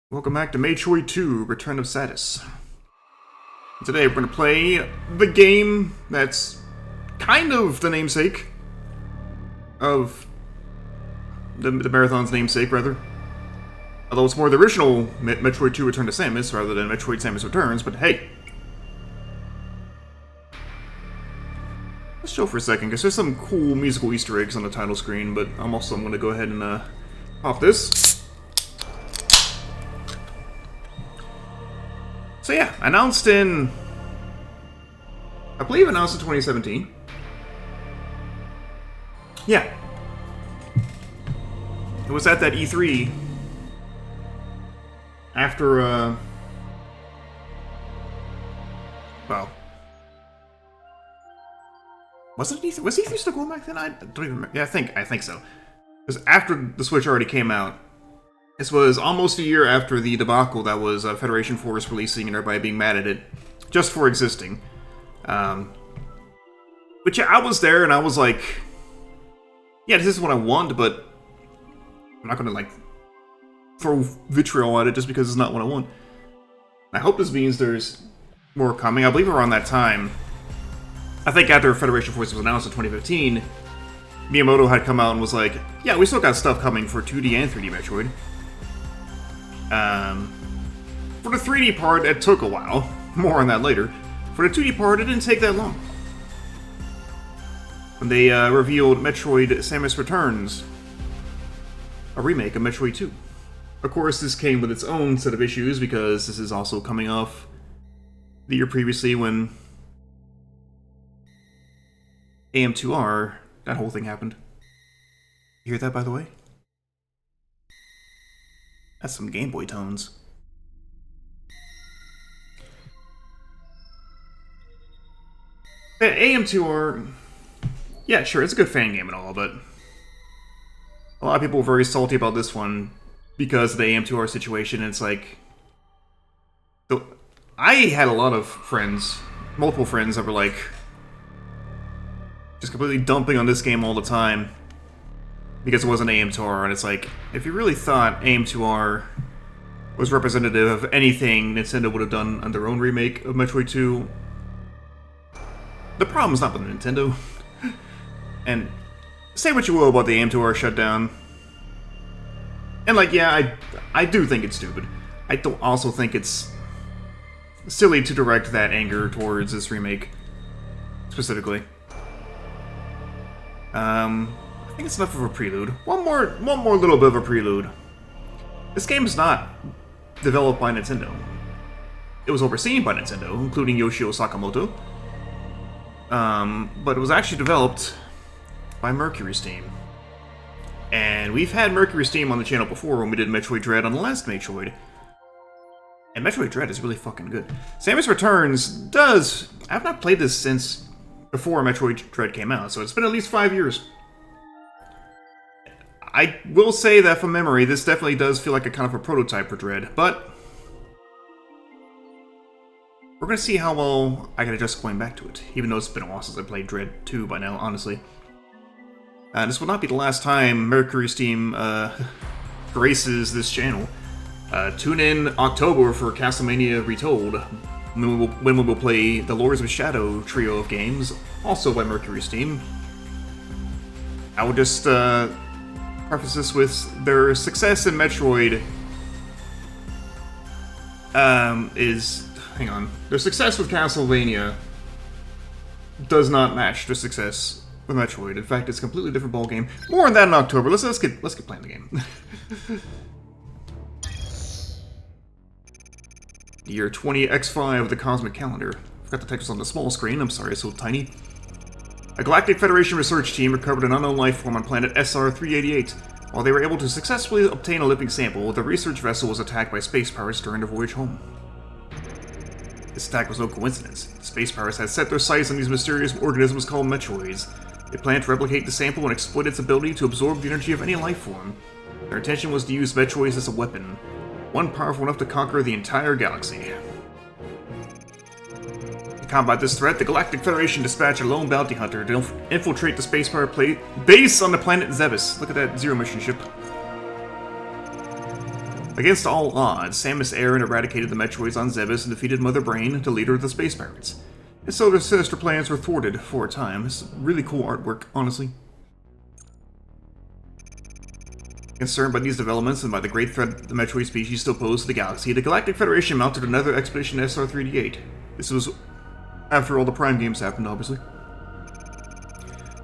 Welcome back to Maytroid 2, Return of Satus. Today we're going to play the game that's kind of the namesake of the marathon's namesake, rather. Although it's more the original Metroid 2 Return to Samus rather than Metroid Samus Returns, but hey. Let's chill for a second, because there's some cool musical Easter eggs on the title screen, but I'm going to go ahead and pop this. So yeah, I believe announced in 2017. Yeah. It was at that E3 after, well, was E3 still going back then? I don't even remember. Yeah, I think so. Because after the Switch already came out, this was almost a year after the debacle that was Federation Force releasing and everybody being mad at it, just for existing. But yeah, I was there and I was like, yeah, this is what I want, but I'm not gonna throw vitriol at it just because it's not what I want. I hope this means there's more coming. I believe around that time, I think after Federation Force was announced in 2015, Miyamoto had come out and was like, yeah, we still got stuff coming for 2D and 3D Metroid. For the 3D part, it took a while. More on that later. For the 2D part, it didn't take that long. When they revealed Metroid Samus Returns, a remake of Metroid 2. Of course, this came with its own set of issues, because this is also coming off the year previously when AM2R, that whole thing happened. You hear that, by the way? That's some Game Boy tones. AM2R, yeah, sure, it's a good fan game and all, but a lot of people were very salty about this one because of the AM2R situation. And it's like, I had a lot of friends, multiple friends, that were like just completely dumping on this game all the time because it wasn't AM2R, and it's like, if you really thought AM2R was representative of anything Nintendo would have done on their own remake of Metroid 2, the problem's not with Nintendo. And say what you will about the AM2R shutdown, and yeah, I do think it's stupid. I don't also think it's silly to direct that anger towards this remake, specifically. I think it's enough of a prelude. One more little bit of a prelude. This game is not developed by Nintendo. It was overseen by Nintendo, including Yoshio Sakamoto. But it was actually developed by Mercury Steam. And we've had Mercury Steam on the channel before when we did Metroid Dread on the last Metroid. And Metroid Dread is really fucking good. Samus Returns does... I've not played this since before Metroid Dread came out, so it's been at least 5 years. I will say that from memory, this definitely does feel like a kind of a prototype for Dread, but we're going to see how well I can adjust going back to it, even though it's been a while since I played Dread 2 by now, honestly. This will not be the last time Mercury Steam graces this channel. Tune in October for Castlevania Retold, when we will play the Lords of Shadow trio of games, also by Mercury Steam. I will just preface this with their success in Metroid their success with Castlevania does not match their success with Metroid. In fact, it's a completely different ballgame. More on that in October. Let's get playing the game. Year 20X5 of the Cosmic Calendar. Forgot the text on the small screen. I'm sorry, it's so tiny. A Galactic Federation research team recovered an unknown life form on planet SR-388. While they were able to successfully obtain a living sample, the research vessel was attacked by space pirates during the voyage home. This attack was no coincidence. The space pirates had set their sights on these mysterious organisms called Metroids. They planned to replicate the sample and exploit its ability to absorb the energy of any life form. Their intention was to use Metroids as a weapon, one powerful enough to conquer the entire galaxy. To combat this threat, the Galactic Federation dispatched a lone bounty hunter to infiltrate the space pirate base on the planet Zebes. Look at that zero mission ship. Against all odds, Samus Aran eradicated the Metroids on Zebes and defeated Mother Brain, the leader of the Space Pirates. And so their sinister plans were thwarted for a time. It's really cool artwork, honestly. Concerned by these developments and by the great threat the Metroid species still pose to the galaxy, the Galactic Federation mounted another expedition SR3D8. This was after all the Prime games happened, obviously.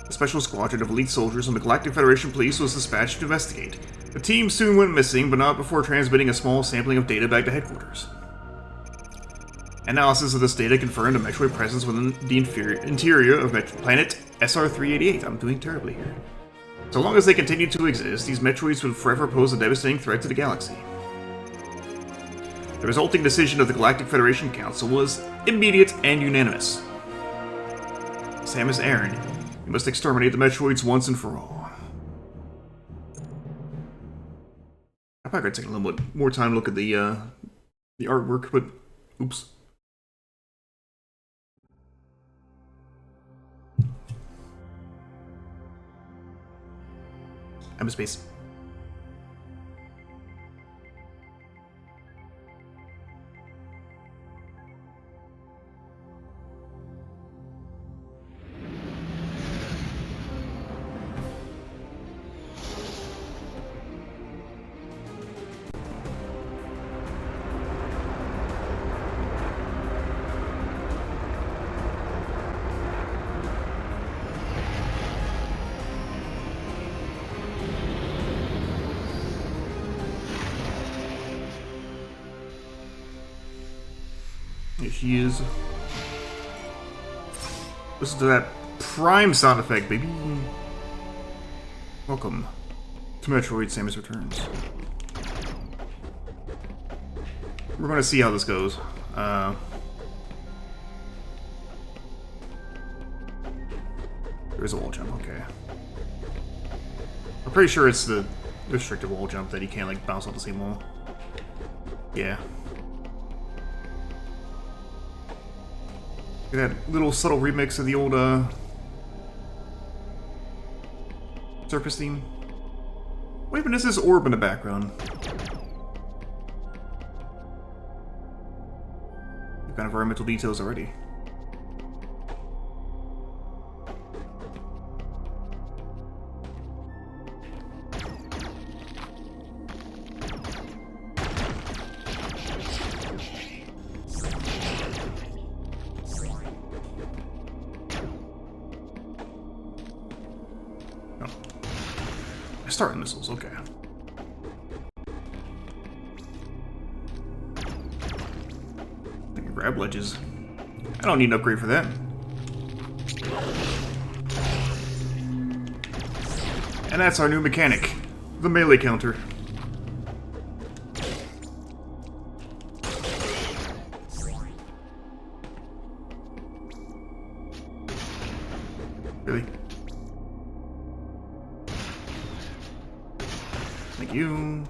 A special squadron of elite soldiers from the Galactic Federation Police was dispatched to investigate. The team soon went missing, but not before transmitting a small sampling of data back to headquarters. Analysis of this data confirmed a Metroid presence within the interior of planet SR388. I'm doing terribly here. So long as they continue to exist, these Metroids would forever pose a devastating threat to the galaxy. The resulting decision of the Galactic Federation Council was immediate and unanimous. Samus Aran, you must exterminate the Metroids once and for all. I'm probably gonna take a little bit more time to look at the artwork, but oops. I'm a space. Here she is. Listen to that prime sound effect, baby. Welcome to Metroid Samus Returns. We're gonna see how this goes. There's a wall jump, okay. I'm pretty sure it's the restricted wall jump that you can't like bounce off the same wall. Yeah. That little subtle remix of the old surface theme. Wait a minute, is this orb in the background? We've got environmental details already. Starting missiles, okay. I can grab ledges. I don't need an upgrade for that. And that's our new mechanic, the melee counter. Really? Thank you.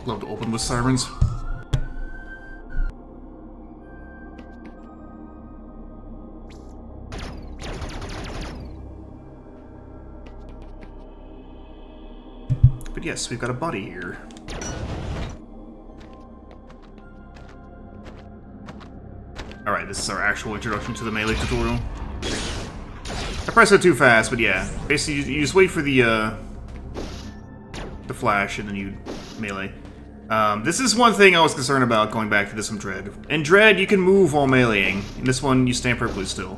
Love to open with sirens. But yes, we've got a buddy here. Alright, this is our actual introduction to the melee tutorial. I pressed it too fast, but yeah. Basically, you just wait for the flash, and then you melee. This is one thing I was concerned about going back to this from Dread. In Dread, you can move while meleeing. In this one, you stand perfectly still.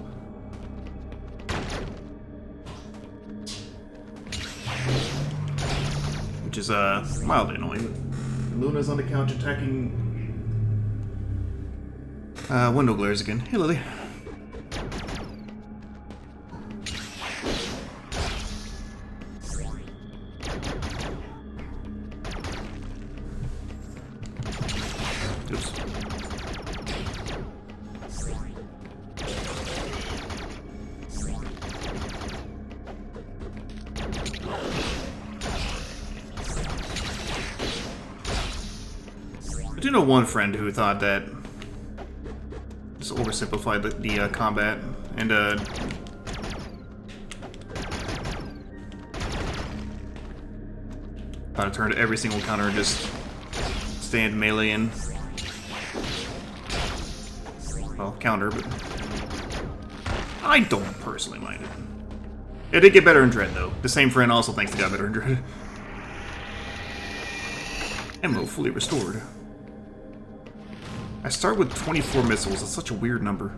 Which is, mildly annoying. Luna's on the couch attacking window glares again. Hey, Lily. Oops. do know one friend who thought that just oversimplified the combat and thought it turned every single counter and just stand melee in. Well, counter, but I don't personally mind it. It did get better in Dread, though. The same friend also thinks it got better in Dread. Ammo fully restored. I start with 24 missiles. That's such a weird number.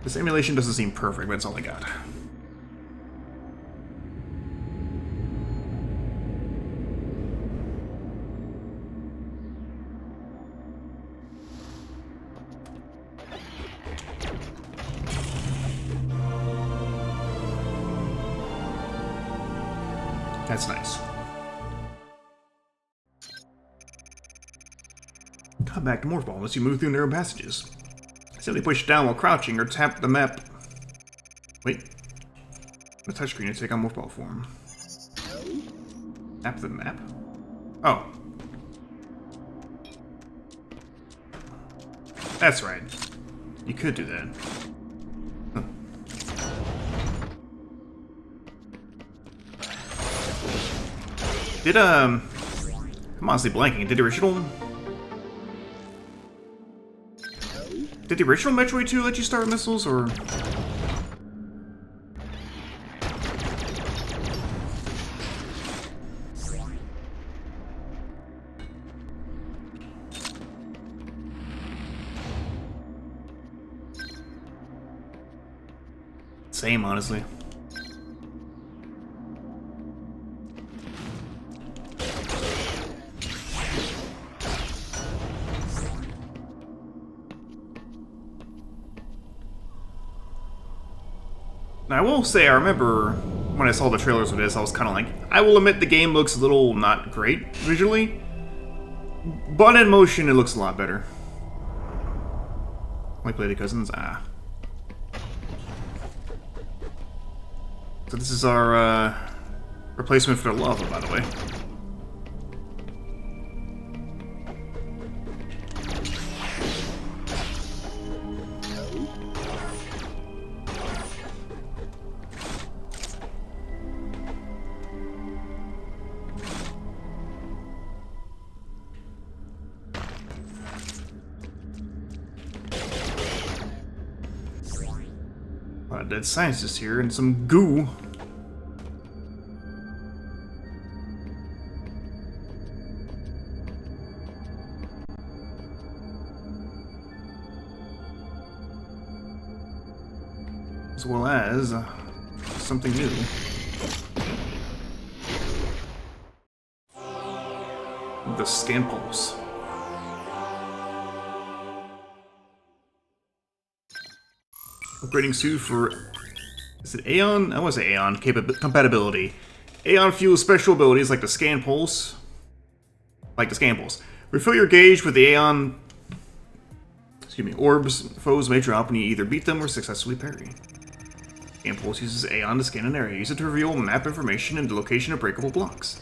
This emulation doesn't seem perfect, but it's all I got. That's nice. Come back to Morph Ball unless you move through narrow passages. Simply push down while crouching or tap the map. Wait. The touchscreen to take on Morph Ball form. Tap the map? Oh. That's right. You could do that. Huh. Did, I'm honestly blanking. Did the original Metroid 2 let you start missiles, or? Same, honestly. Now, I will say, I remember when I saw the trailers for this, I was kind of like, I will admit the game looks a little not great visually, but in motion it looks a lot better. Only play the cousins? Ah. So this is our replacement for the lava, by the way. A lot of dead scientists here and some goo. As well as something new. The scan pulse. Upgrading suit for, is it Aeon? I want to say Aeon compatibility. Aeon fuels special abilities like the scan pulse. Refill your gauge with the Aeon, orbs foes may drop when you either beat them or successfully parry. Scan pulse uses Aeon to scan an area. Use it to reveal map information and the location of breakable blocks.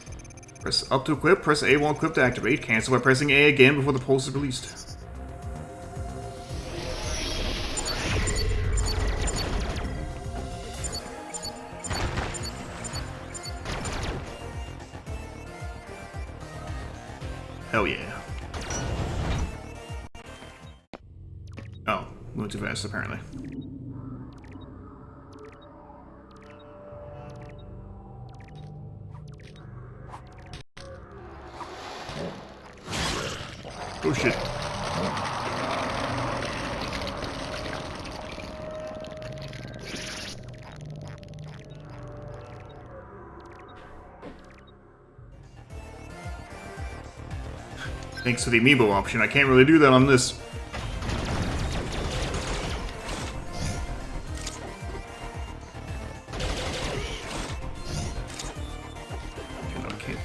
Press up to equip, press A while equipped to activate, cancel by pressing A again before the pulse is released. Hell yeah. Oh, moved too fast apparently. Oh shit. Thanks to the amiibo option, I can't really do that on this. Okay.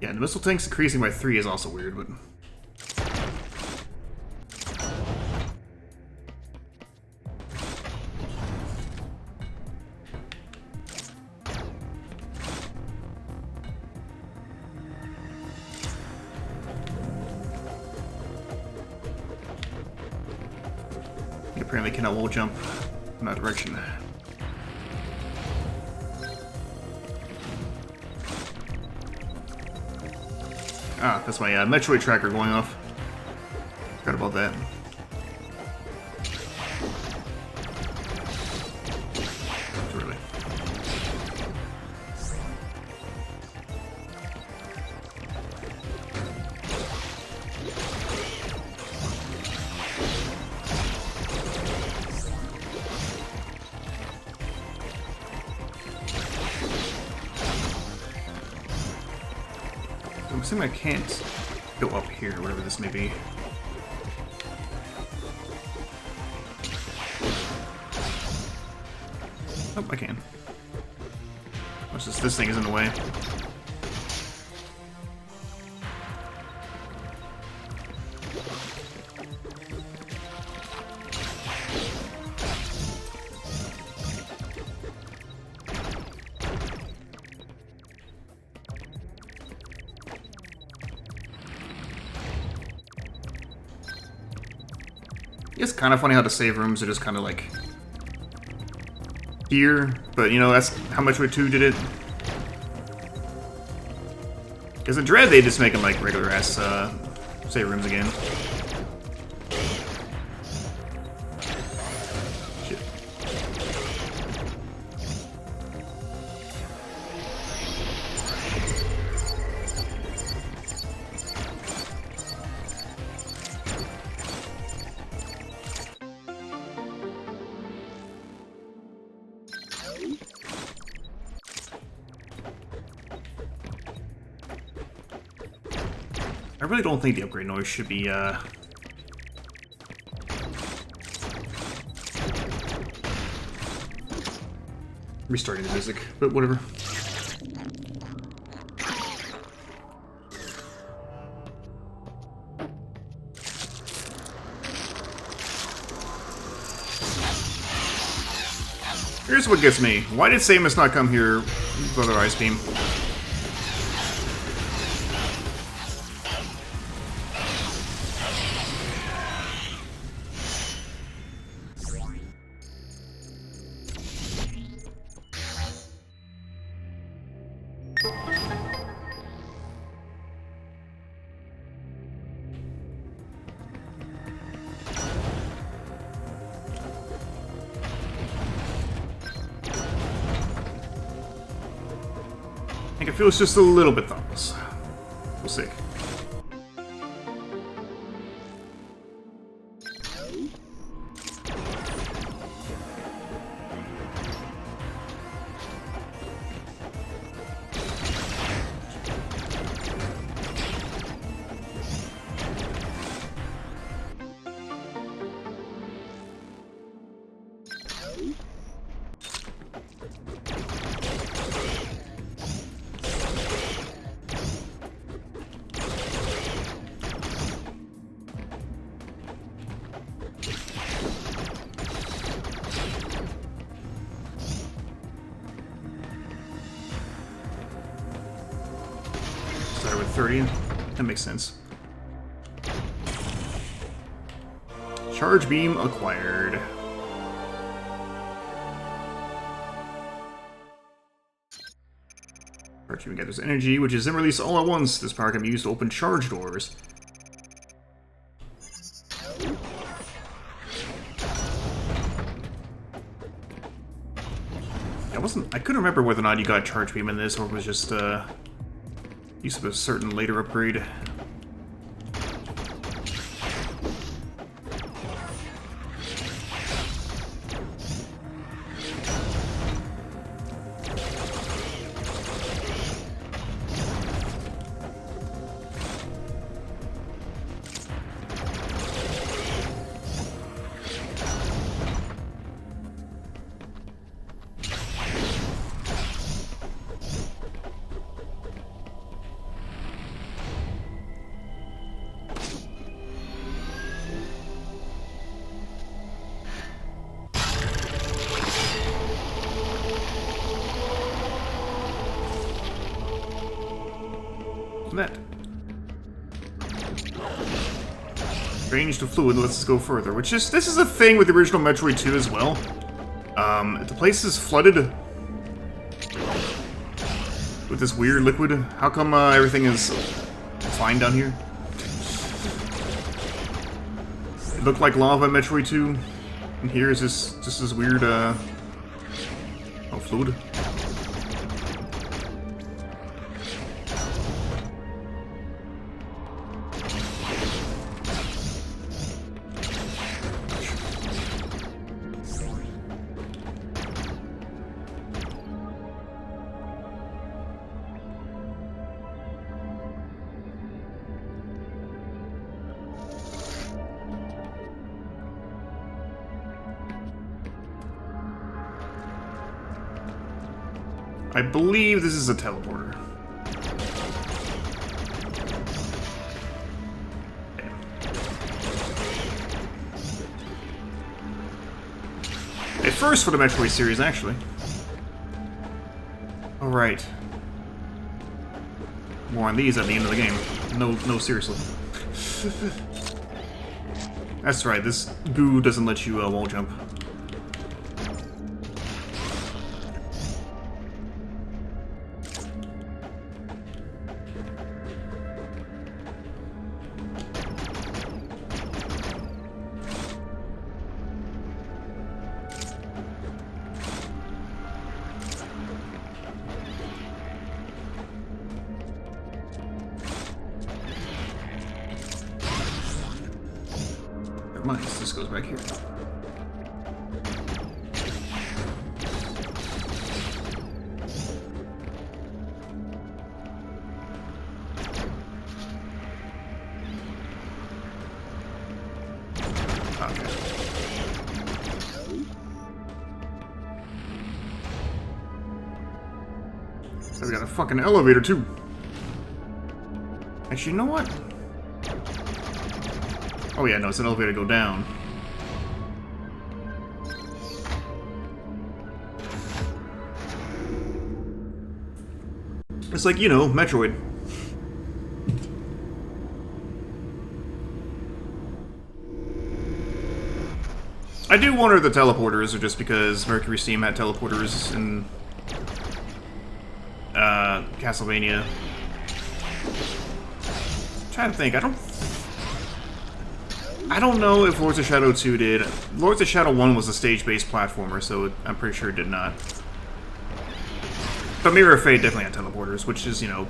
Yeah, the missile tanks increasing by 3 is also weird, but... You apparently cannot wall jump in that direction. Ah, that's my Metroid tracker going off. Forgot about that. Really. I'm assuming I can't go up here, whatever this may be. Oh, I can. What's this? This thing is in the way. It's kind of funny how the save rooms are just kind of like here, but you know, that's how Metroid 2 did it. Because in Dread, they just make them like regular ass save rooms again. Shit. I really don't think the upgrade noise should be, restarting the music, but whatever. Here's what gets me. Why did Samus not come here with other Ice Beam? I think it feels just a little bit thoughtless. We'll see. Start with 30. That makes sense. Charge beam acquired. Charge beam gathers energy, which is then released all at once. This power can be used to open charge doors. I couldn't remember whether or not you got charge beam in this, or it was just use of a certain later upgrade. Strange to fluid lets us go further, which is, this is a thing with the original Metroid 2 as well. The place is flooded with this weird liquid. How come everything is fine down here? It looked like lava in Metroid 2, and here is this just this weird fluid. I believe this is a teleporter. A first for the Metroid series, actually. Alright. More on these at the end of the game. No, seriously. That's right, this goo doesn't let you wall jump. Never mind, this goes back here. Okay. So we got a fucking elevator too. Actually, you know what? Oh yeah, no, it's an elevator to go down. It's like, you know, Metroid. I do wonder if the teleporters are just because Mercury Steam had teleporters in Castlevania. I'm trying to think, I don't know if Lords of Shadow 2 did. Lords of Shadow 1 was a stage-based platformer, so I'm pretty sure it did not. But Mirror of Fate definitely had teleporters, which is, you know,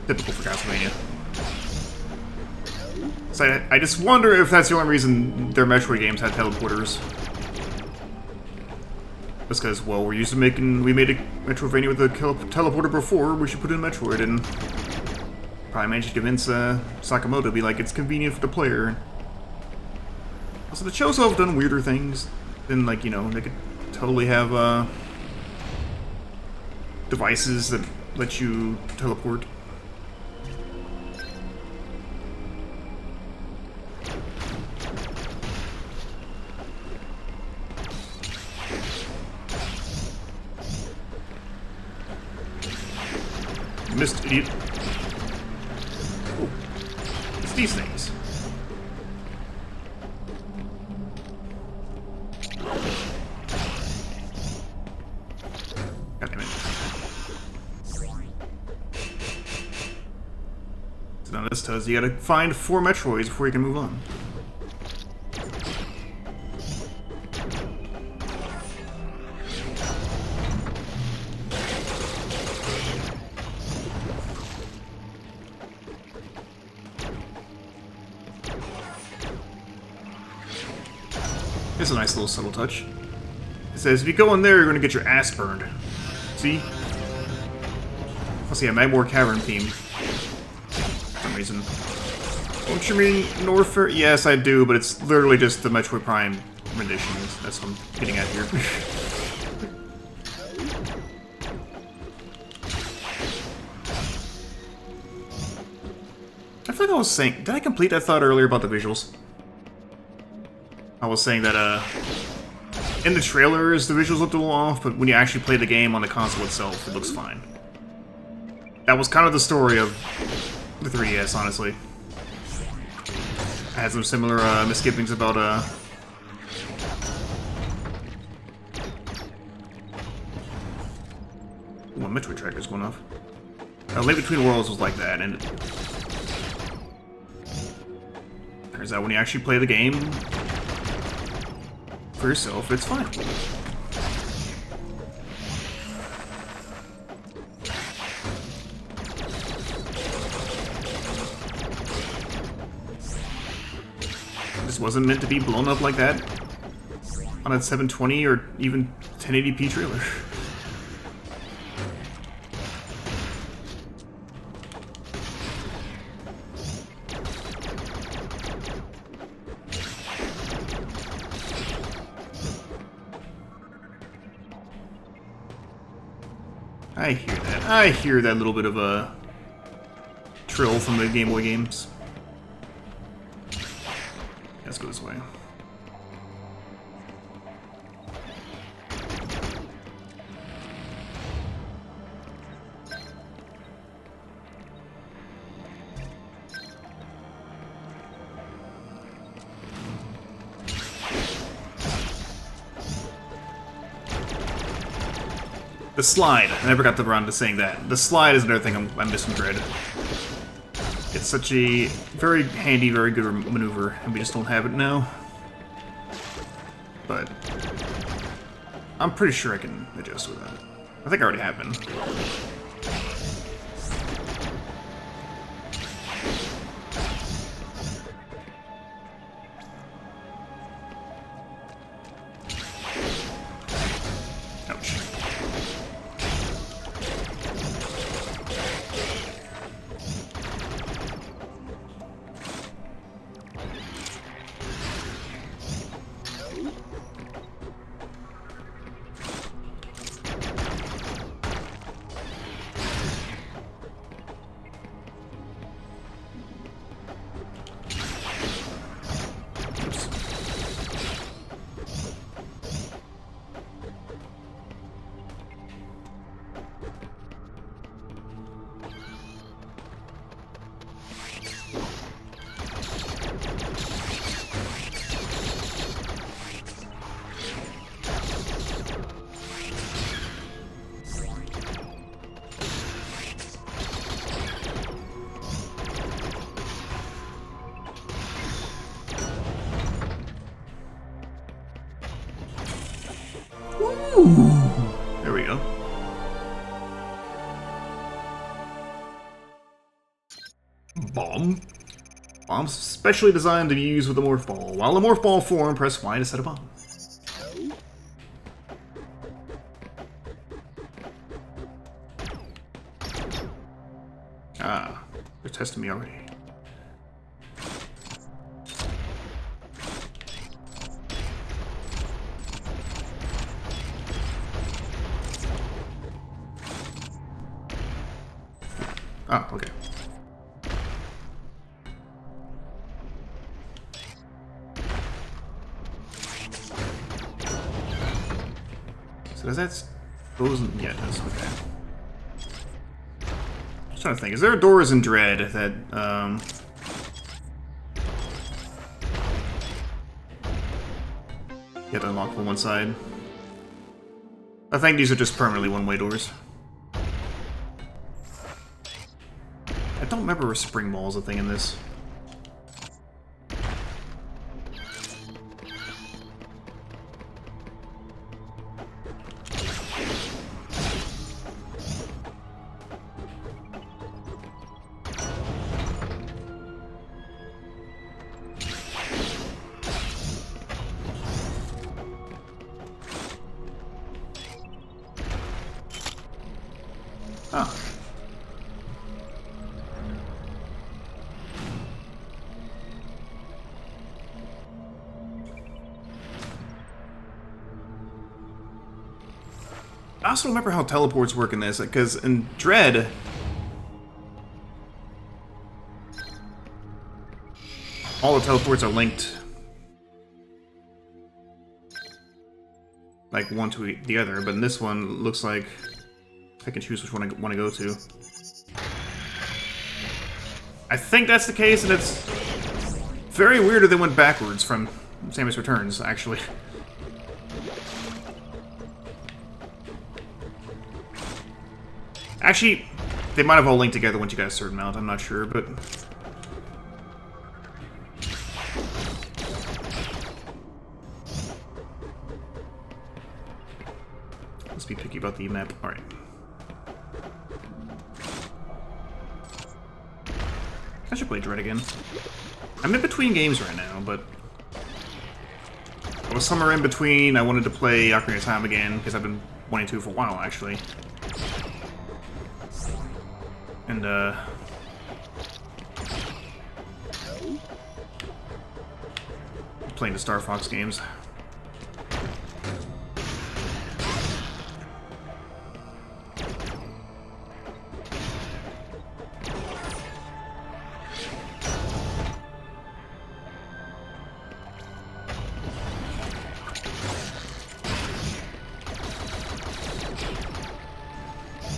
typical for Castlevania. So I just wonder if that's the only reason their Metroid games had teleporters. Just because, well, we made a Metroidvania with a teleporter before, we should put in Metroid, and probably managed to convince Sakamoto to be like, it's convenient for the player. Also, the Chozo have done weirder things than, like, you know, they could totally have devices that let you teleport. Missed, idiot. Oh. It's these things. God damn it. So now this does, you gotta find 4 Metroids before you can move on. It's a nice little subtle touch. It says, if you go in there, you're going to get your ass burned. See? Plus, yeah, Magmore Cavern theme. For some reason. Don't you mean Norfair? Yes, I do, but it's literally just the Metroid Prime rendition. That's what I'm getting at here. I feel like I was saying... Did I complete that thought earlier about the visuals? I was saying that, in the trailers, the visuals looked a little off, but when you actually play the game on the console itself, it looks fine. That was kind of the story of the 3DS, honestly. I I had some similar misgivings about one Metroid tracker's going off. Link Between Worlds was like that, and turns out when you actually play the game for yourself, it's fine. This wasn't meant to be blown up like that on a 720 or even 1080p trailer. I hear that. I hear that little bit of a trill from the Game Boy games. Let's go this way. The slide. I never got around to saying that. The slide is another thing I'm missing Dread. It's such a very handy, very good maneuver, and we just don't have it now. But I'm pretty sure I can adjust with that. I think I already have been. There we go. Bomb. Bombs specially designed to be used with the morph ball. While the morph ball form, press Y to set a bomb. Ah, they're testing me already. Oh, okay. So does that goes? Yeah, it does. Okay. I'm trying to think. Is there doors in Dread that you have to unlock from one side? I think these are just permanently one-way doors. I don't remember if spring ball is a thing in this. Oh. I also don't remember how teleports work in this, because in Dread, all the teleports are linked, like one to the other, but in this one, it looks like I can choose which one I want to go to. I think that's the case, and it's Very weird that they went backwards from Samus Returns, actually. Actually, they might have all linked together once you got a certain amount, I'm not sure, but... Let's be picky about the map. Alright. I should play Dread again. I'm in between games right now, but... I was somewhere in between. I wanted to play Ocarina of Time again, because I've been wanting to for a while, actually. And, playing the Star Fox games.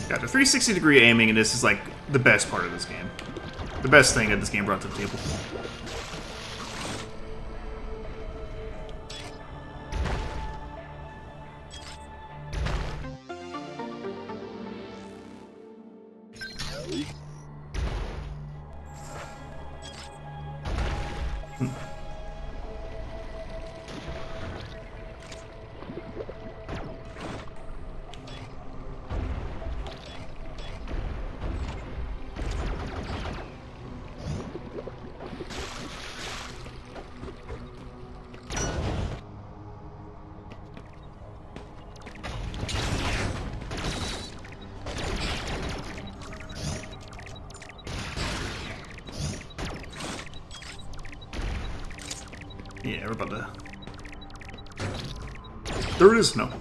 Yeah, the 360-degree aiming in this is, like, the best part of this game. The best thing that this game brought to the table. Yeah, we're about to... There it is? No.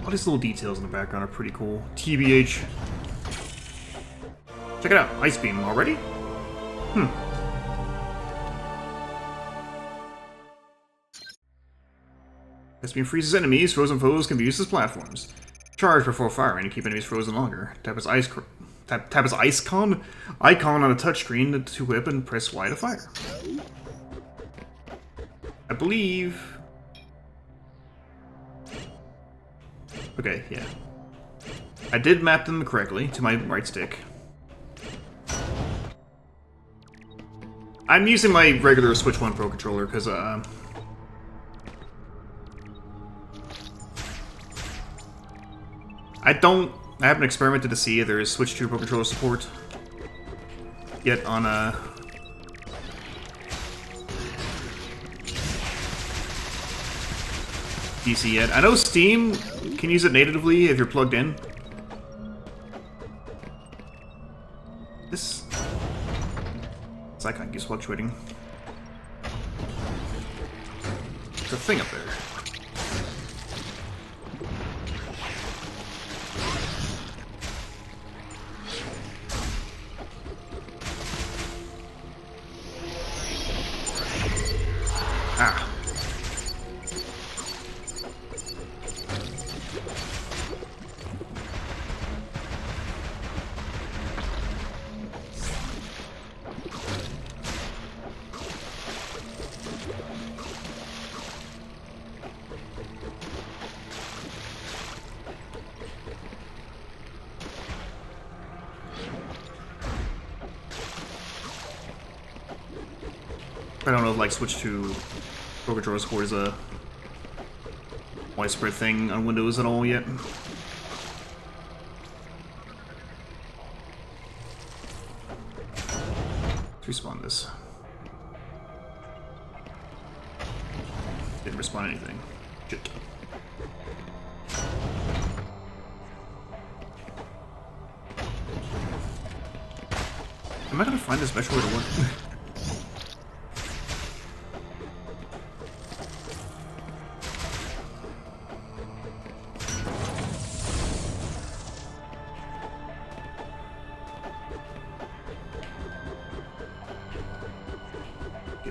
All these little details in the background are pretty cool. TBH. Check it out. Ice Beam already? Ice Beam freezes enemies. Frozen foes can be used as platforms. Charge before firing to keep enemies frozen longer. Tap his icon on a touchscreen to whip and press Y to fire. I believe... Okay, yeah. I did map them correctly to my right stick. I'm using my regular Switch 1 Pro controller because, I haven't experimented to see if there is Switch 2 Pro Controller support yet on PC yet. I know Steam can use it natively if you're plugged in. This icon keeps fluctuating. There's a thing up there. Ah. I don't know if, like, Switch to Pro Controller support is a widespread thing on Windows at all yet. Let's respawn this. Didn't respawn anything. Shit. Am I gonna find this Metroid or what?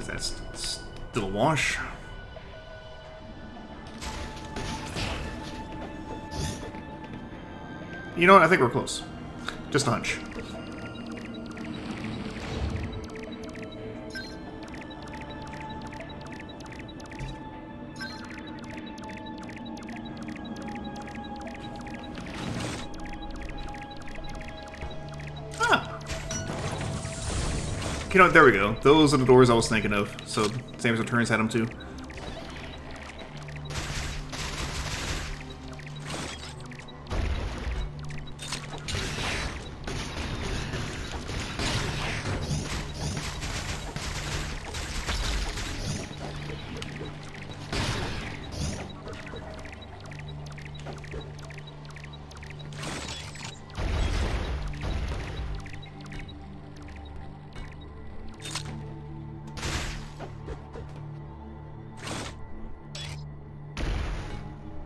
That's Did a wash. You know what? I think we're close. Just a hunch. You know, there we go. Those are the doors I was thinking of. So, Samus Returns had them too.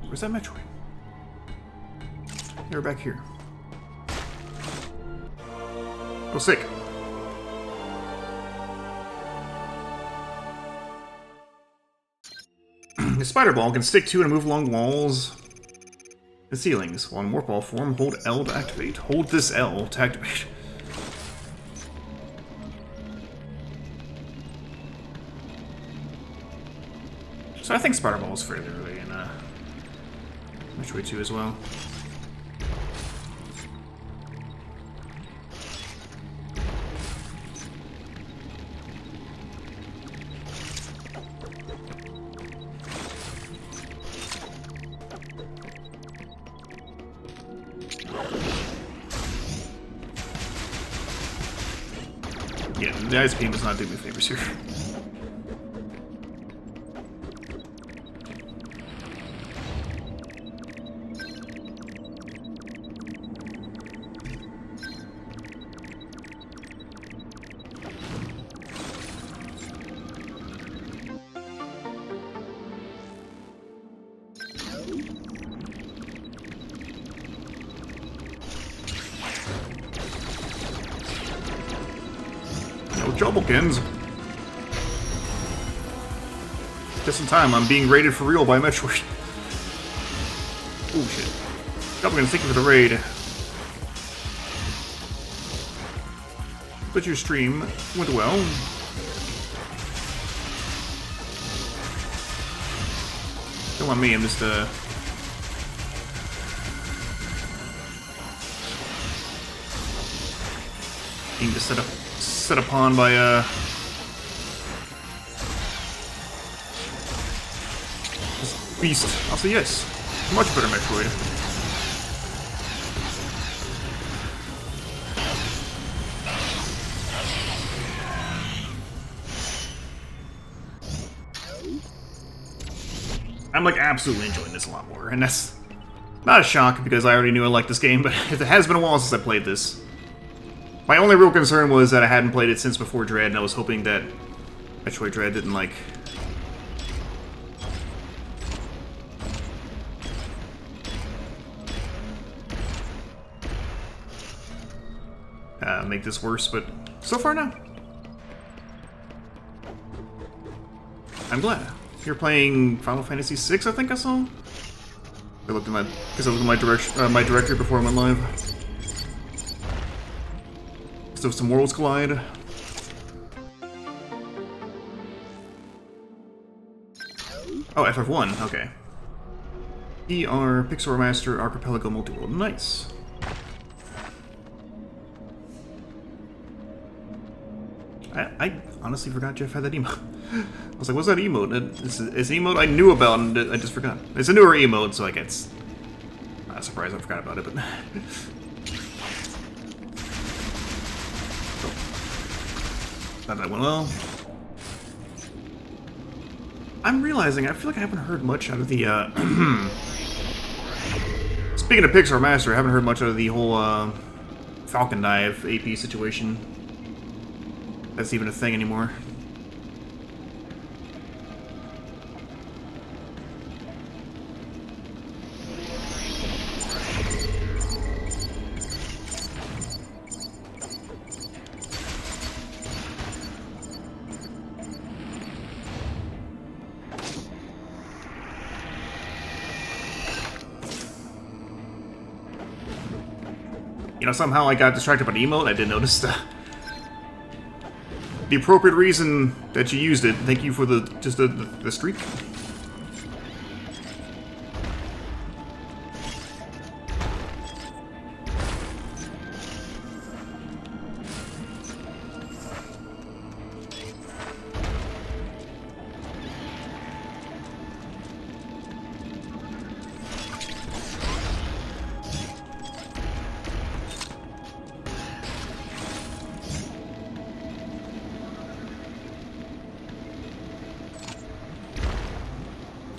Where's that Metroid? They're back here. Oh, sick. The spider ball can stick to and move along walls and ceilings. While in warp ball form, hold L to activate. Hold this L to activate. So I think spider ball is fairly early in Metroid 2 as well. Yeah, the ice beam does not do me favors here. Troublekins. Just in time, I'm being raided for real by Metroid. Oh shit. Troublekins, thank you for the raid. But your stream went well. Don't want me, I'm just being just set upon by this beast. I'll say yes. Much better Metroid. I'm like absolutely enjoying this a lot more, and that's not a shock because I already knew I liked this game, but it has been a while since I played this. My only real concern was that I hadn't played it since before Dread, and I was hoping that Metroid Dread didn't, like... make this worse, but so far, no. I'm glad. You're playing Final Fantasy VI, I think I saw? I looked at my... because I looked at my directory before I went live. So some worlds collide. Oh, FF1, okay. ER, Pixel Remaster, Archipelago Multiworld. Nice. I honestly forgot Jeff had that emote. I was like, what's that emote? It's an emote I knew about and I just forgot. It's a newer emote, so like it's not a surprise I forgot about it, but... Thought that went well. I'm realizing I feel like I haven't heard much out of the Speaking of Pixar Master, I haven't heard much out of the whole Falcon Dive AP situation. That's even a thing anymore. You know, somehow I got distracted by the emote. I didn't notice the appropriate reason that you used it. Thank you for the streak.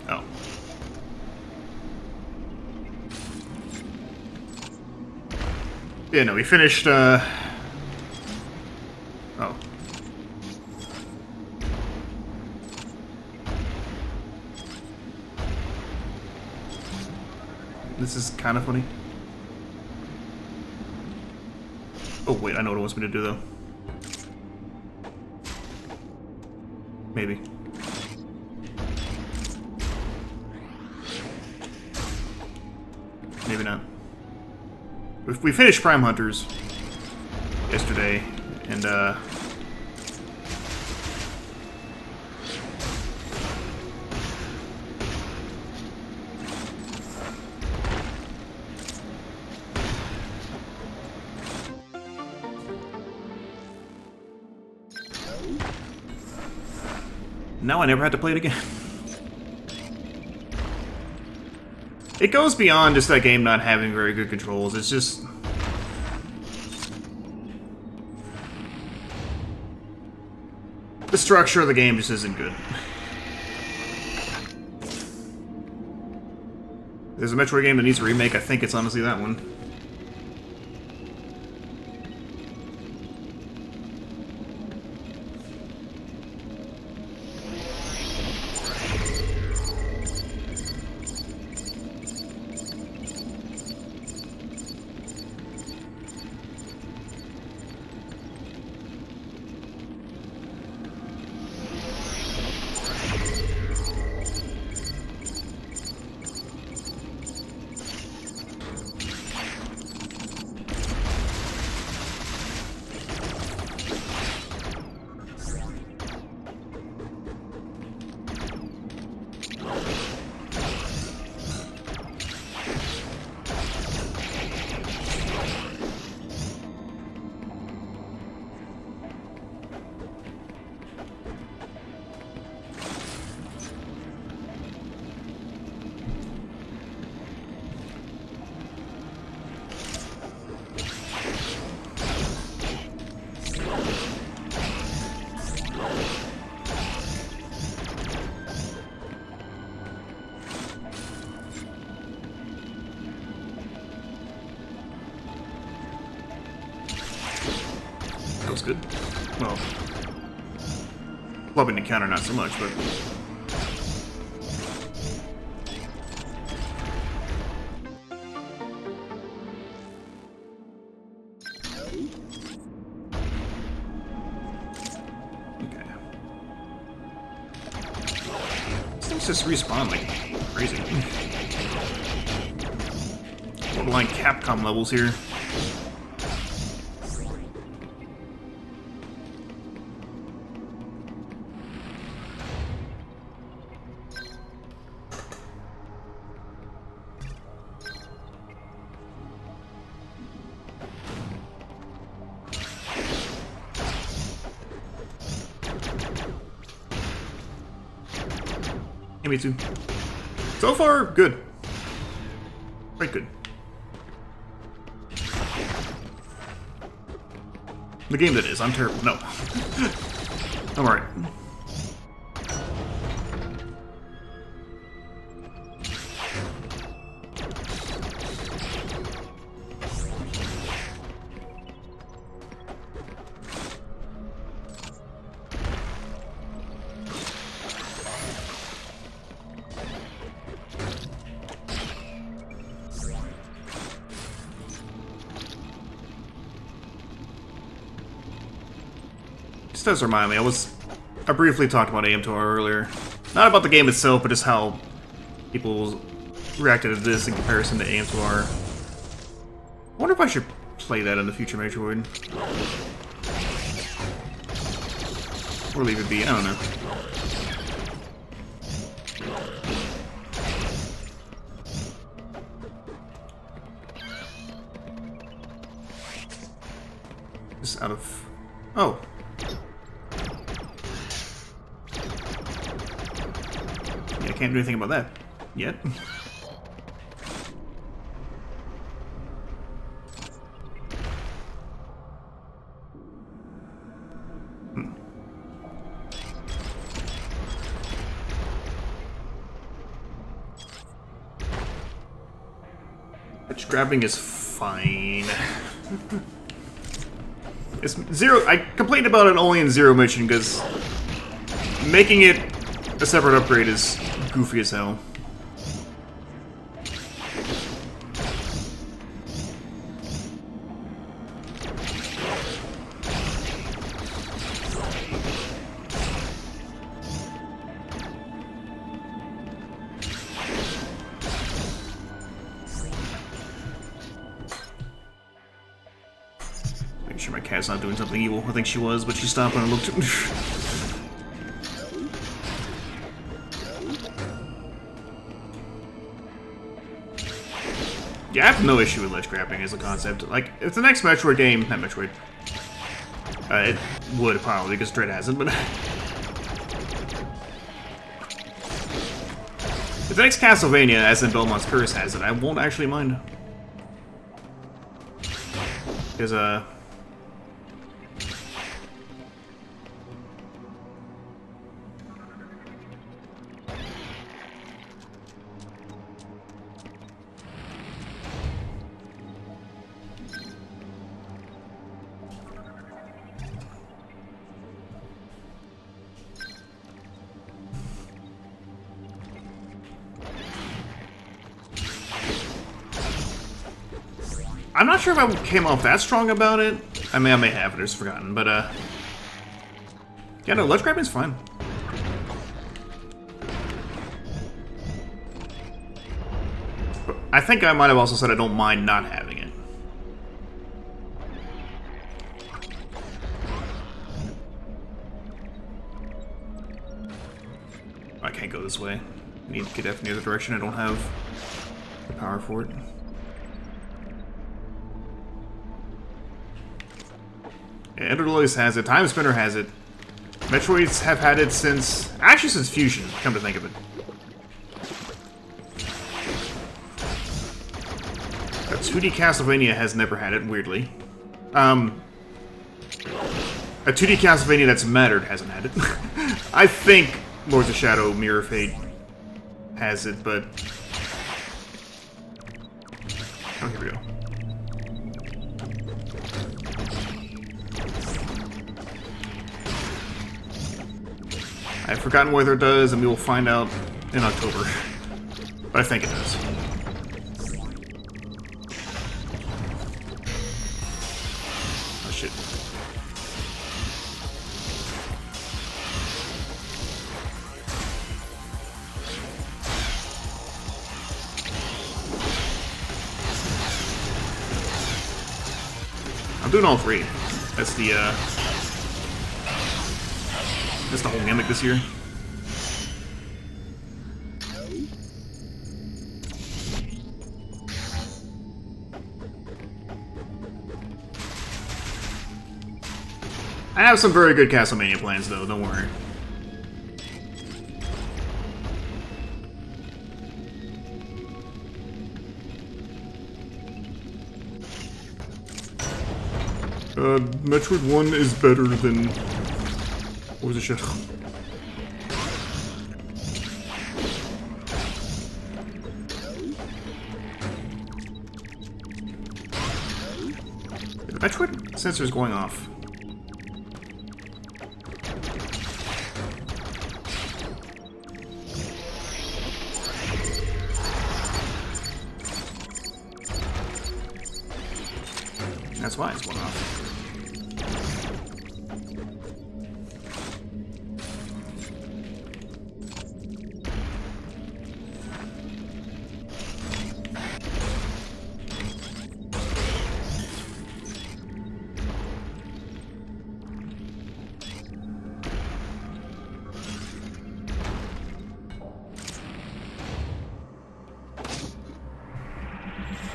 Oh. Yeah, no, we finished, Oh. This is kind of funny. Oh, wait, I know what it wants me to do, though. Maybe. Maybe not. We finished Prime Hunters yesterday, and now I never had to play it again. It goes beyond just that game not having very good controls. It's just... the structure of the game just isn't good. There's a Metroid game that needs a remake. I think it's honestly that one. That was good. Well, clubbing the counter not so much, but... okay. These things just respawn like crazy. Borderline Capcom levels here. Yeah, me too. So far, good. Quite good. The game that is. I'm terrible. No. I'm alright. This does remind me, I briefly talked about AM2R earlier. Not about the game itself, but just how people reacted to this in comparison to AM2R. I wonder if I should play that in the future Metroid. Or leave it be, I don't know. Just out of... Oh. Yeah, I can't do anything about that yet. Latched grabbing is fine. It's zero. I complained about it only in Zero Mission because making it a separate upgrade is goofy as hell. Make sure my cat's not doing something evil. I think she was, but she stopped when I looked. Yeah, I have no issue with ledge grabbing as a concept. Like, if the next Metroid game, not Metroid, it would probably because Dread hasn't, but if the next Castlevania, as in Belmont's Curse, has it, I won't actually mind. Because, I'm not sure if I came off that strong about it. I may have, I've just forgotten, but, yeah, no, ledge grabbing's fine. But I think I might have also said I don't mind not having it. I can't go this way. I need to get F in the other direction. I don't have the power for it. Yeah, Ender Lilies has it. Time Spinner has it. Metroids have had it since... Actually, since Fusion, come to think of it. A 2D Castlevania has never had it, weirdly. A 2D Castlevania that's mattered hasn't had it. I think Lords of Shadow, Mirror Fate has it, but... Oh, here we go. I've forgotten whether it does, and we will find out in October. But I think it does. Oh shit. I'm doing all three. That's the that's the whole gimmick this year. I have some very good Castlevania plans, though, don't worry. Metroid 1 is better than... What was the shit? The Metroid sensor's going off. That's why it's going off.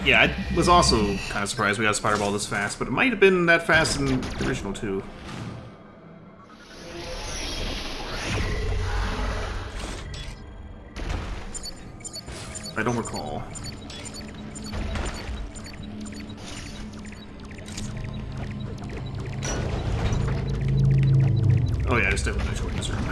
Yeah, I was also kind of surprised we got a Spider Ball this fast, but it might have been that fast in the original too. I don't recall. Oh yeah, there's definitely no Metroid in this room.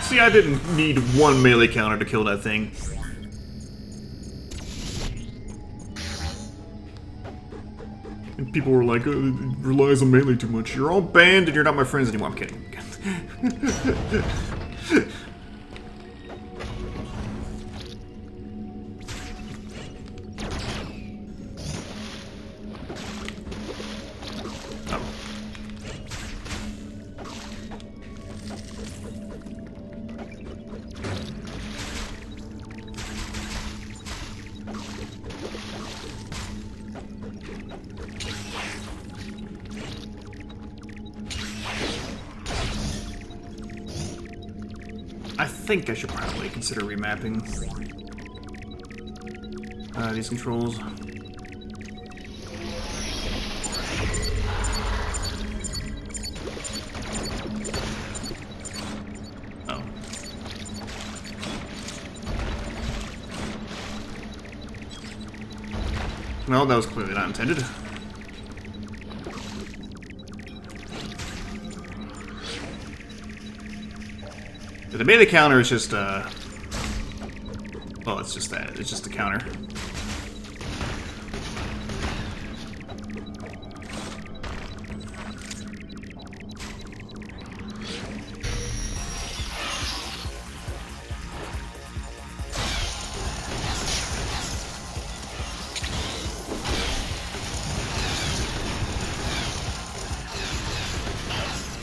See, I didn't need one melee counter to kill that thing. And people were like, it relies on melee too much. You're all banned and you're not my friends anymore. I'm kidding. I think I should probably consider remapping these controls. Oh. Well, that was clearly not intended. The melee counter is just, well, it's just that. It's just a counter.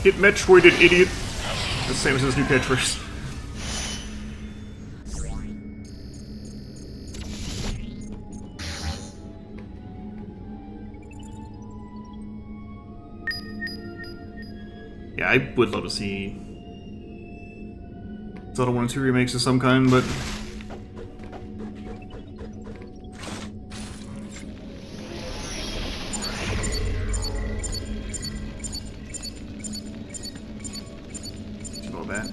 Get Metroided, idiot! That's Samus' new catchphrase. Yeah, I would love to see Zelda 1 and 2 remakes of some kind, but that.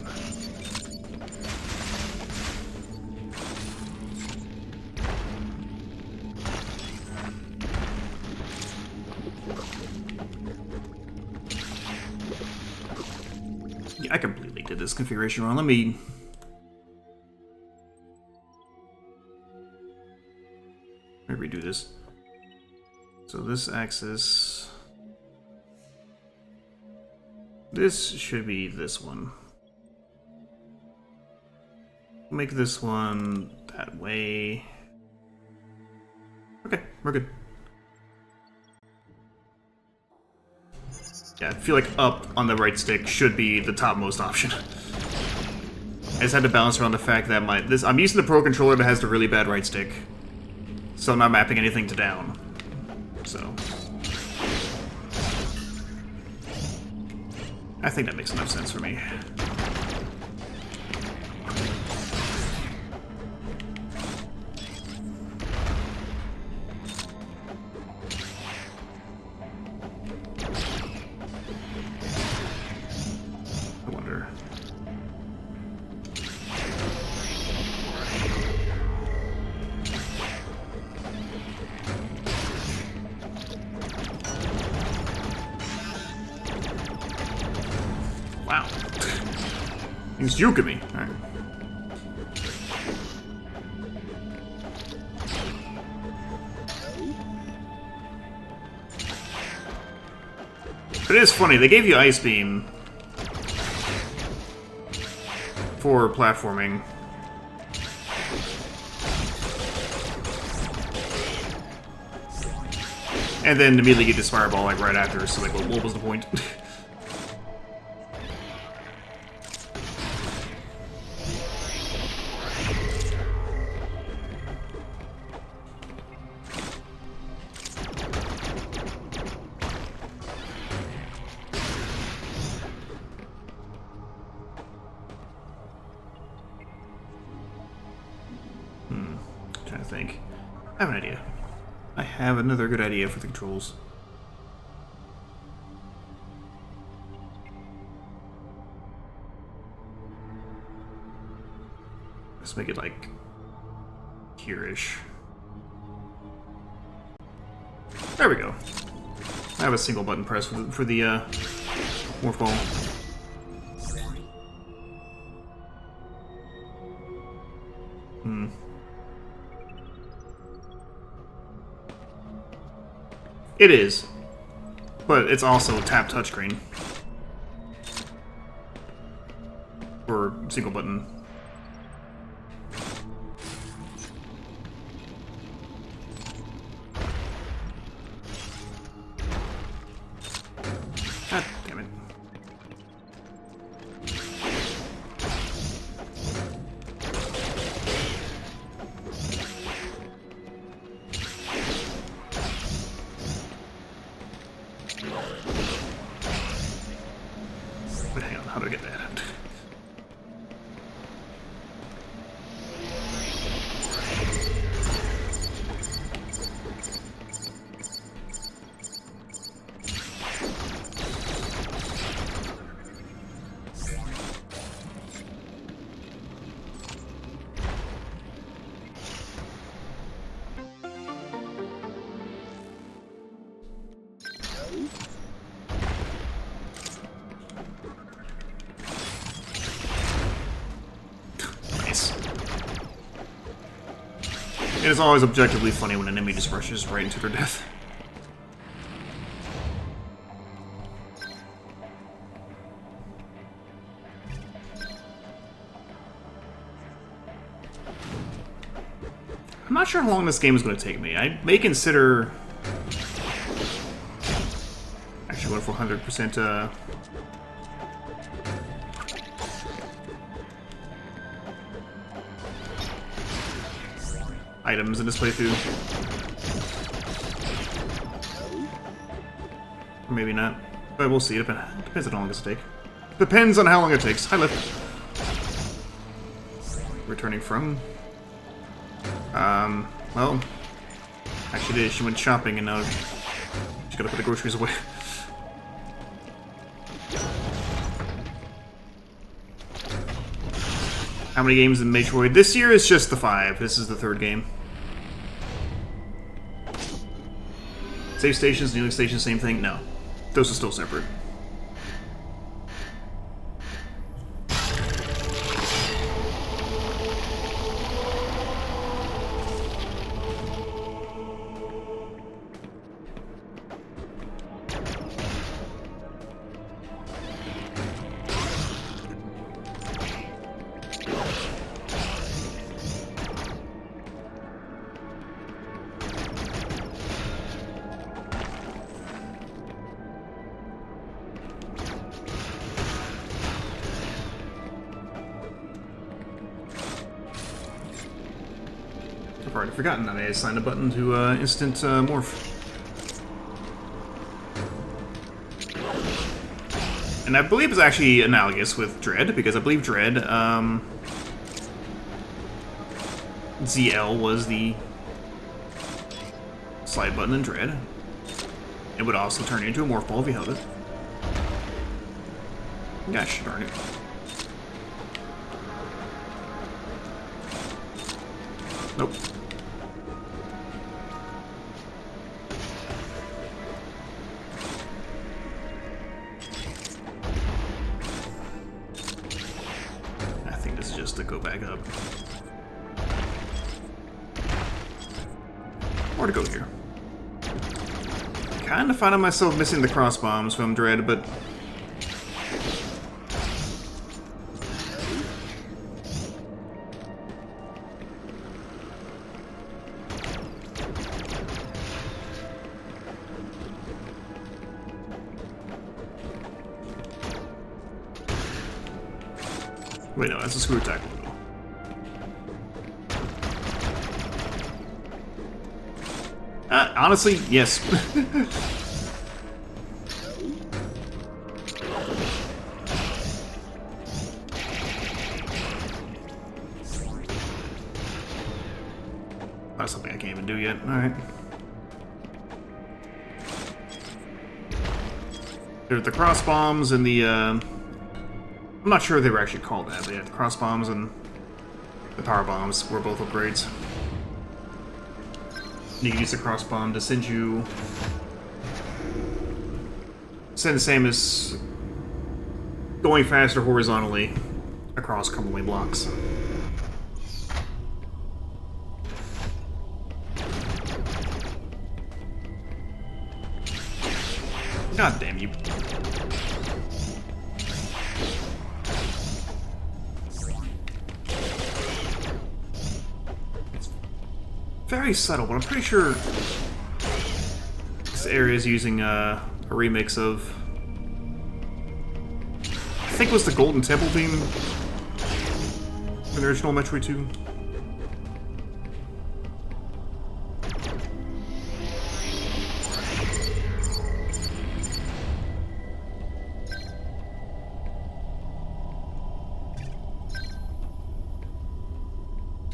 Yeah, I completely did this configuration wrong. Let me redo this. So this axis, this should be this one. Make this one that way. Okay, we're good. Yeah, I feel like up on the right stick should be the topmost option. I just had to balance around the fact that I'm using the Pro controller that has the really bad right stick, so I'm not mapping anything to down. So I think that makes enough sense for me. Wow. He's juking me. Alright. But it is funny, they gave you Ice Beam for platforming. And then immediately get this fireball like right after, so like, what was the point? Trying to think. I have an idea. I have another good idea for the controls. Let's make it like here-ish. There we go. I have a single button press for the morph ball. It is, but it's also a tap touchscreen for single button. God damn it. But hang on, how do I get that out? It is always objectively funny when an enemy just rushes right into their death. I'm not sure how long this game is going to take me. I may consider actually going for 100% items in this playthrough. Or maybe not. But we'll see. It depends on how long it's take. Depends on how long it takes. Hi, Lift. Returning from... well... Actually, she went shopping and now she's gotta put the groceries away. How many games in Maytroid? This year is just the 5. This is the 3rd game. Save stations, kneeling stations, same thing? No. Those are still separate. I've already forgotten that I assigned a button to instant morph. And I believe it's actually analogous with Dread, because I believe Dread, ZL was the slide button in Dread. It would also turn into a morph ball if you held it. Gosh darn it. Nope. I think this is just to go back up. Or to go here. Kinda finding myself missing the cross bombs from Dread, but... Wait, no, that's a screw attack. Honestly, yes. That's something I can't even do yet. Alright. There's the cross bombs and the, I'm not sure they were actually called that, but yeah, the cross bombs and the power bombs were both upgrades. You can use the cross bomb to send Samus going faster horizontally across crumbling blocks. God damn you. Very subtle, but I'm pretty sure this area is using a remix of, I think it was the Golden Temple theme in the original Metroid 2.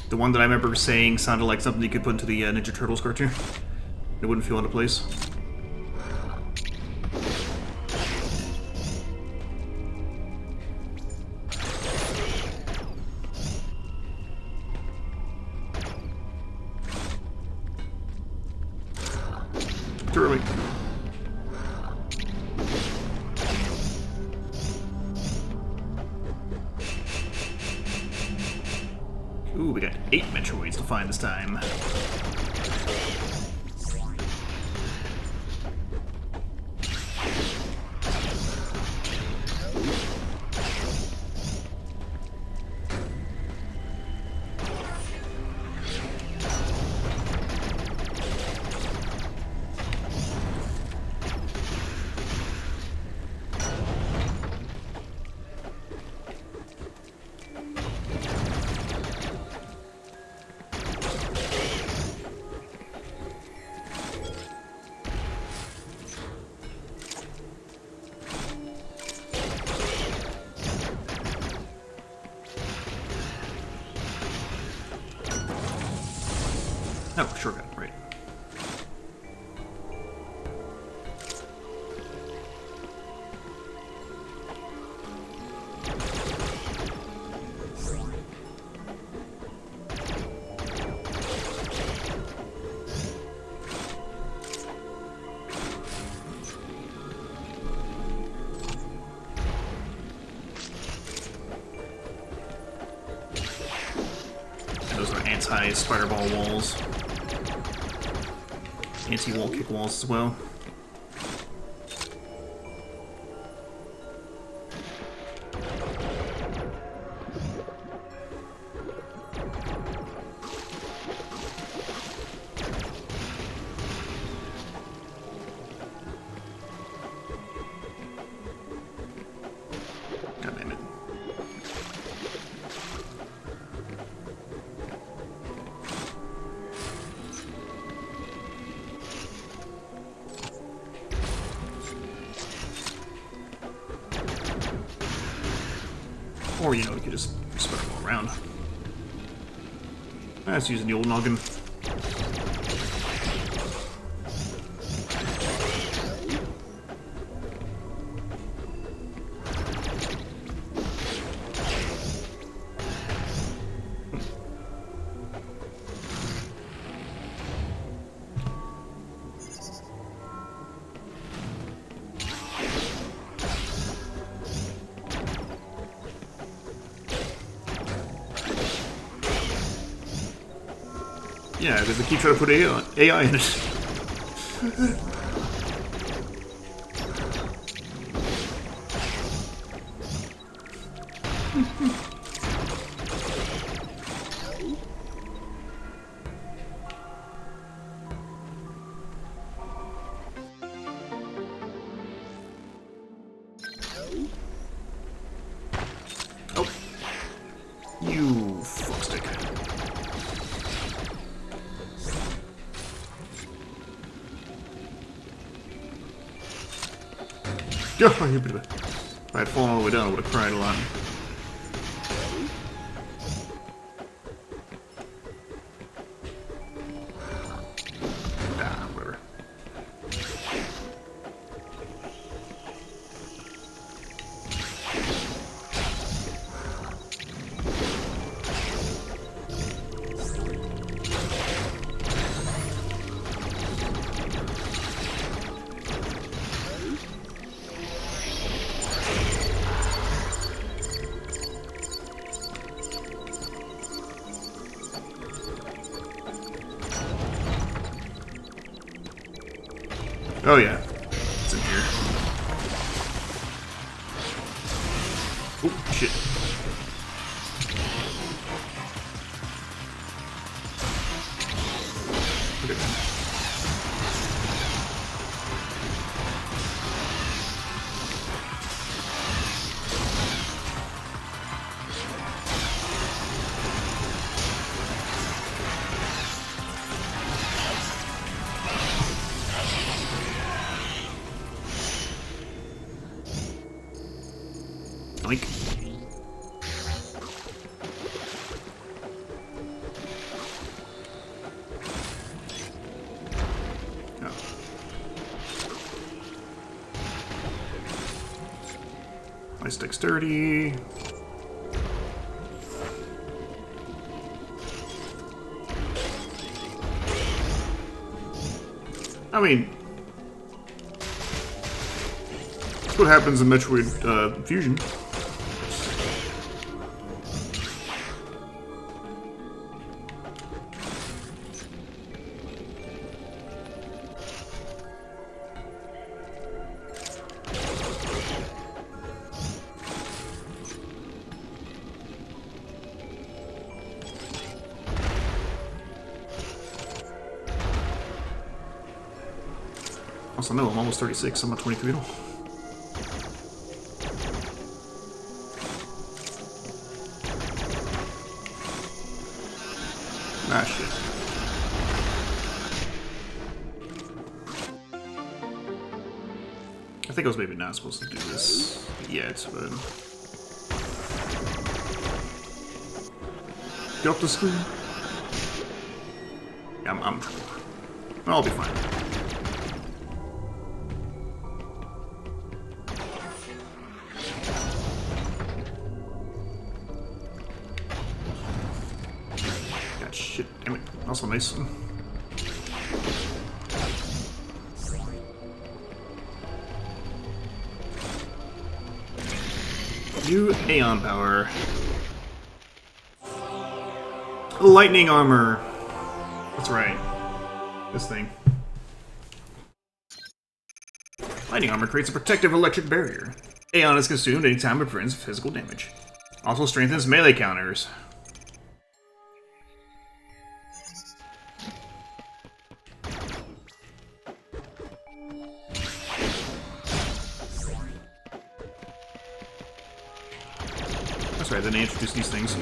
The one that I remember saying sounded like something you could put into the Ninja Turtles cartoon. It wouldn't feel out of place. Too early. Ooh, we got 8 Metroids to find this time. Oh, shortcut, right. Those are anti-spider ball walls. Anti-wall kick walls as well. God damn it. Or, you know, you could just spread it all around. That's using the old noggin. Yeah, because they keep trying to put AI in it. Oh. If I had fallen all the way down, I would have cried a lot. Ah, whatever. Oh yeah, it's in here. Oh shit. Okay. Link. Oh. Nice dexterity. I mean, that's what happens in Metroid Fusion. Also, no, I'm almost 36. I'm not 23 at all. Ah, shit. I think I was maybe not supposed to do this yet, but... Get off the screen. Yeah, I'll be fine. God, shit, damn it. Also nice. New Aeon power. Lightning armor. That's right. This thing. Lightning armor creates a protective electric barrier. Aeon is consumed anytime it prevents physical damage. Also strengthens melee counters. That's right, then they introduced these things.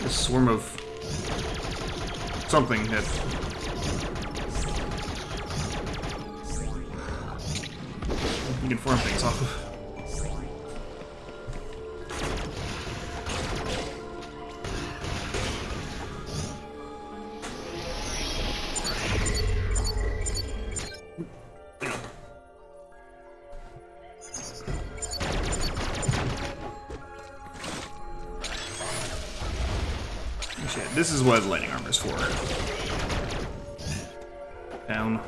A swarm of something that you can form things off of. This is what lightning armor is for. Down.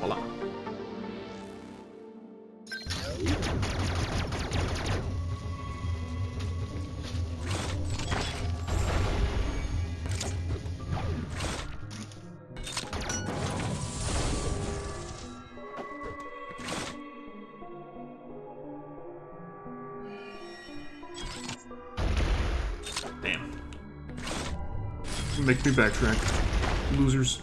Voila. Damn. Make me backtrack. Losers.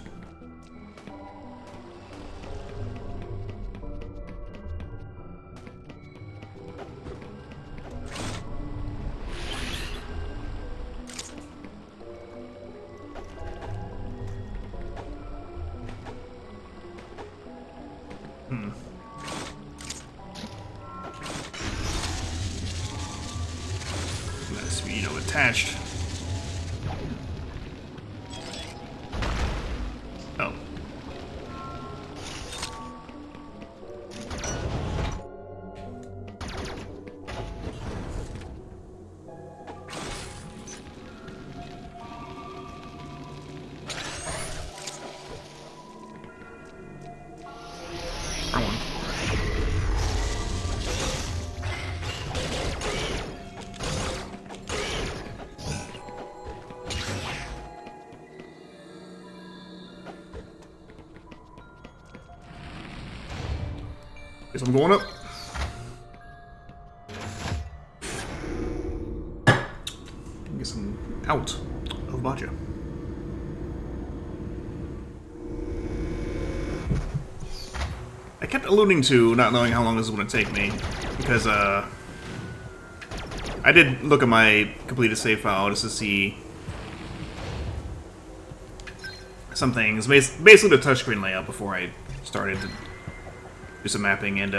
That's, you know, attached. Oh. Wrong one. Guess I'm going up. Guess I'm out of Baja. I kept alluding to not knowing how long this was going to take me, because I did look at my completed save file just to see some things, basically the touchscreen layout before I started to do some mapping, and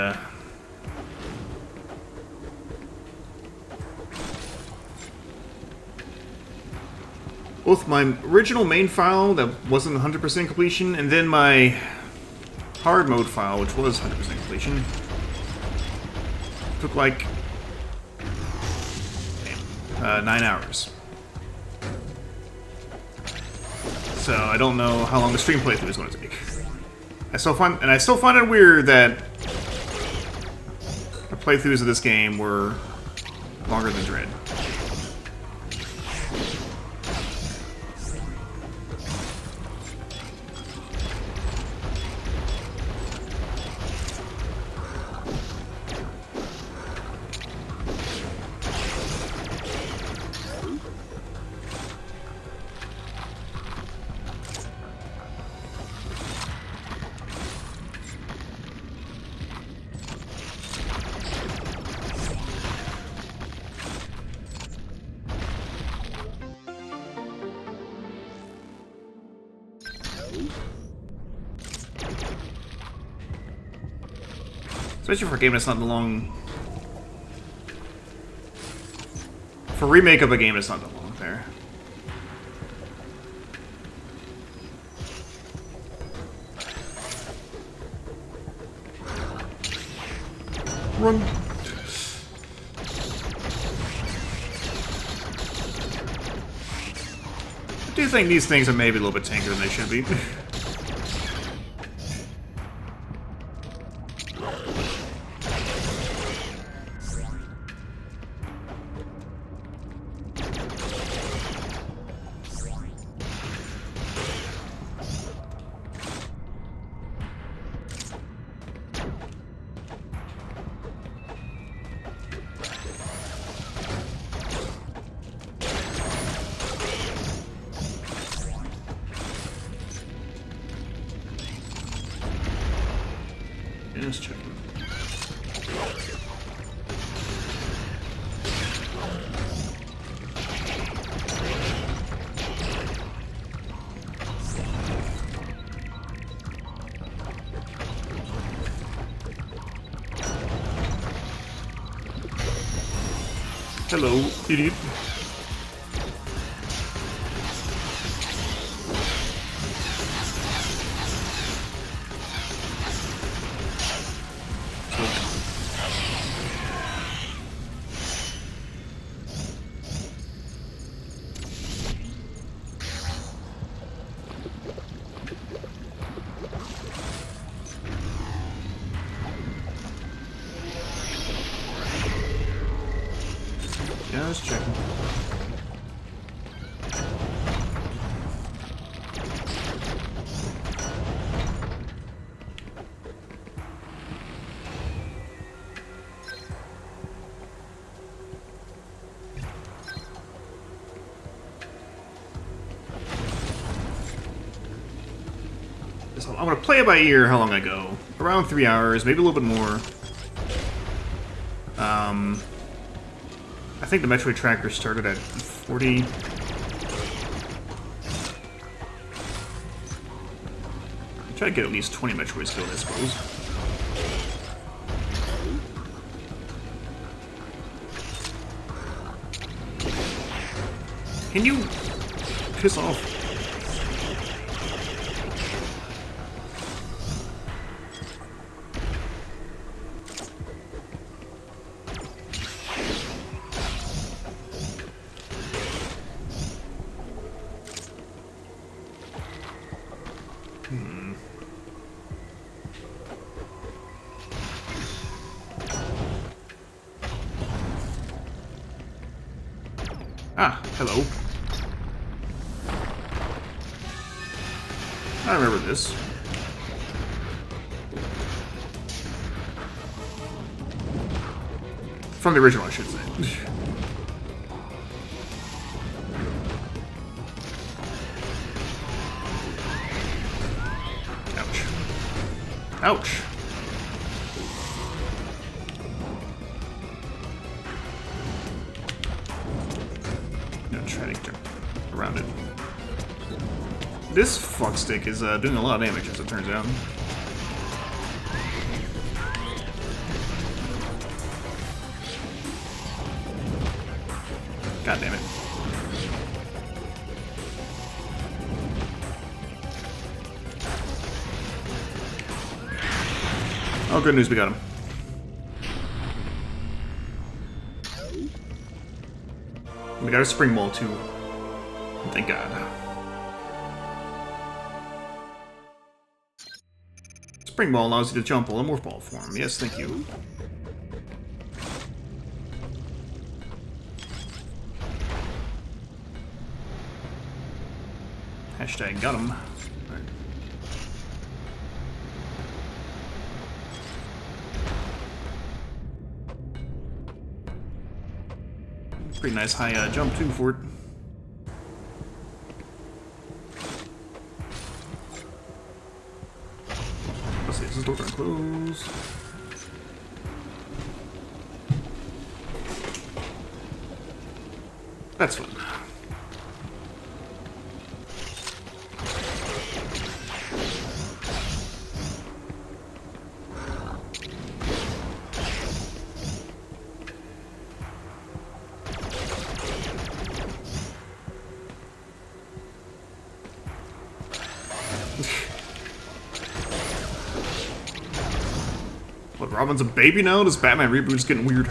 both my original main file that wasn't 100% completion, and then my hard mode file, which was 100% completion, took like 9 hours. So I don't know how long the stream playthrough is going to take. I still find it weird that the playthroughs of this game were longer than Dread. Especially for a game that's not long. For a remake of a game that's not that long there. Run. I do think these things are maybe a little bit tankier than they should be. Just checking. Hello, idiot. Just checking. So I'm gonna play it by ear how long I go. Around 3 hours, maybe a little bit more. I think the Metroid tracker started at 40. Try to get at least 20 Metroids killed, I suppose. Can you piss off? Ah, hello. I remember this. From the original, I should say. Ouch. Ouch. Try to jump around it. This fuckstick is doing a lot of damage, as it turns out. God damn it. Oh, good news, we got him. We got a spring ball too. Thank God. Spring ball allows you to jump while in morph ball form. Yes, thank you. Hashtag got him. Right. Pretty nice high jump too for it. Let's see, is this door gonna close? That's fun. What, Robin's a baby now? This Batman reboot's getting weird.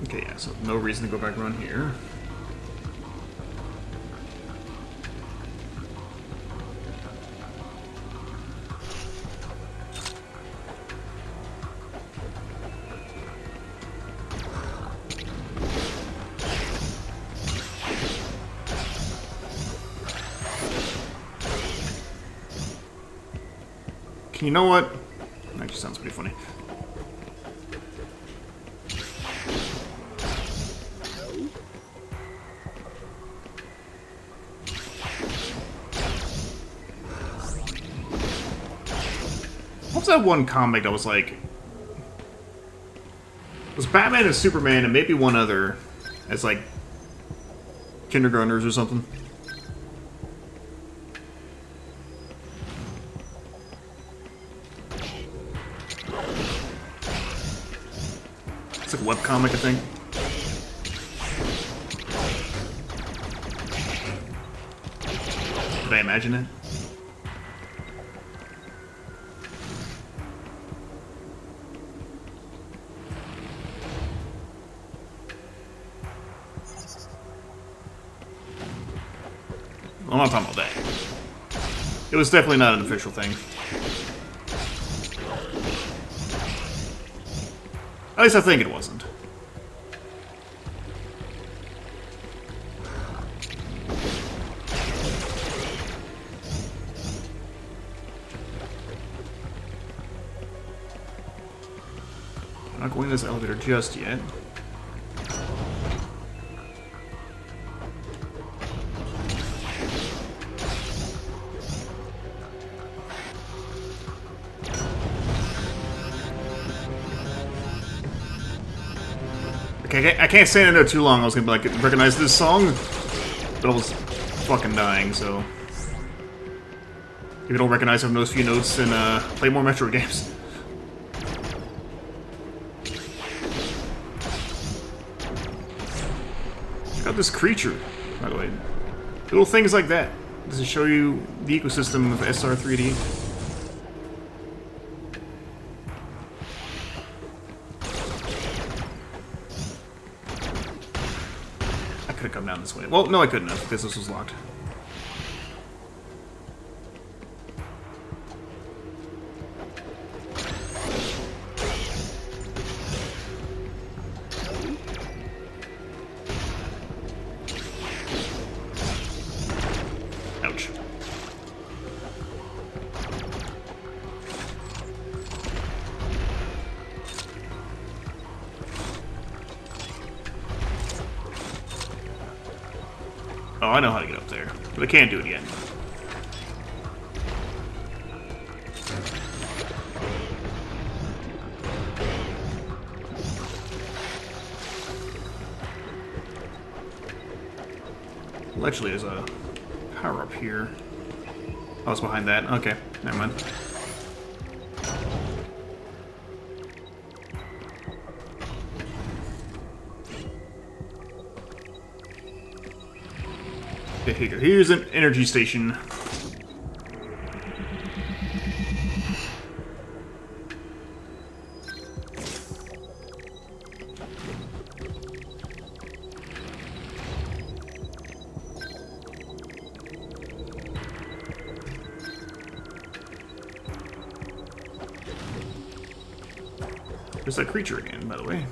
Okay, yeah, so no reason to go back around here. You know what? That actually sounds pretty funny. What was that one comic that was like... It was Batman and Superman and maybe one other as like kindergartners or something? It's like a webcomic, I think. Did I imagine it? I'm not talking about that. It was definitely not an official thing. At least I think it wasn't. I'm not going in this elevator just yet. Okay, I can't stand in there too long. I was gonna be like, recognize this song? But I was fucking dying, so... If you don't recognize some of those few notes, then play more Metroid games. Check out this creature, by the way. Little things like that. Does it show you the ecosystem of SR3D? I could have come down this way. Well, no, I couldn't have, because this was locked. Ouch. Oh, I know how to get up there, but I can't do it yet. Well, actually, there's a power-up here. Oh, it's behind that. Okay, never mind. Here's an energy station. There's that creature again, by the way.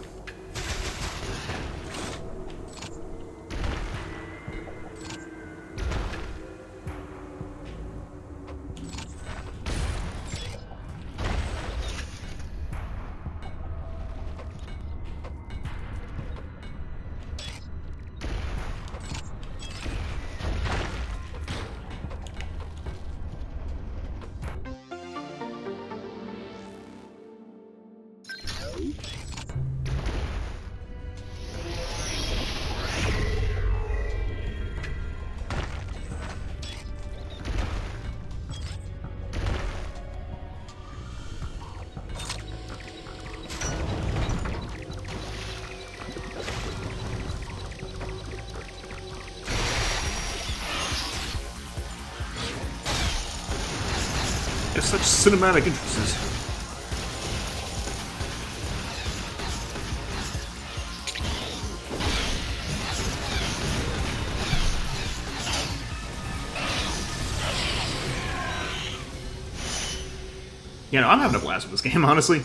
There's such cinematic entrances. Yeah, no, I'm having a blast with this game, honestly.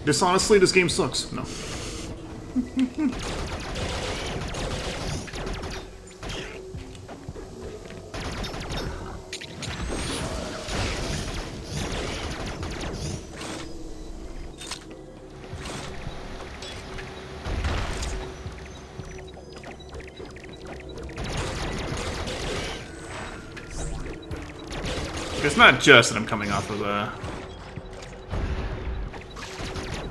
Dishonestly, this game sucks. No. It's not just that I'm coming off of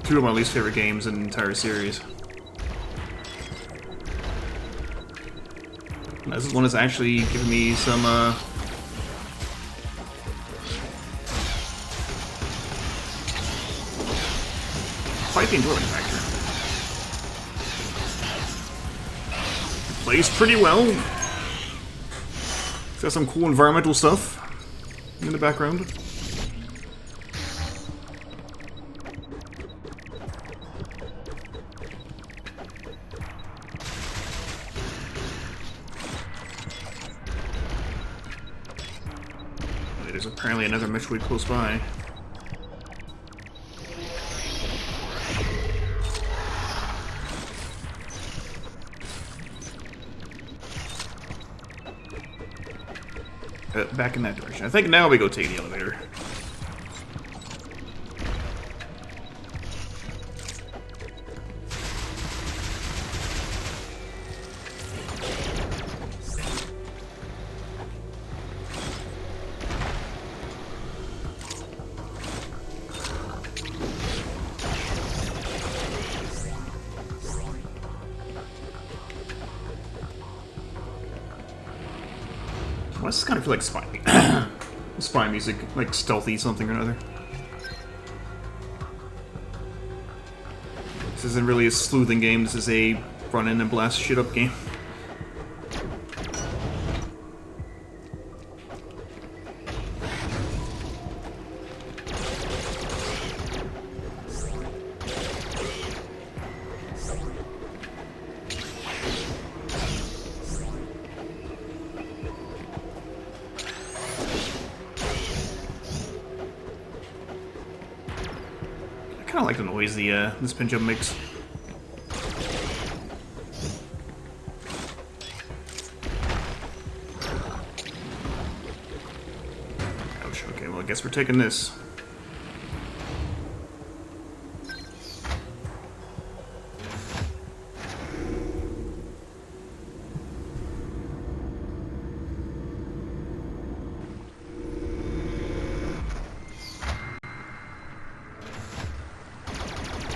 two of my least favorite games in the entire series. This one is actually giving me some quite the enjoyment factor. It plays pretty well. It's got some cool environmental stuff in the background. There's apparently another Metroid close by. back in that direction. I think now we go take the elevator. Why does this kind of feel like spy music, like stealthy something or another? This isn't really a sleuthing game, this is a run in and blast shit up game. I kind of like the noise the spin jump makes. Ouch, okay, well I guess we're taking this.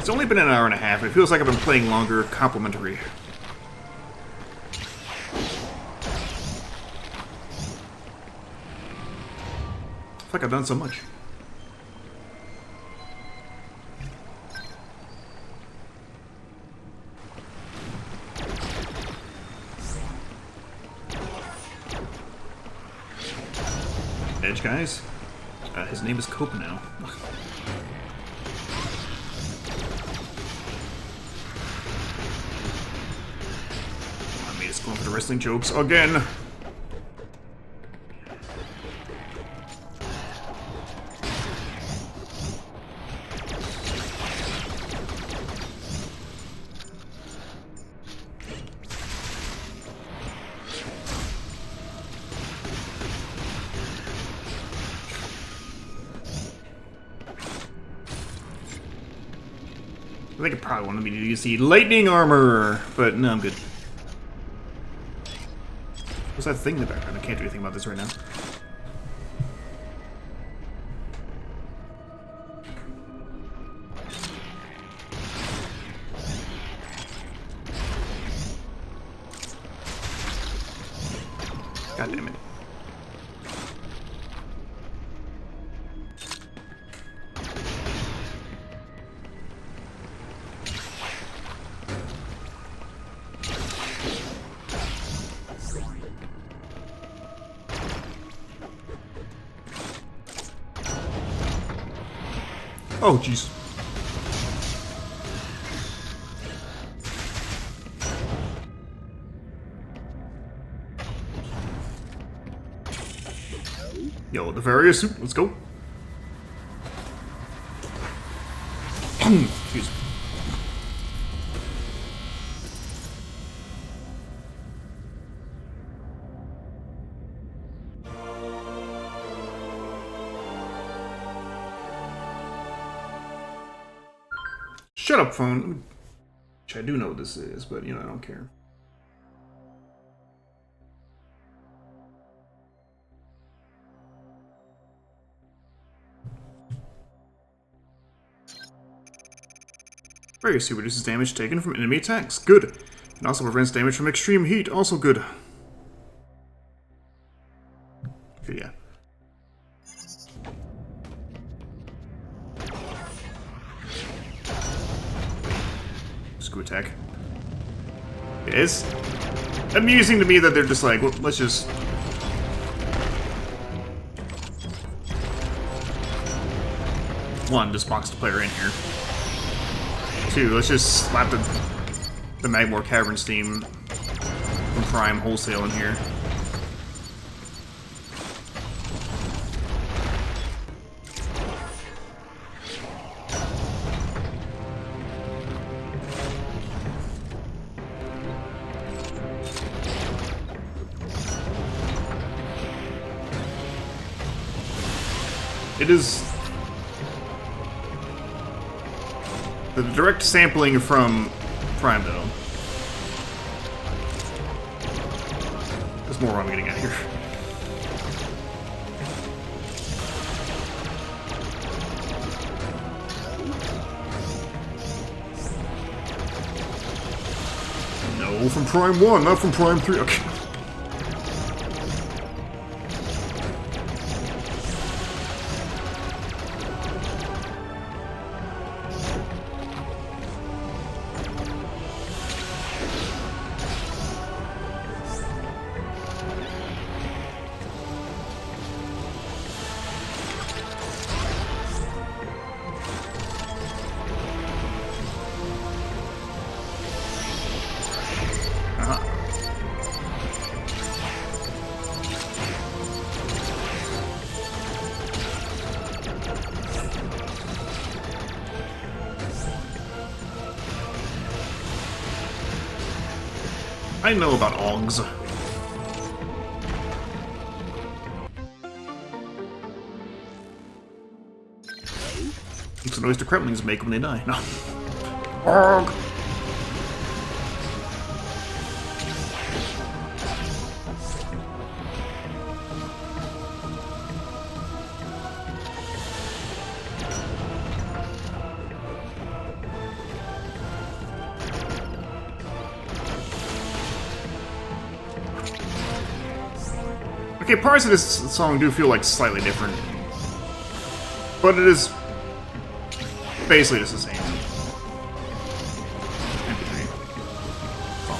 It's only been an hour and a half. It feels like I've been playing longer. Complimentary. I feel like I've done so much. Edge, guys. His name is Cope now. Going for the wrestling jokes again. I think it probably wanted me to use the lightning armor, but no, I'm good. What's that thing in the background? I can't do anything about this right now. God damn it. Oh, jeez. Yo, the various suit, let's go. Excuse me. Shut up, phone. Which I do know what this is, but, you know, I don't care. Very super reduces damage taken from enemy attacks. Good. And also prevents damage from extreme heat. Also good. Okay, yeah. Screw attack. It is amusing to me that they're just like, well, let's just... One, just box the player in here. Two, let's just slap the Magmore Caverns theme from Prime wholesale in here. It is... the direct sampling from Prime, though. There's more I'm getting at here. No, from Prime 1, not from Prime 3. Okay. I know about Augs. It's the noise the Kremlings make when they die. No. Aug! Okay, parts of this song do feel like slightly different, but it is basically just the same. MP3. Oh.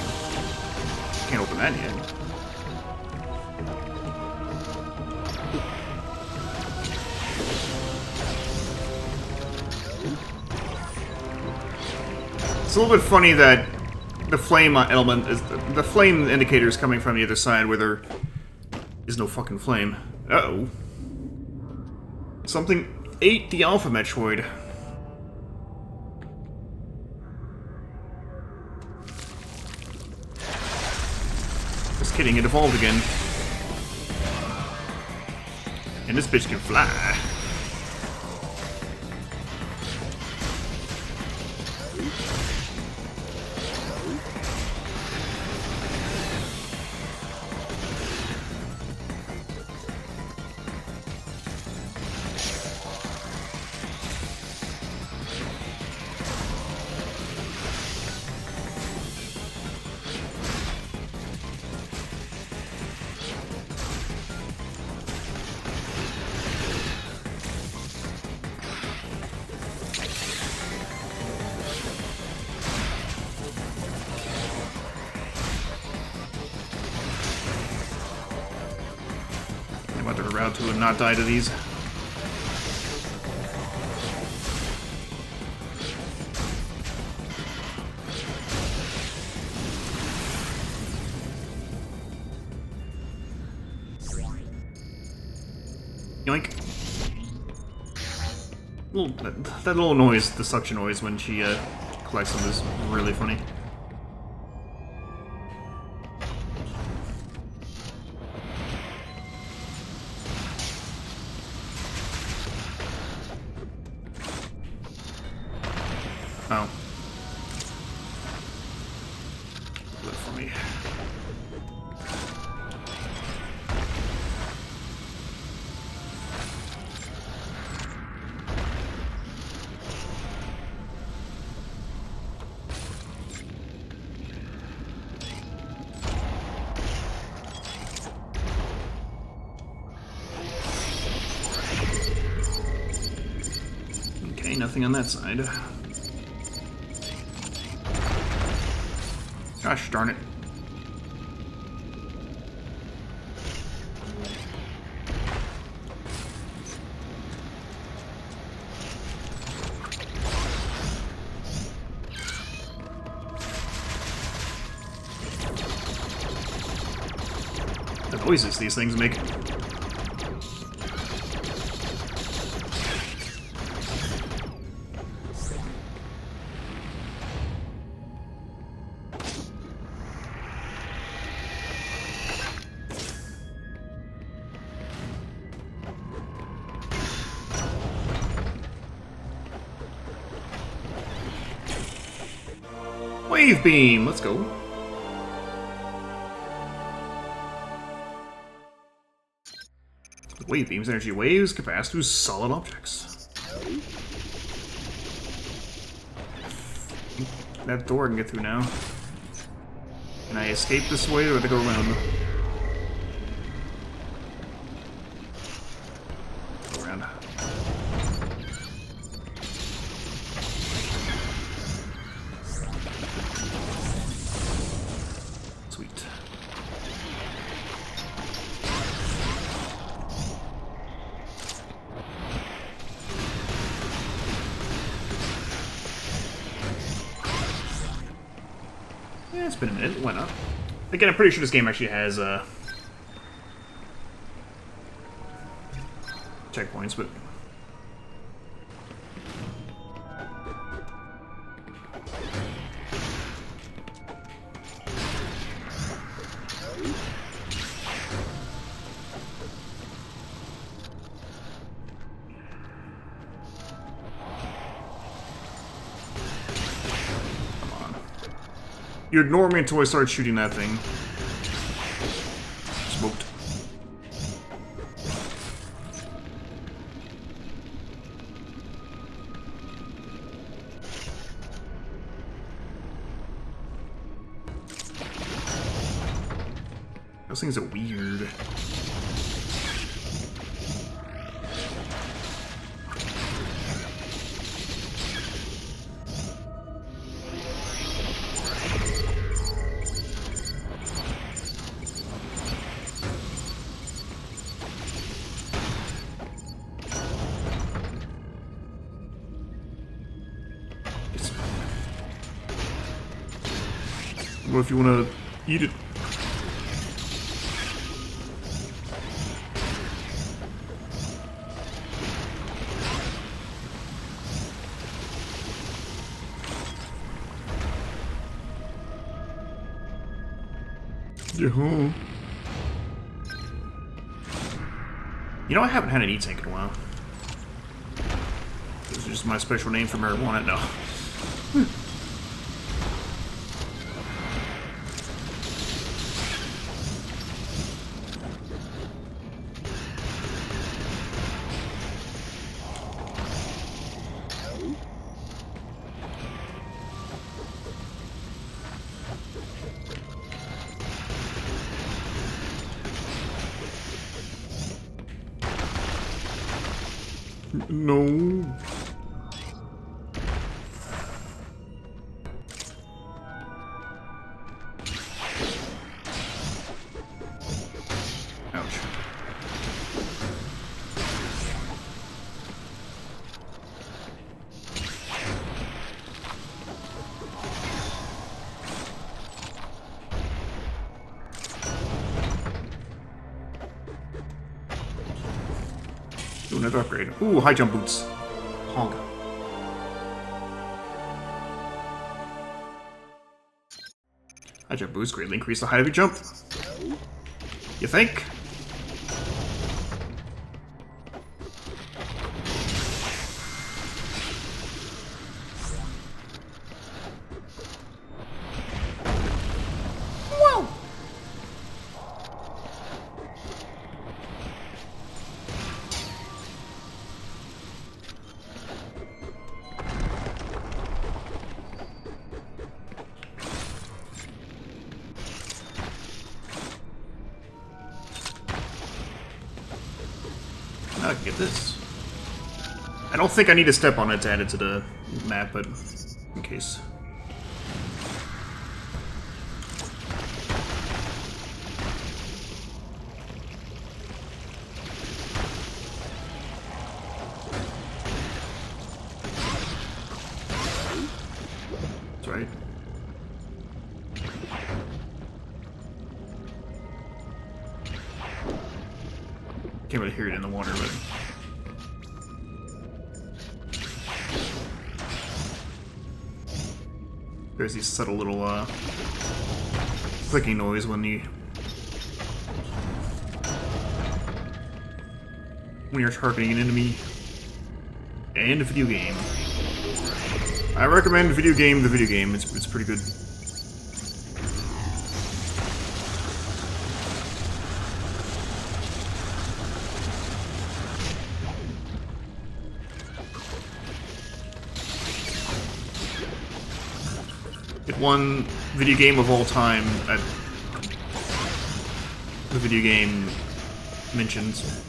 Can't open that yet. It's a little bit funny that the flame element is the flame indicator is coming from the other side where there is no fucking flame. Uh-oh. Something ate the Alpha Metroid. Just kidding, it evolved again. And this bitch can fly. Route to not die to these. Yoink. That little noise, the suction noise when she collects them is really funny. Oh. Look for me. Okay, nothing on that side. Gosh darn it. The noises these things make. Wave Beam! Let's go. Wave beams, energy waves, can pass through solid objects. That door I can get through now. Can I escape this way, or do I have to go around? Go around. Sweet. Yeah, it's been a minute. Why not? Again, I'm pretty sure this game actually has checkpoints, but you ignore me until I start shooting that thing. Smoked. Those things are weird. What if you want to eat it? Yeah. You know, I haven't had an e-tank in a while. This is just my special name for marijuana. No. No. Ouch. Ooh, another upgrade. Ooh, high jump boots. Honk. High jump boots greatly increase the height of your jump. You think? Whoa! I can get this. I don't think I need to step on it to add it to the map, but in case. That's right. Can't really hear it in the water, but there's these subtle little clicking noise when you're targeting an enemy and a video game. I recommend the video game. It's pretty good. one video game of all time at the video game mentions.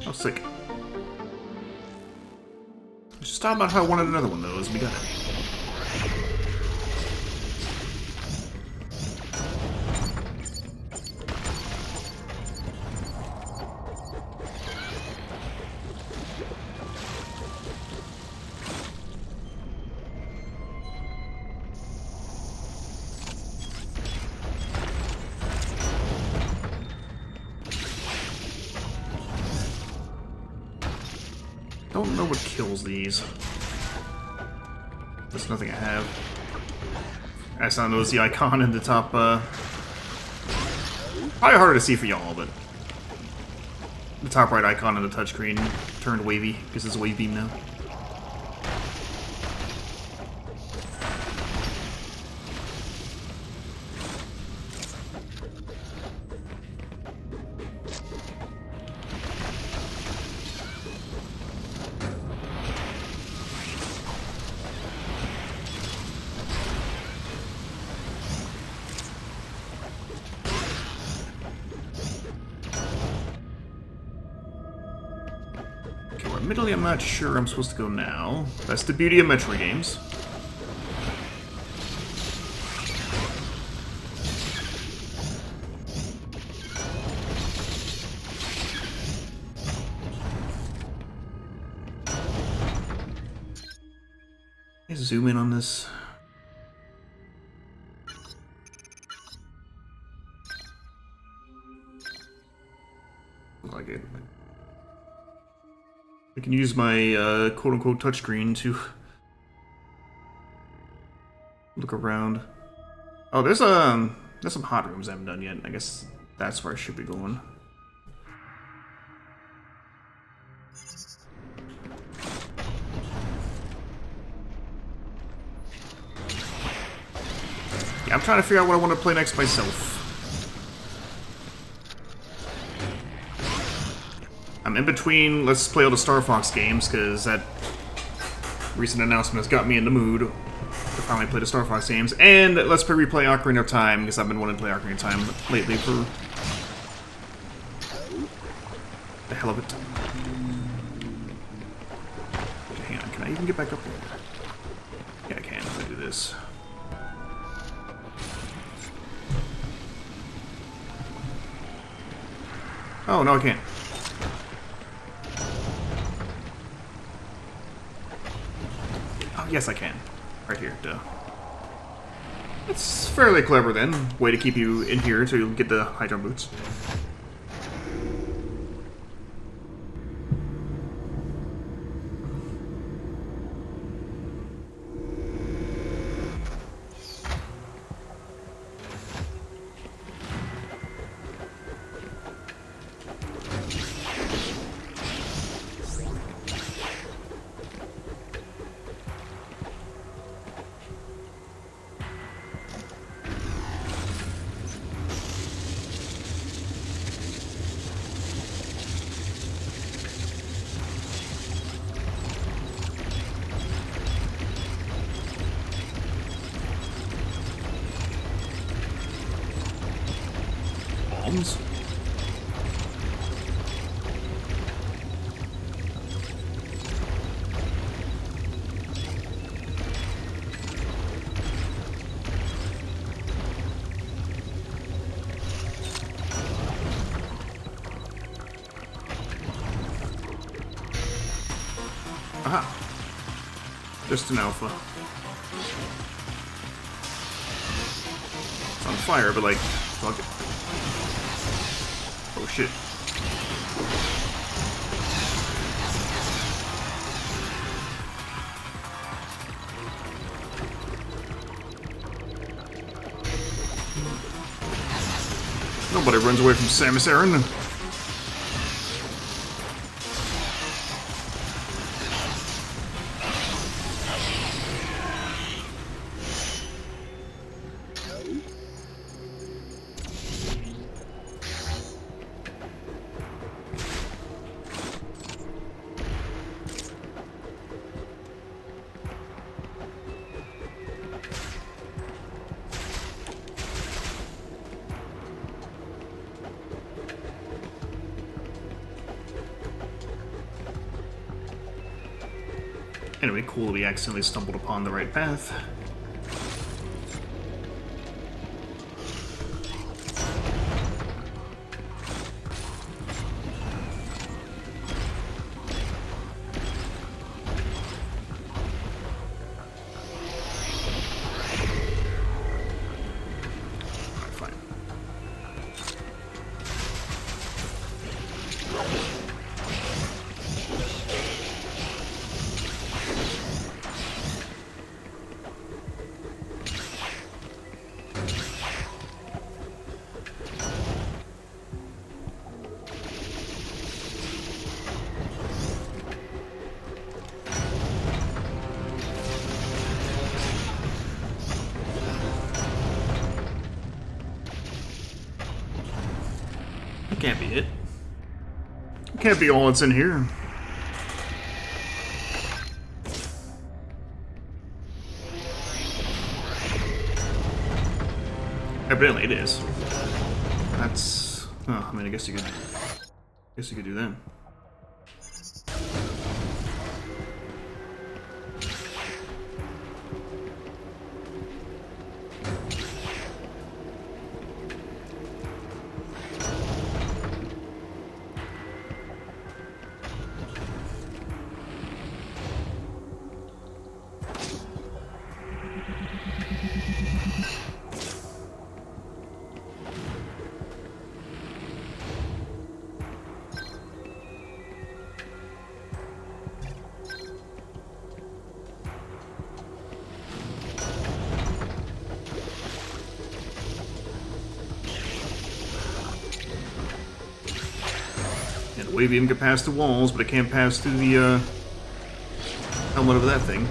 Oh, sick. Just talking about how I wanted another one, though, as we got it. Don't know what kills these. There's nothing I have. I saw notice the icon in the top, probably harder to see for y'all, but the top right icon on the touchscreen turned wavy because it's a wave beam now. Admittedly, I'm not sure I'm supposed to go now. That's the beauty of Metroid games. Let's zoom in on this. Like it. I can use my quote-unquote touchscreen to look around. Oh, there's some hot rooms I haven't done yet. I guess that's where I should be going. Yeah, I'm trying to figure out what I want to play next myself. I'm in between Let's Play all the Star Fox games, because that recent announcement has got me in the mood to finally play the Star Fox games, and Let's Play Replay Ocarina of Time, because I've been wanting to play Ocarina of Time lately for the hell of it. Hang on, can I even get back up there? Yeah, I can if I do this. Oh, no, I can't. Yes, I can. Right here, duh. It's fairly clever then. Way to keep you in here to get the high jump boots. Bombs? Aha. Just an alpha. It's on fire, but like, fuck it. Oh shit. Nobody runs away from Samus Aran. Anyway, cool, we accidentally stumbled upon the right path. Can't be it. Can't be all that's in here. Evidently it is. That's... oh, I mean, I guess you could do that. Wave beam can pass through walls, but it can't pass through the helmet of that thing.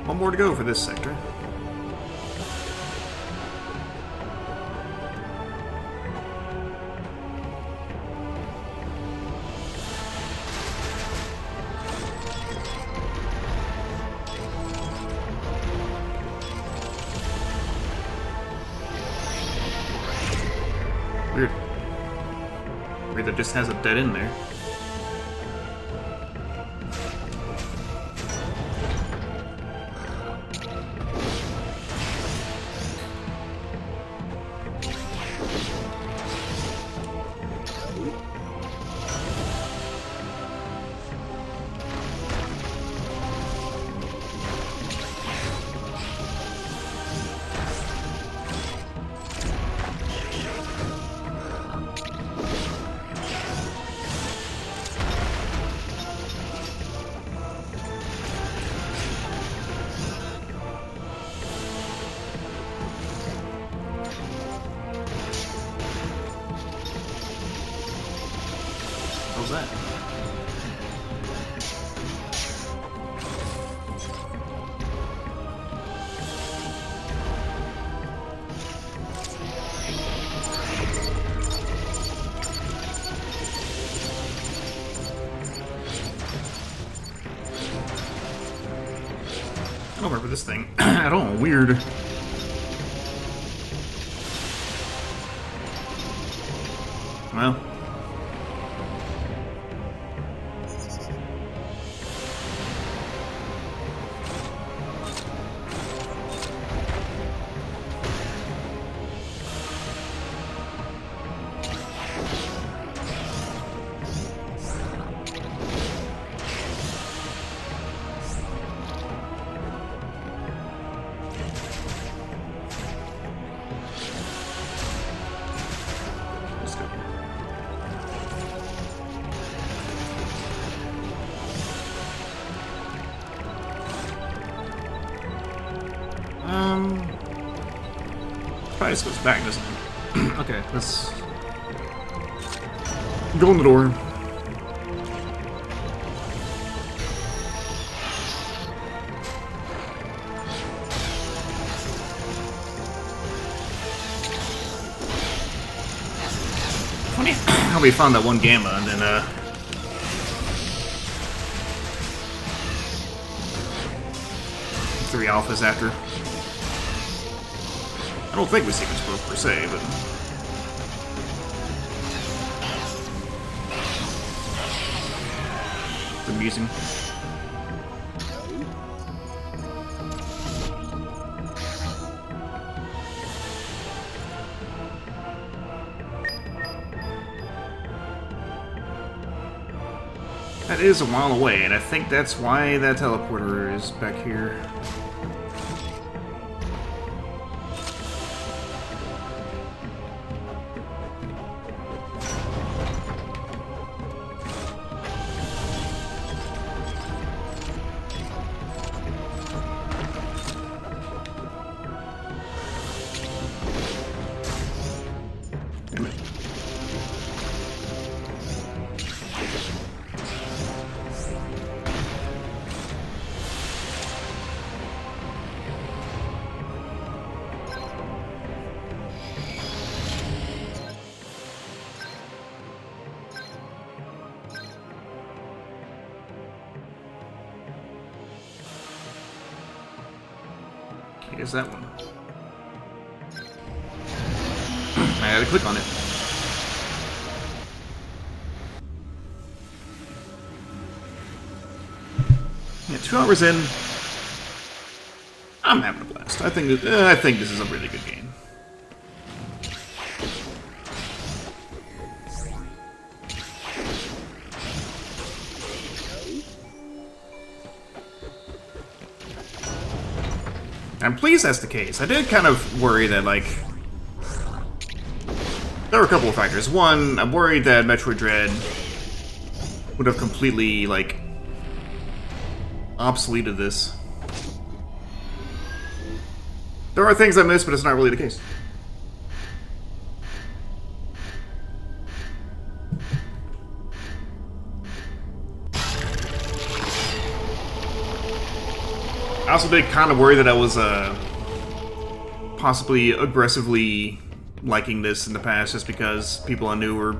One more to go for this sector. Weird. Weird that just has a dead end there. How's that? I don't remember this thing at all. Weird. Well. Probably just goes back, doesn't it? Okay, let's go in the door. Funny how we found that one gamma and then 3 alphas after. I don't think we sequence both per se, but it's amusing. That is a while away, and I think that's why that teleporter is back here. Damn it. Here's that one. I gotta click on it. Yeah, 2 hours in, I'm having a blast. I think this is a really good game. I'm pleased that's the case. I did kind of worry that, like, there were a couple of factors. One, I'm worried that Metroid Dread would have completely, like, obsoleted this. There are things I missed, but it's not really the case. I also did kind of worry that I was possibly aggressively liking this in the past, just because people I knew were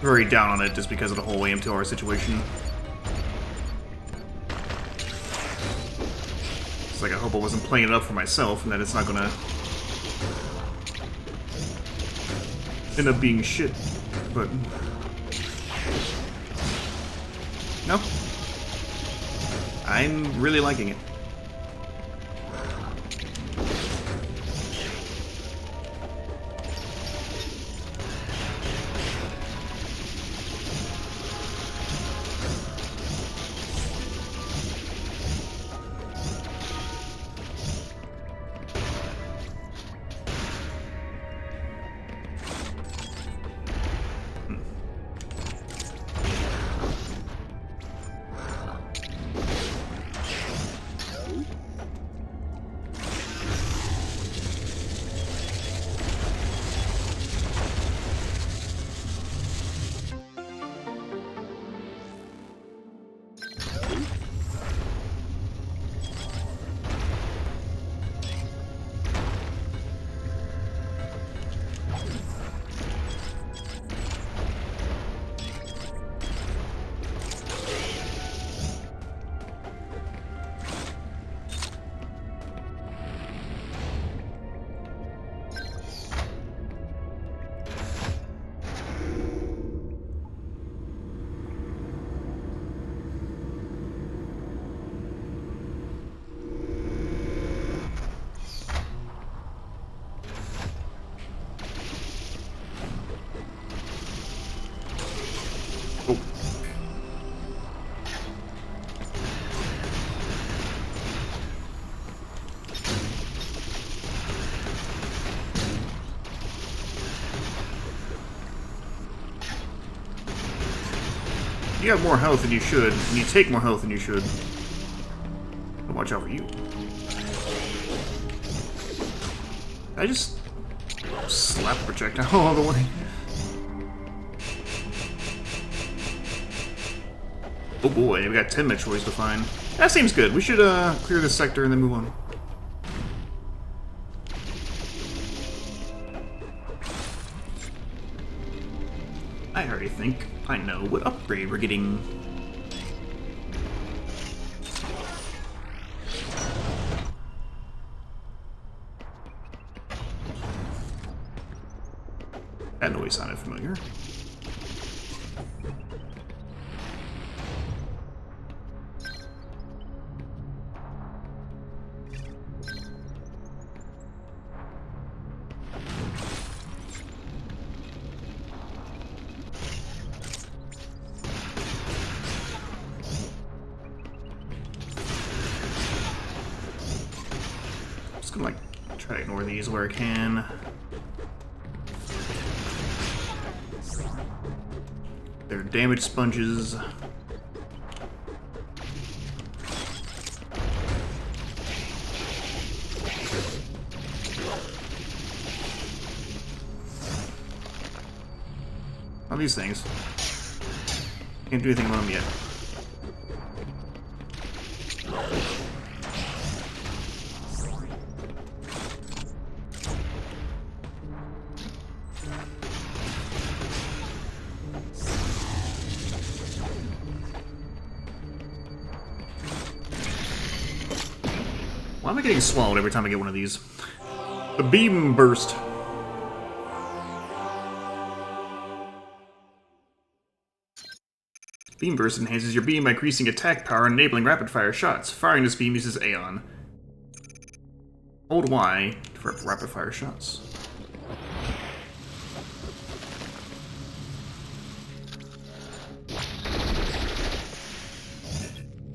very down on it just because of the whole AM2R situation. It's like I hope I wasn't playing it up for myself and that it's not gonna end up being shit, but no, I'm really liking it. you have more health than you should, and you take more health than you should. But watch out for you. I just slap projectile all the way. Oh boy, we got 10 Metroids to find. That seems good. We should clear this sector and then move on. I already think I know what upgrade we're getting. That noise sounded familiar. Just gonna try to ignore these where I can. They're damage sponges. Oh, these things. Can't do anything about them yet. Why am I getting swallowed every time I get one of these? The beam burst. Beam burst enhances your beam by increasing attack power and enabling rapid-fire shots. Firing this beam uses Aeon. Hold Y for rapid-fire shots.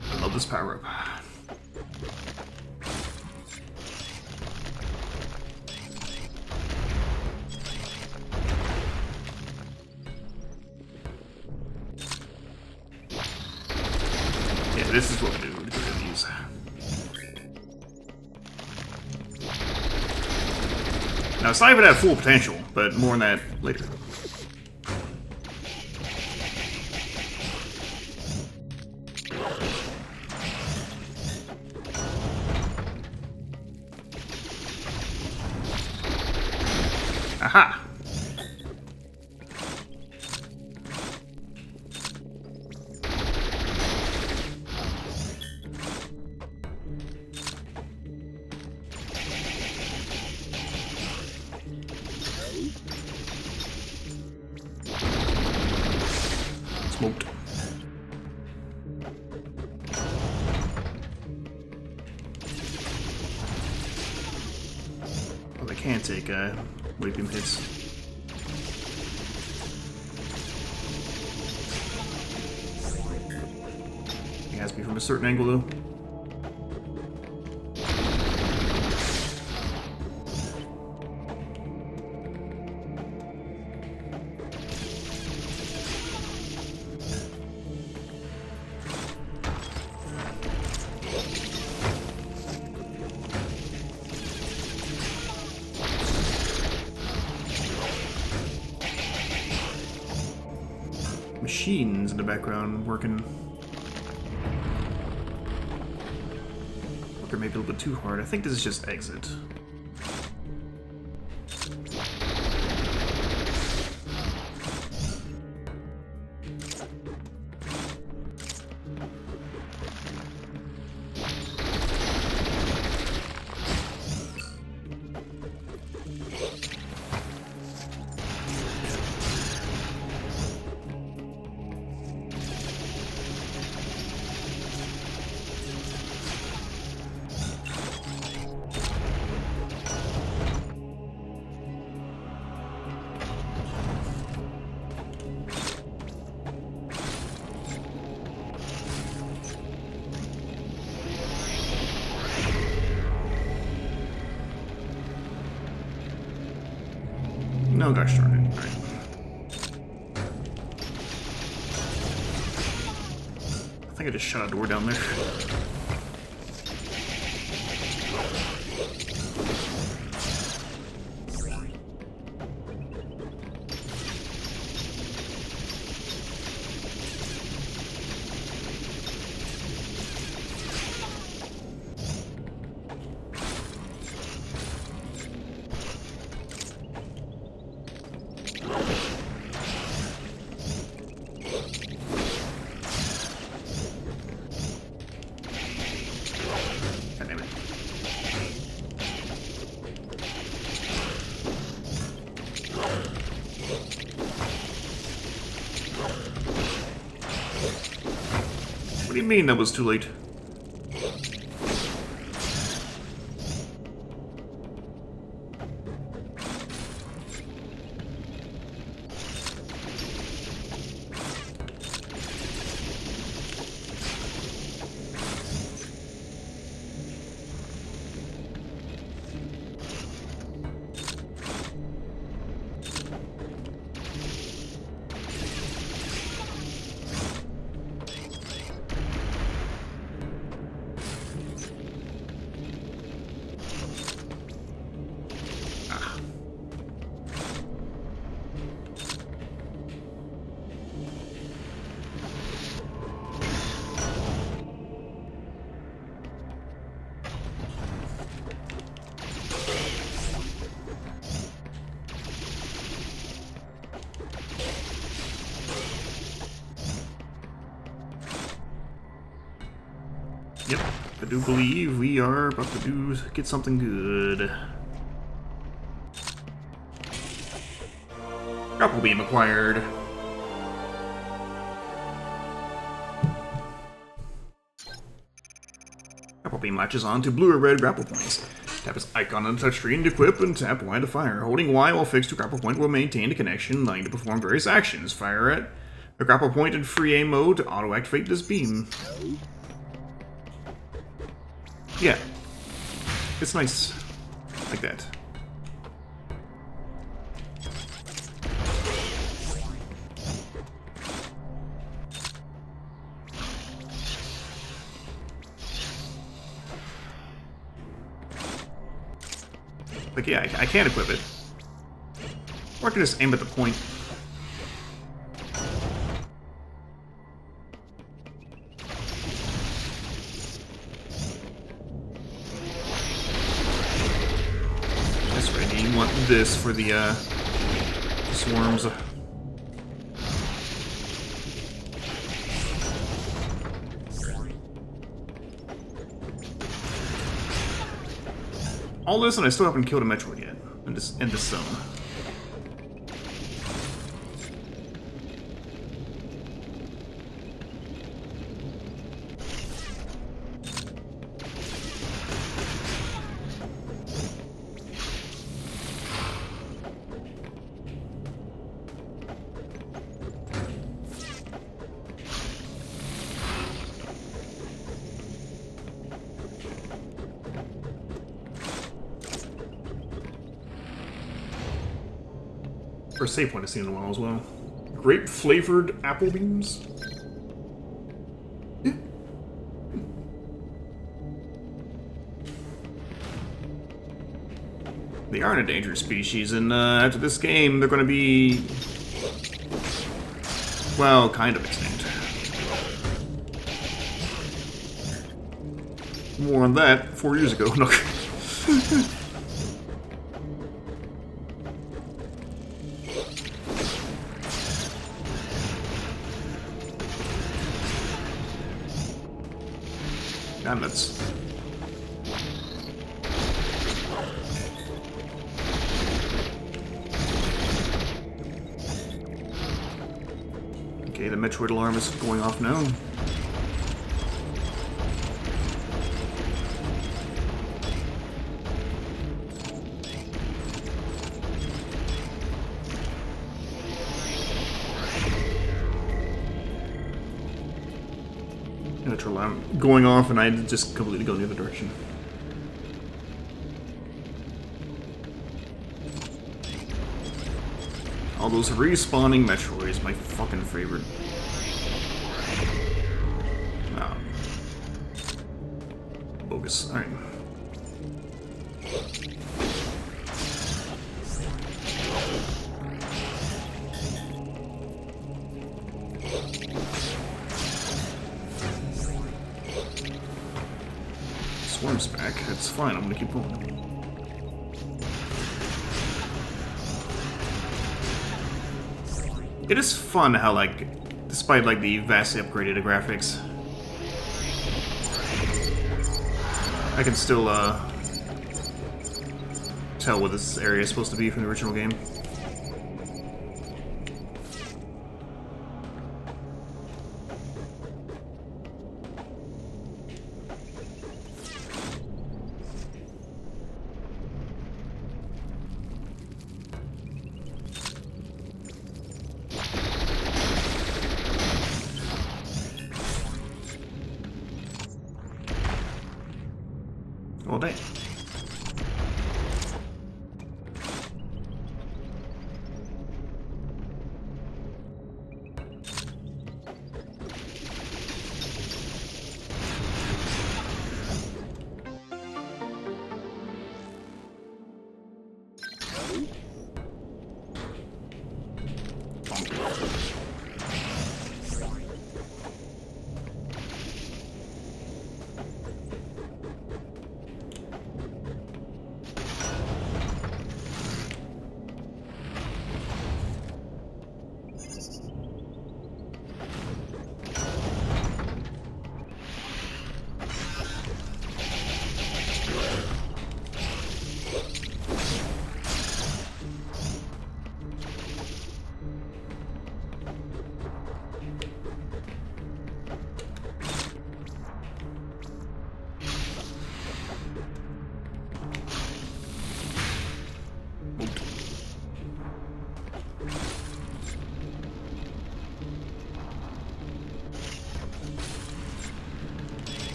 I love this power-up. This is what we do with these. Now, Cyber had full potential, but more on that later. Aha! Smoked. Well, they can take wave beam hits. It has to be from a certain angle, though. Machines in the background working. Working maybe a little bit too hard. I think this is just exit. No, gosh darn it. All right. think I just shut a door down there. What do you mean that was too late? Yep, I do believe we are about to get something good. Grapple beam acquired. Grapple beam latches on to blue or red grapple points. Tap its icon on the touchscreen to equip and tap Y to fire. Holding Y while fixed to grapple point will maintain a connection, allowing you to perform various actions. Fire at a grapple point in free aim mode to auto-activate this beam. Yeah. It's nice. Like that. Like, yeah, I can equip it. Or I can just aim at the point. That's right, you want this for the, swarms. All this, and I still haven't killed a Metroid yet in this zone. First save point I've seen in a while as well. Grape flavored apple beans. Yeah. They are an endangered species, and after this game, they're going to be, well, kind of extinct. More on that 4 years ago. No. Damn, that's... Okay, the Metroid alarm is going off now. Metroid alarm going off, and I just completely go the other direction. All those respawning Metroids, my fucking favorite. course. Alright. Swarm's back. That's fine. I'm gonna keep going. It is fun how, like, despite, like, the vastly upgraded graphics, I can still, tell what this area is supposed to be from the original game. All day.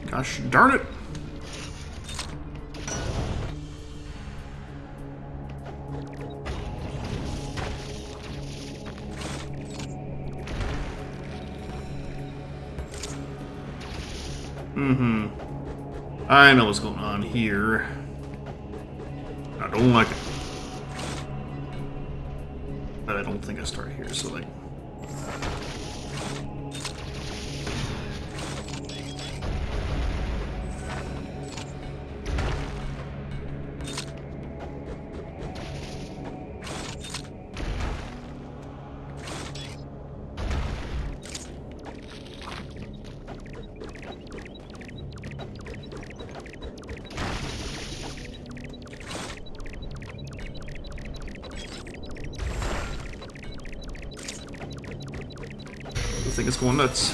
Gosh darn it! I know what's going on here. I don't like it. But I don't think I start here, so like... I think it's going nuts.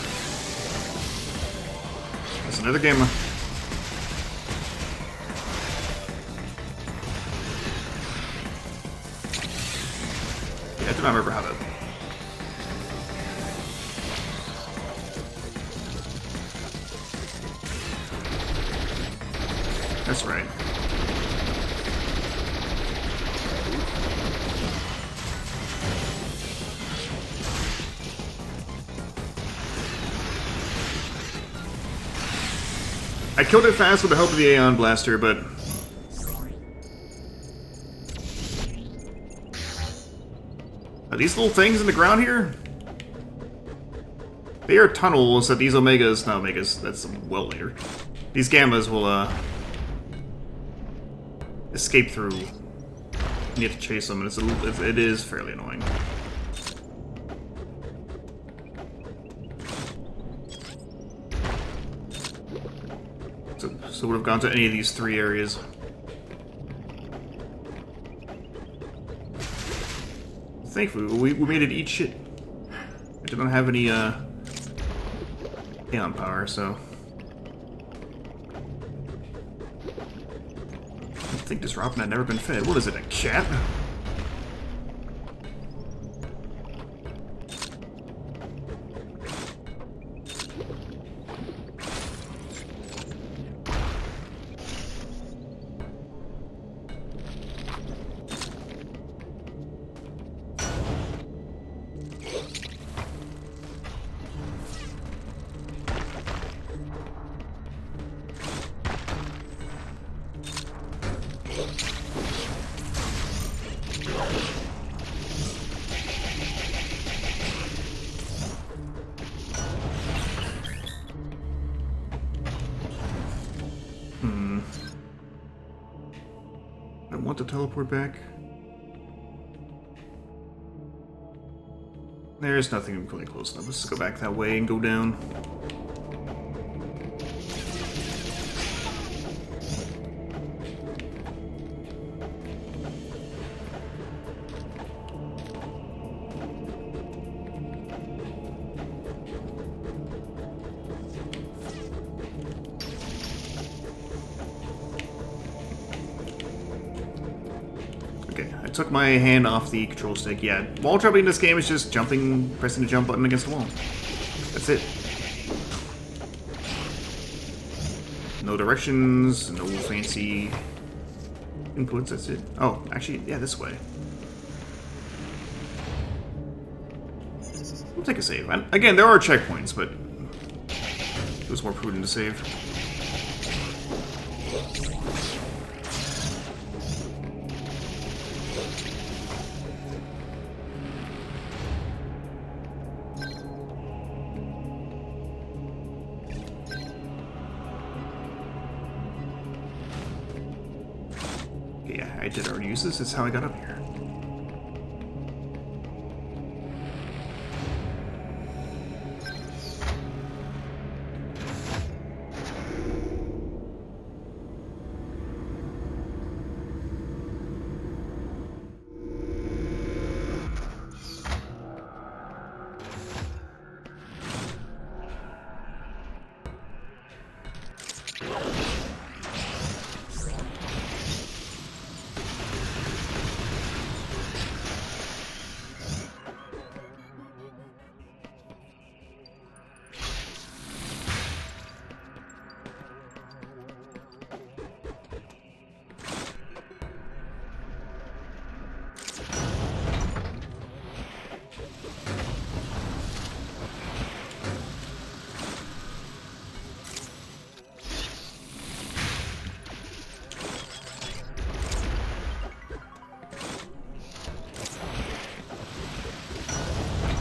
That's another gamer. Yeah, I do not remember how to... That's right. I killed it fast with the help of the Aeon Blaster, but... Are these little things in the ground here? They are tunnels that these Omegas... Not Omegas, that's well later. These Gammas will, escape through. You have to chase them, and it is fairly annoying. So would have gone to any of these 3 areas. Thankfully, we made it eat shit. I did not have any, Aeon power, so... I think this robin had never been fed. What is it, a cat? I want to teleport back. There's nothing really close enough. Let's just go back that way and go down. Took my hand off the control stick. Yeah, wall jumping in this game is just jumping, pressing the jump button against the wall. That's it. No directions, no fancy inputs, that's it. Oh, actually, yeah, this way. We'll take a save. And again, there are checkpoints, but it was more prudent to save. Yeah, I did already use this. This is how I got up here.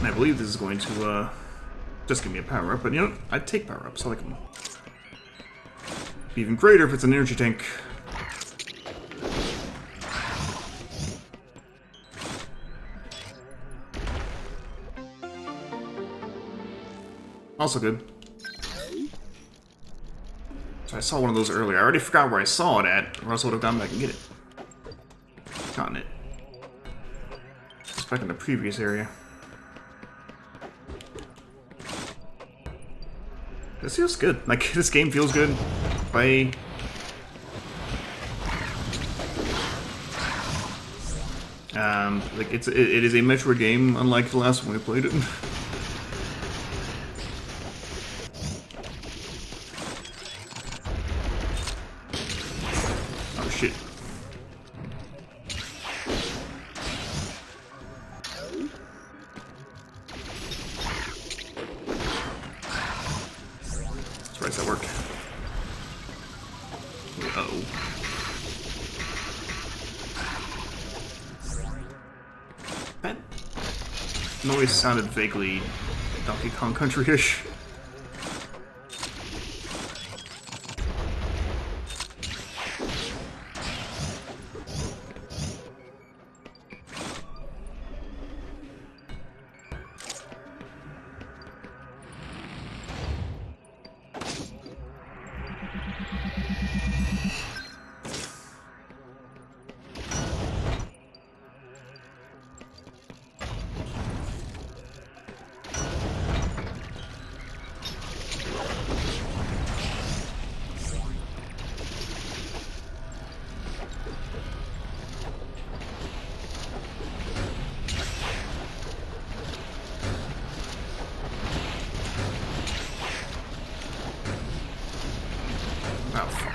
And I believe this is going to, just give me a power-up, but you know what? I'd take power-ups. I like them. Be even greater if it's an energy tank. Also good. So I saw one of those earlier. I already forgot where I saw it at, or else I would have gone back and get it. Gotten it. It's back in the previous area. This feels good. Like, this game feels good. Like it is a Metroid game, unlike the last one we played it. Oh shit. That's that work. Uh-oh. That noise sounded vaguely Donkey Kong Country-ish.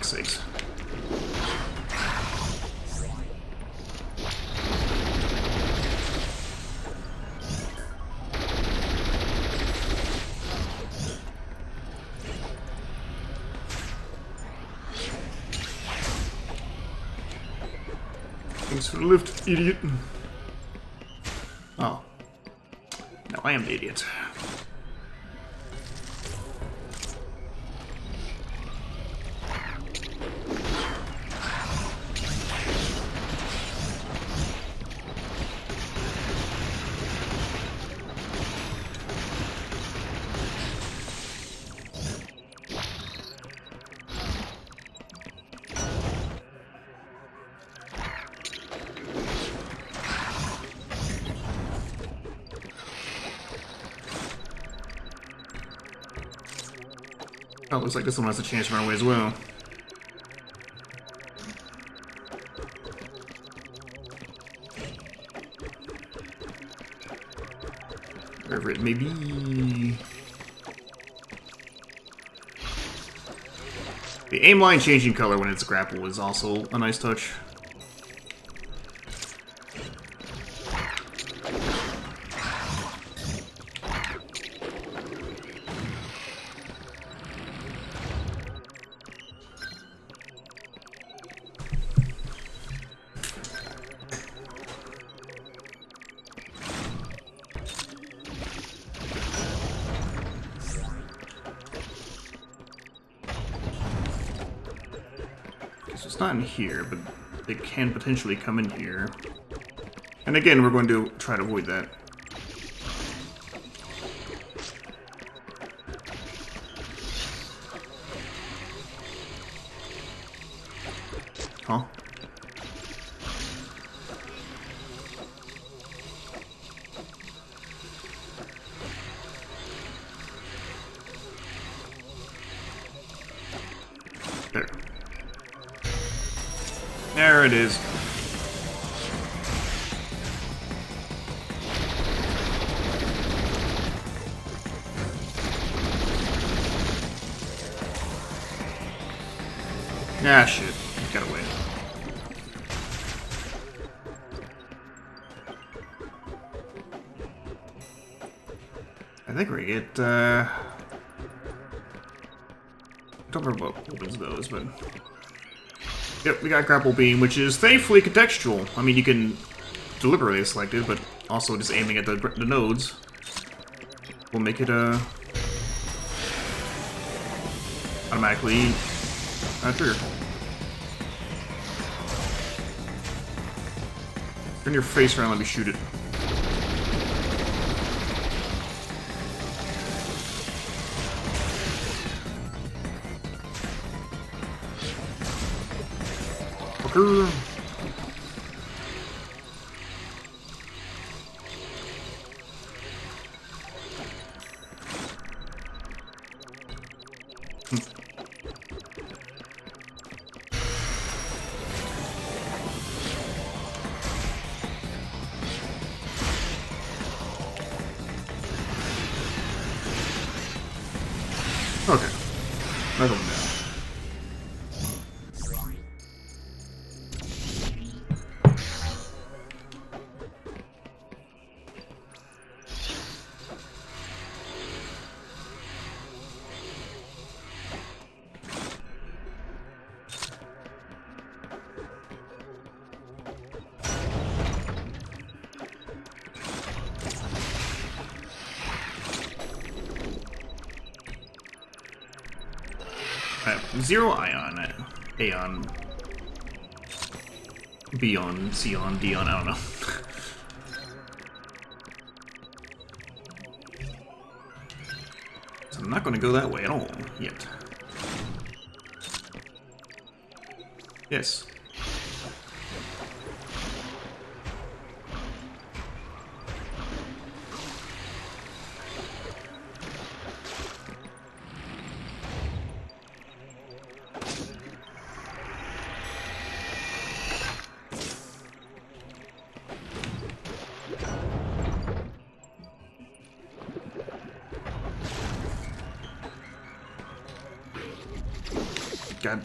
fuck's sakes. Thanks for the lift, idiot. Oh. No, I am the idiot. Oh, looks like this one has a chance to run away as well. Wherever it may be. The aim line changing color when it's grapple is also a nice touch. So it's not in here, but they can potentially come in here. And again, we're going to try to avoid that. Huh? There. There it is. Ah, shit. Got away. I think we get, I don't remember what opens those, but... Yep, we got Grapple Beam, which is thankfully contextual. I mean, you can deliberately select it, but also just aiming at the nodes will make it, automatically trigger. Turn your face around, let me shoot it. Fucker. Okay. Another one down. Zero Ion, Aeon, Beon, Sion, Dion, I don't know. So I'm not going to go that way at all, yet. Yes. God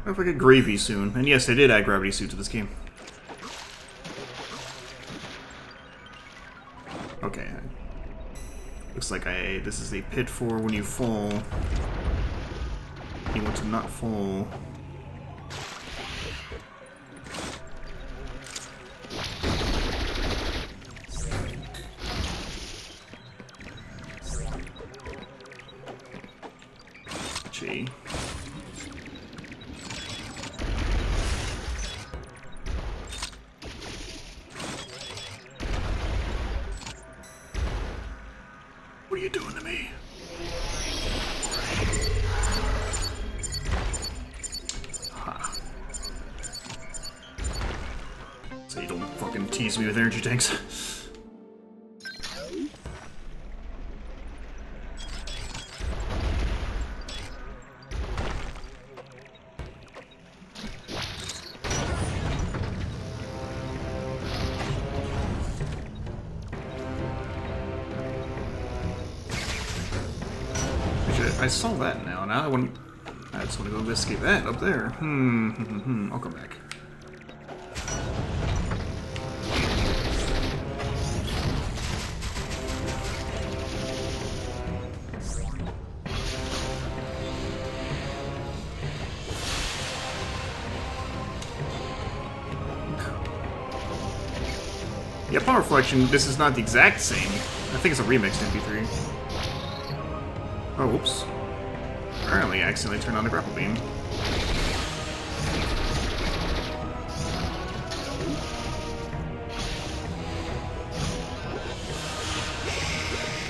I hope I get gravy soon. And yes, they did add gravity suit to this game. Okay. Looks like this is a pit for when you fall. You want to not fall. Gee. What are you doing to me? Ha. So you don't fucking tease me with energy tanks. I saw that now. Now I just want to go investigate that up there. I'll come back. Yeah, Power Reflection, this is not the exact same. I think it's a remix to MP3. Oh, whoops. Apparently I accidentally turned on the grapple beam.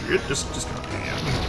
Shit, just go. Yeah.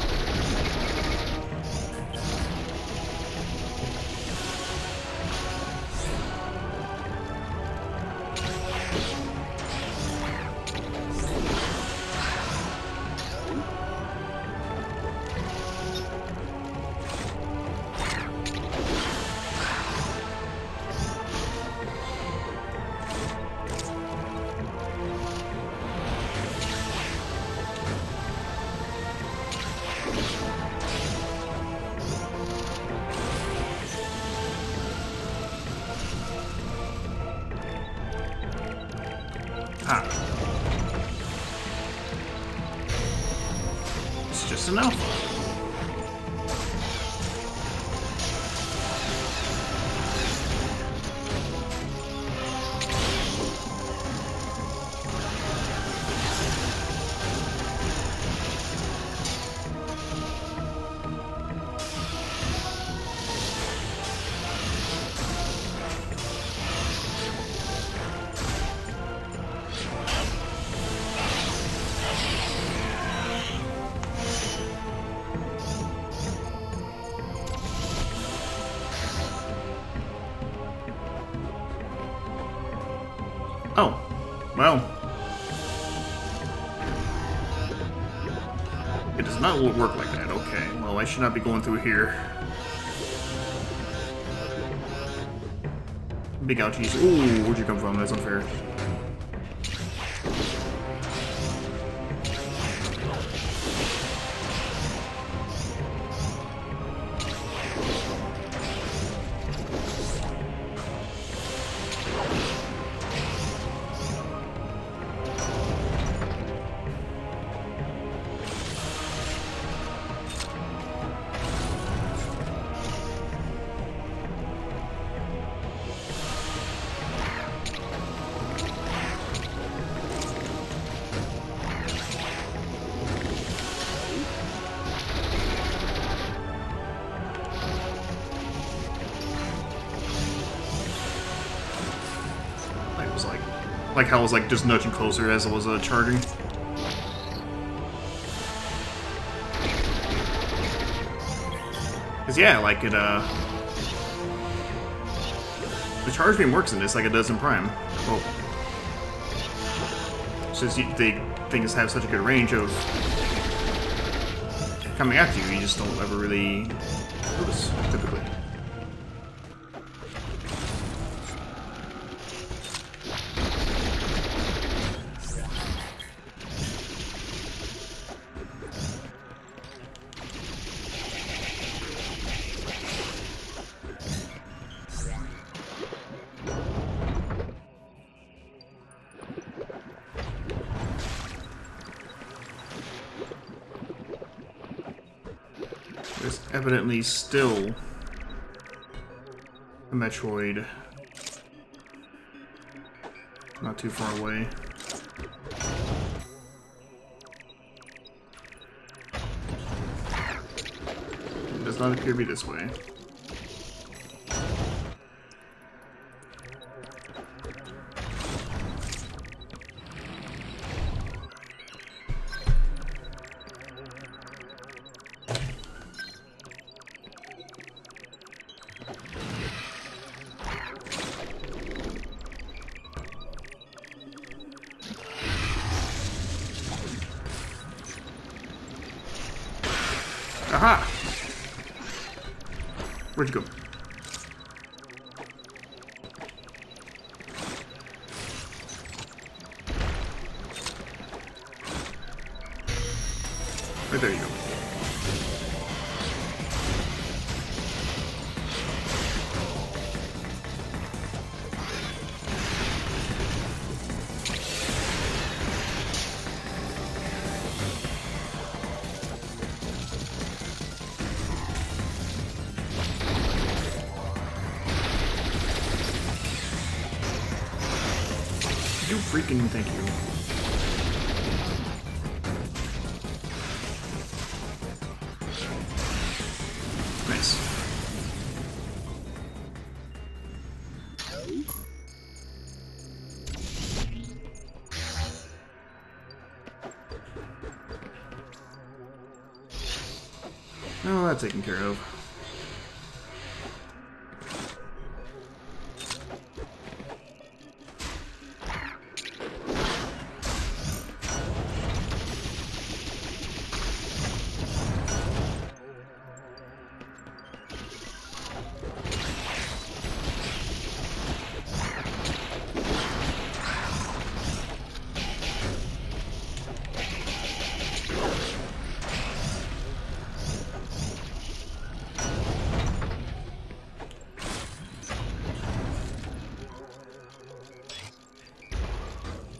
Ah. It's just an alpha. Oh, well. It does not work like that. Okay, well, I should not be going through here. Big ouchies. Ooh, where'd you come from? That's unfair. Like how I was like just nudging closer as I was charging. Cause yeah, like it the charge beam works in this like it does in Prime. Well, since the things have such a good range of coming after you, you just don't ever really notice typically. There's evidently still a Metroid not too far away. It does not appear to be this way. Aha! Where'd you go? Right there you go. You freaking thank you. Nice. Oh, that's taken care of.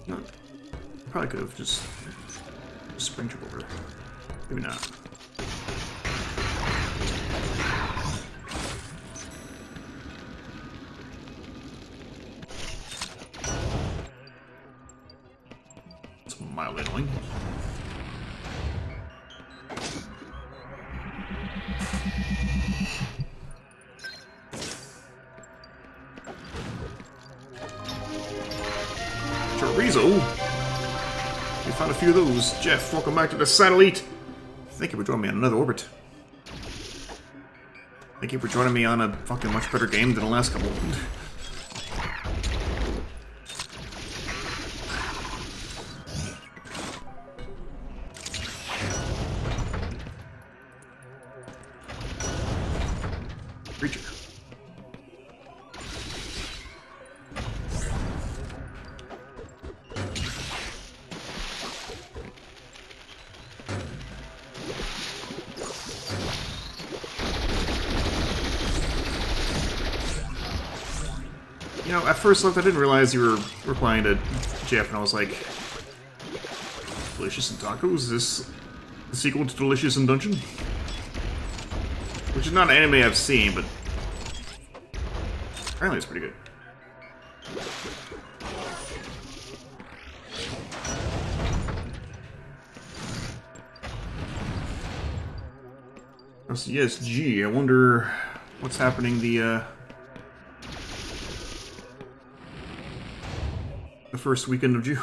No, probably could have just spring jump over. Maybe not. It's mildly annoying. Chorizo? We found a few of those. Jeff, welcome back to the satellite. Thank you for joining me on another orbit. Thank you for joining me on a fucking much better game than the last couple. Creature. You know, at first look, I didn't realize you were replying to Jeff, and I was like, Delicious in Tacos? Is this the sequel to Delicious in Dungeon? Which is not an anime I've seen, but apparently it's pretty good. Oh, so yes, gee, I wonder what's happening the first weekend of June.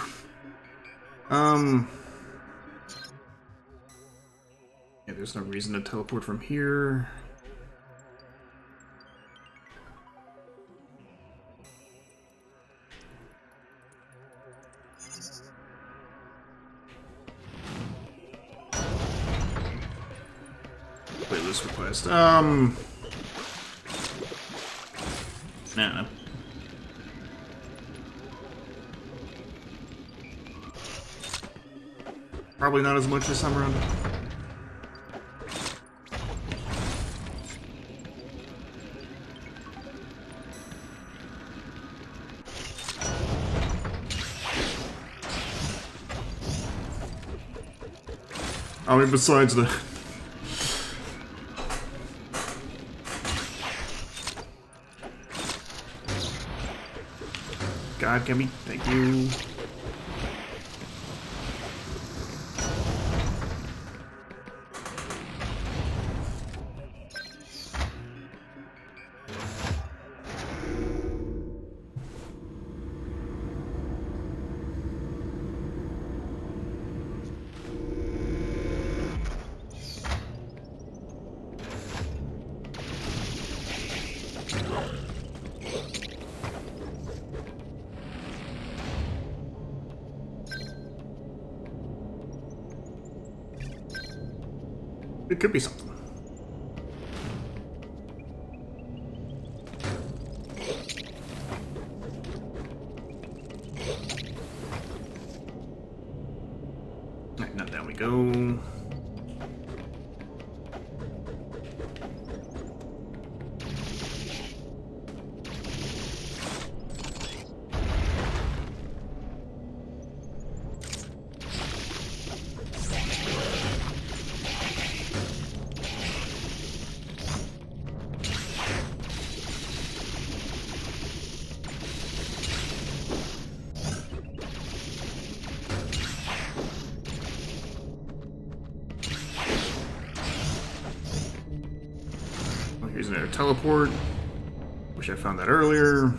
Yeah, there's no reason to teleport from here. Playlist request. Nah. Probably not as much this time around. I mean, besides the... God, can we? Thank you. It could be something. Alright, now down we go. Here's another teleport. Wish I found that earlier.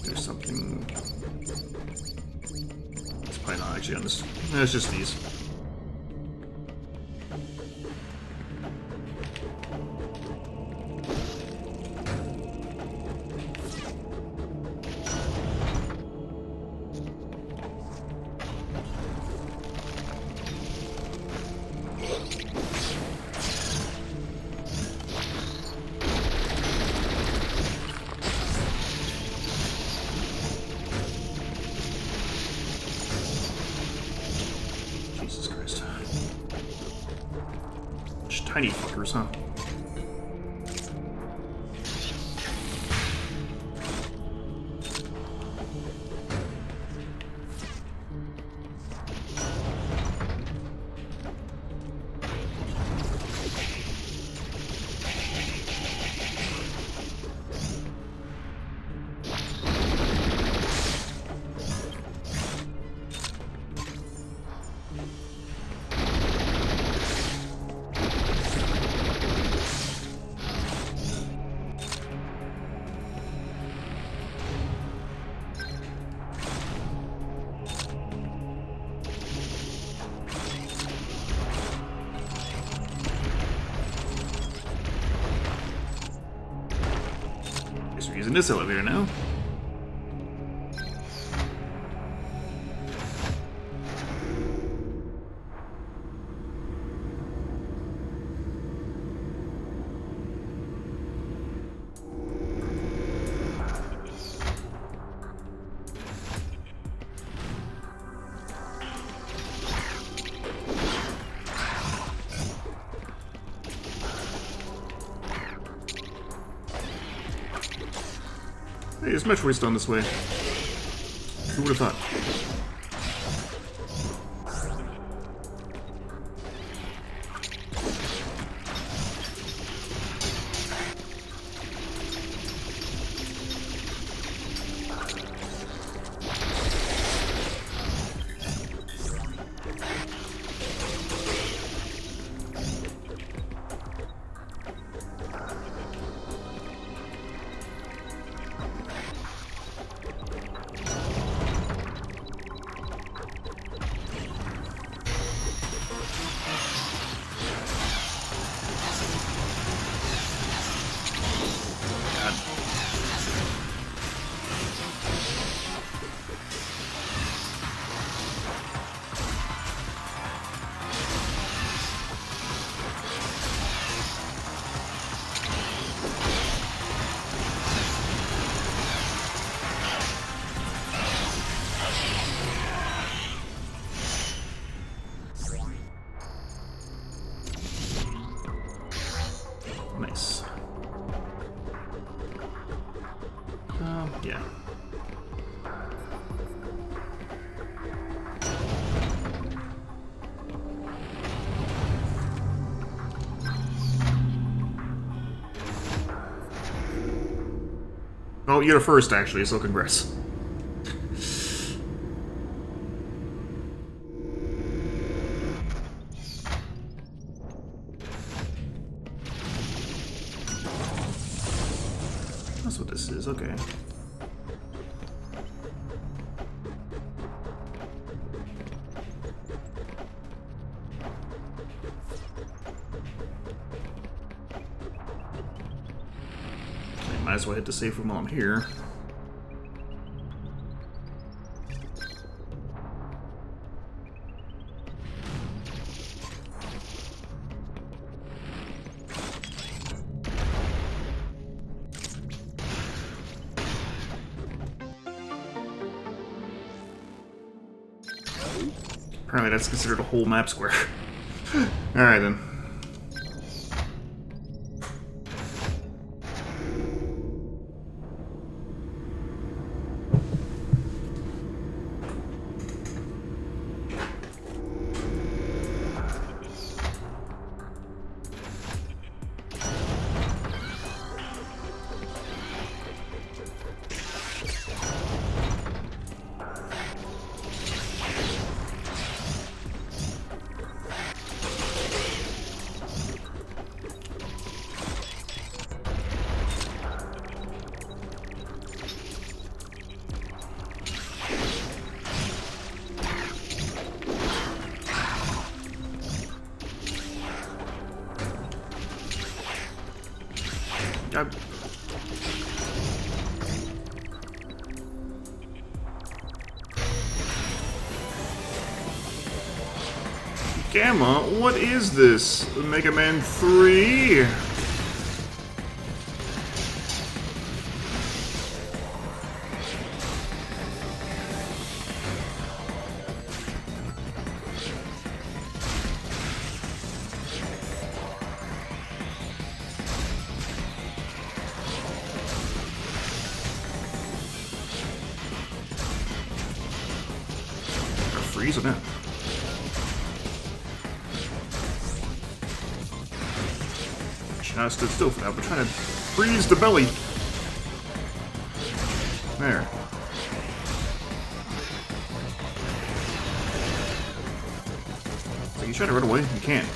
There's something. It's probably not actually on this. No, it's just these. Jesus Christ. Just tiny fuckers, huh? Guess we're using this elevator now. Hey, this Metroid's done this way. Who would have thought? Yeah. Well, you're the first, actually, so congrats. That's what this is, okay. Might as well hit the safe room while I'm here. Apparently that's considered a whole map square. Alright then. Gamma, what is this? Mega Man 3? Freeze on it. I stood still for that. We're trying to freeze the belly. There. So you try to run away? You can't.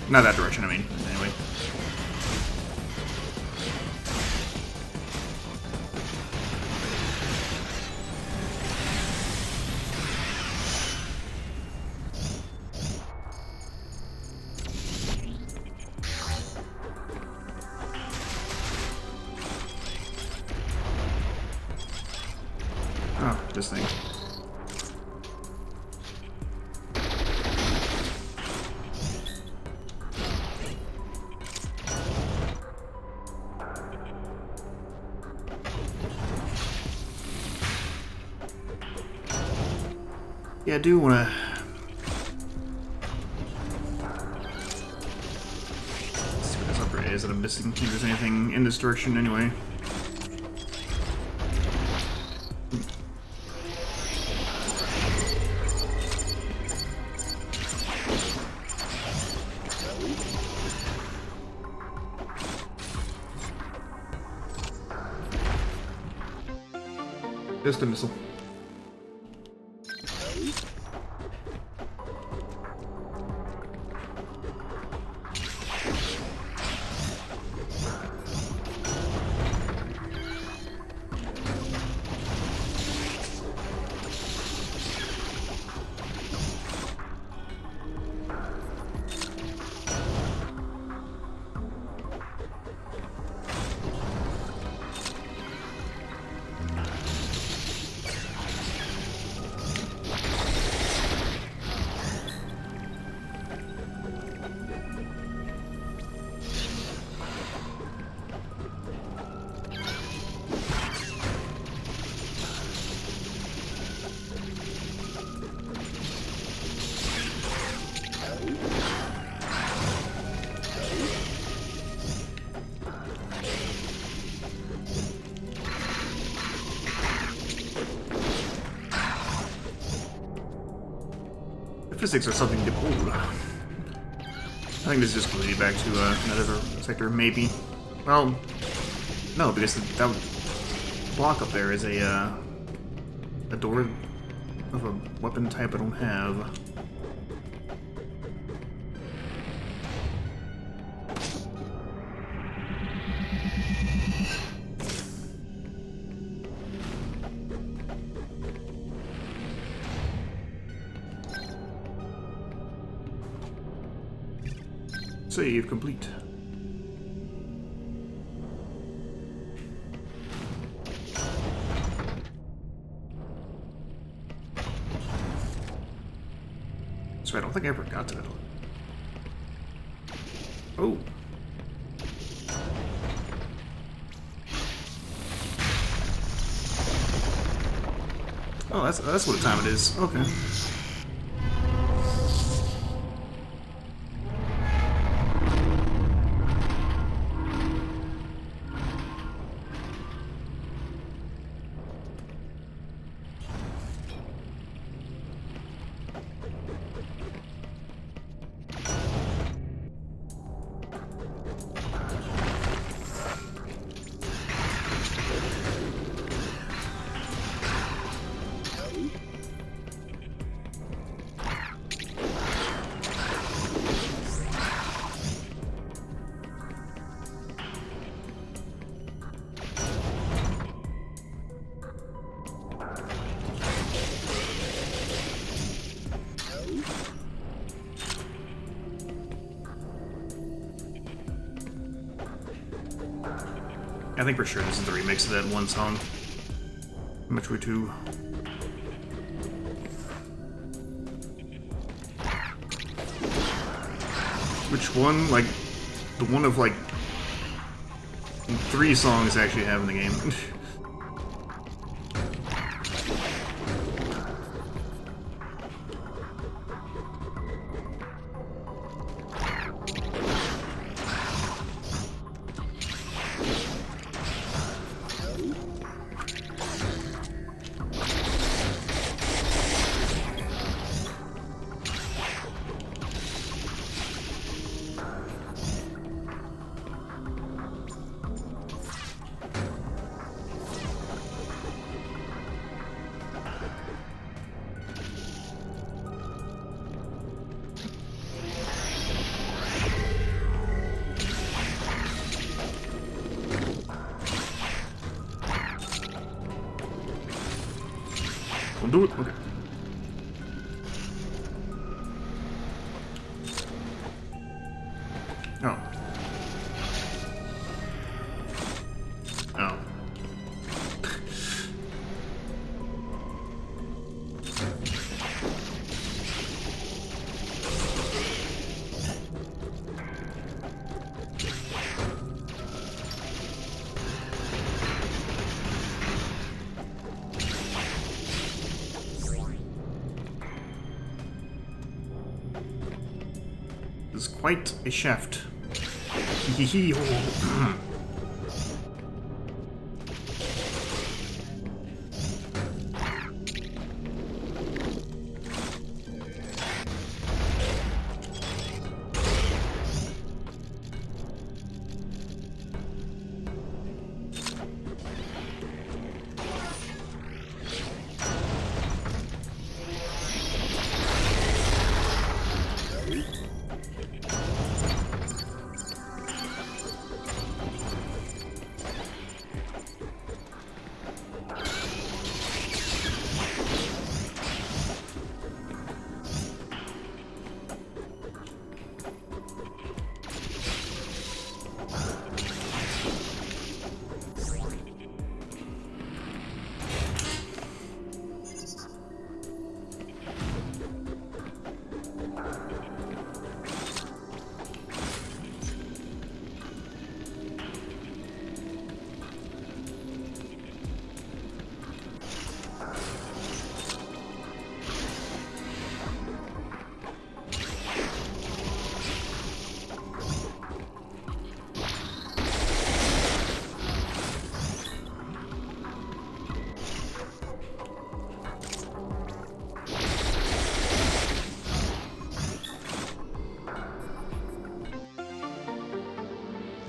Not that direction, I mean. Anyway. Oh, this thing. Yeah, I do want to... see what this upgrade is that I'm missing. If there's anything in this direction anyway. Just a missile. physics are something to hold. I think this is just going to lead back to another sector, maybe. Well, no, because that block up there is a door of a weapon type I don't have. Save complete. So I don't think I ever got to that one. Oh. Oh, that's what time it is. Okay. I think for sure this is the remix of that one song. Metroid 2. Which one? Like, the one of like 3 songs I actually have in the game. We'll do it. Okay. Oh. Oh. Is quite a shaft. Hee oh.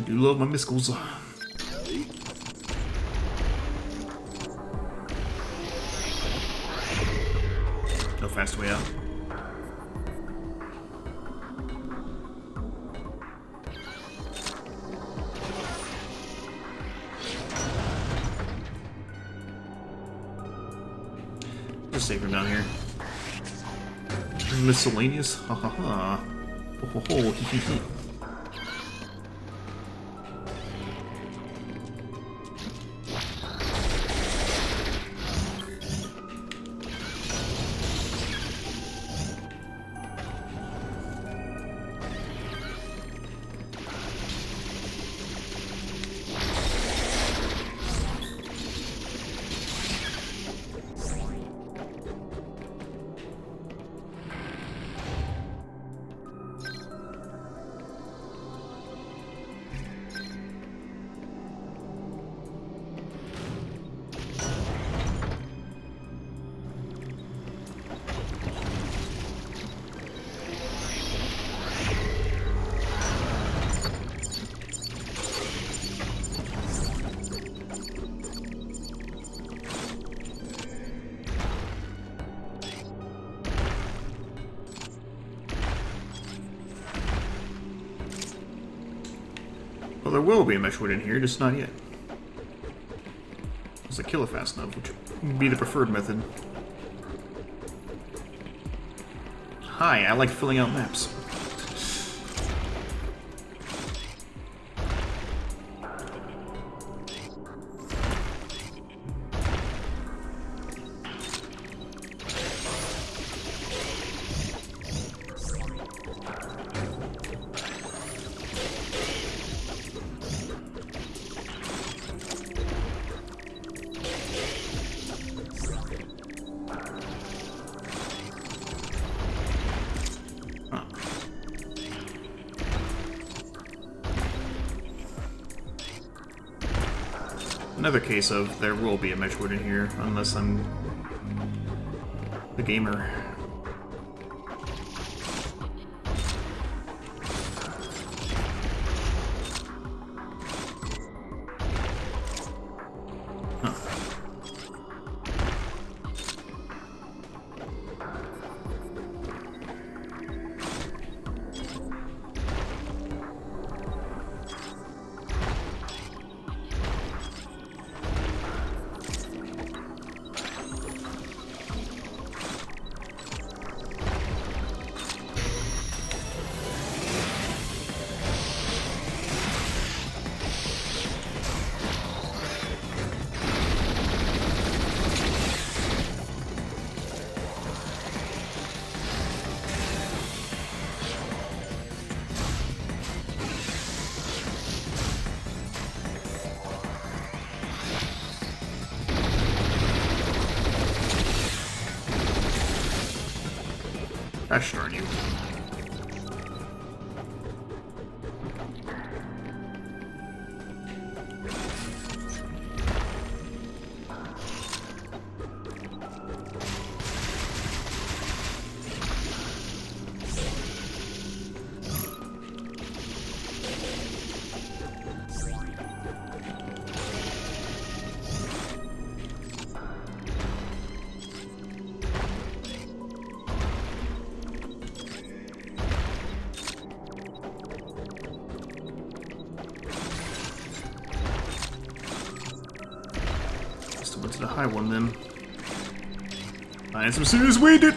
I do love my miskles. No fast way out. Just save him down here. Miscellaneous? Ha ha ha. Ho ho ho, hee hee hee. Well, there will be a Metroid in here, just not yet. Unless I kill it fast enough, which would be the preferred method. Hi, I like filling out maps. Another case of there will be a Metroid in here, unless I'm the gamer. Huh. Gosh darn you. Went to the high one then. I had some serious weighted.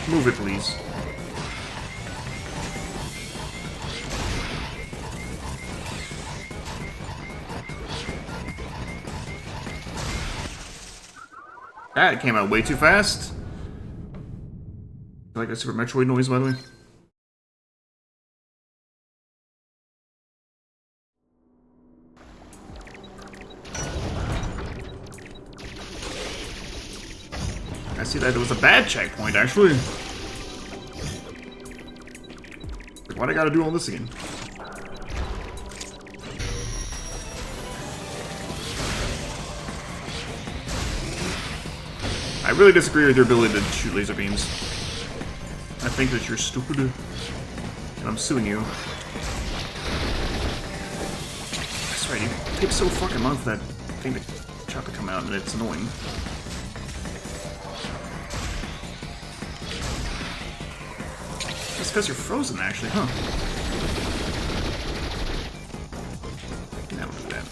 Move it, please. That came out way too fast. I like a Super Metroid noise, by the way. I see that it was a bad checkpoint, actually. Like, why'd I gotta do all this again? I really disagree with your ability to shoot laser beams. I think that you're stupid, and I'm suing you. That's right, it takes so fucking long for that thing to try to come out, and it's annoying. It's because you're frozen, actually, huh? Now we'll do that.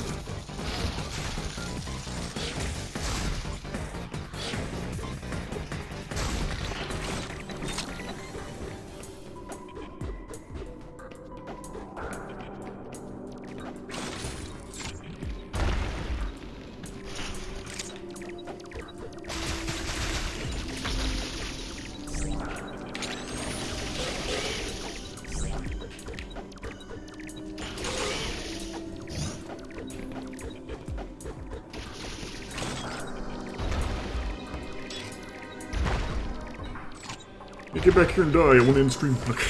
You get back here and die, I want to end stream. Okay.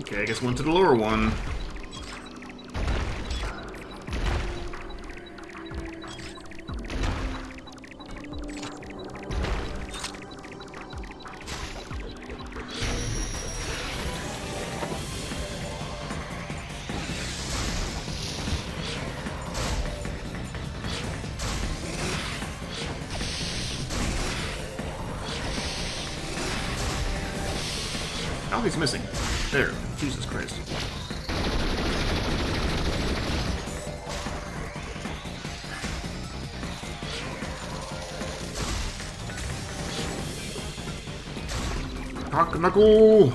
Okay, I guess went to the lower one. Oh, he's missing. There. Jesus Christ. Cock knuckle!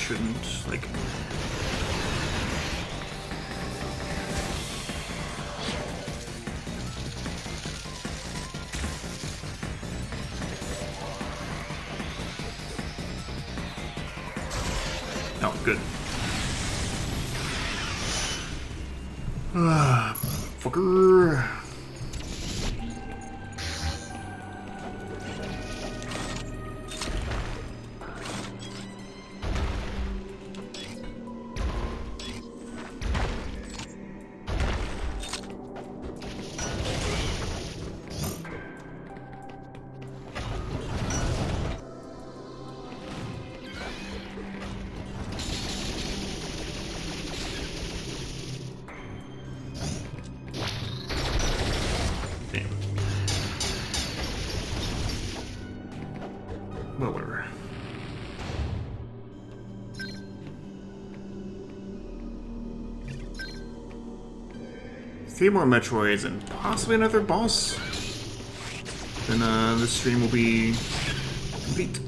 Shouldn't, like... Oh, good. Ah, fucker. Well, whatever. Three more Metroids and possibly another boss. Then this stream will be complete.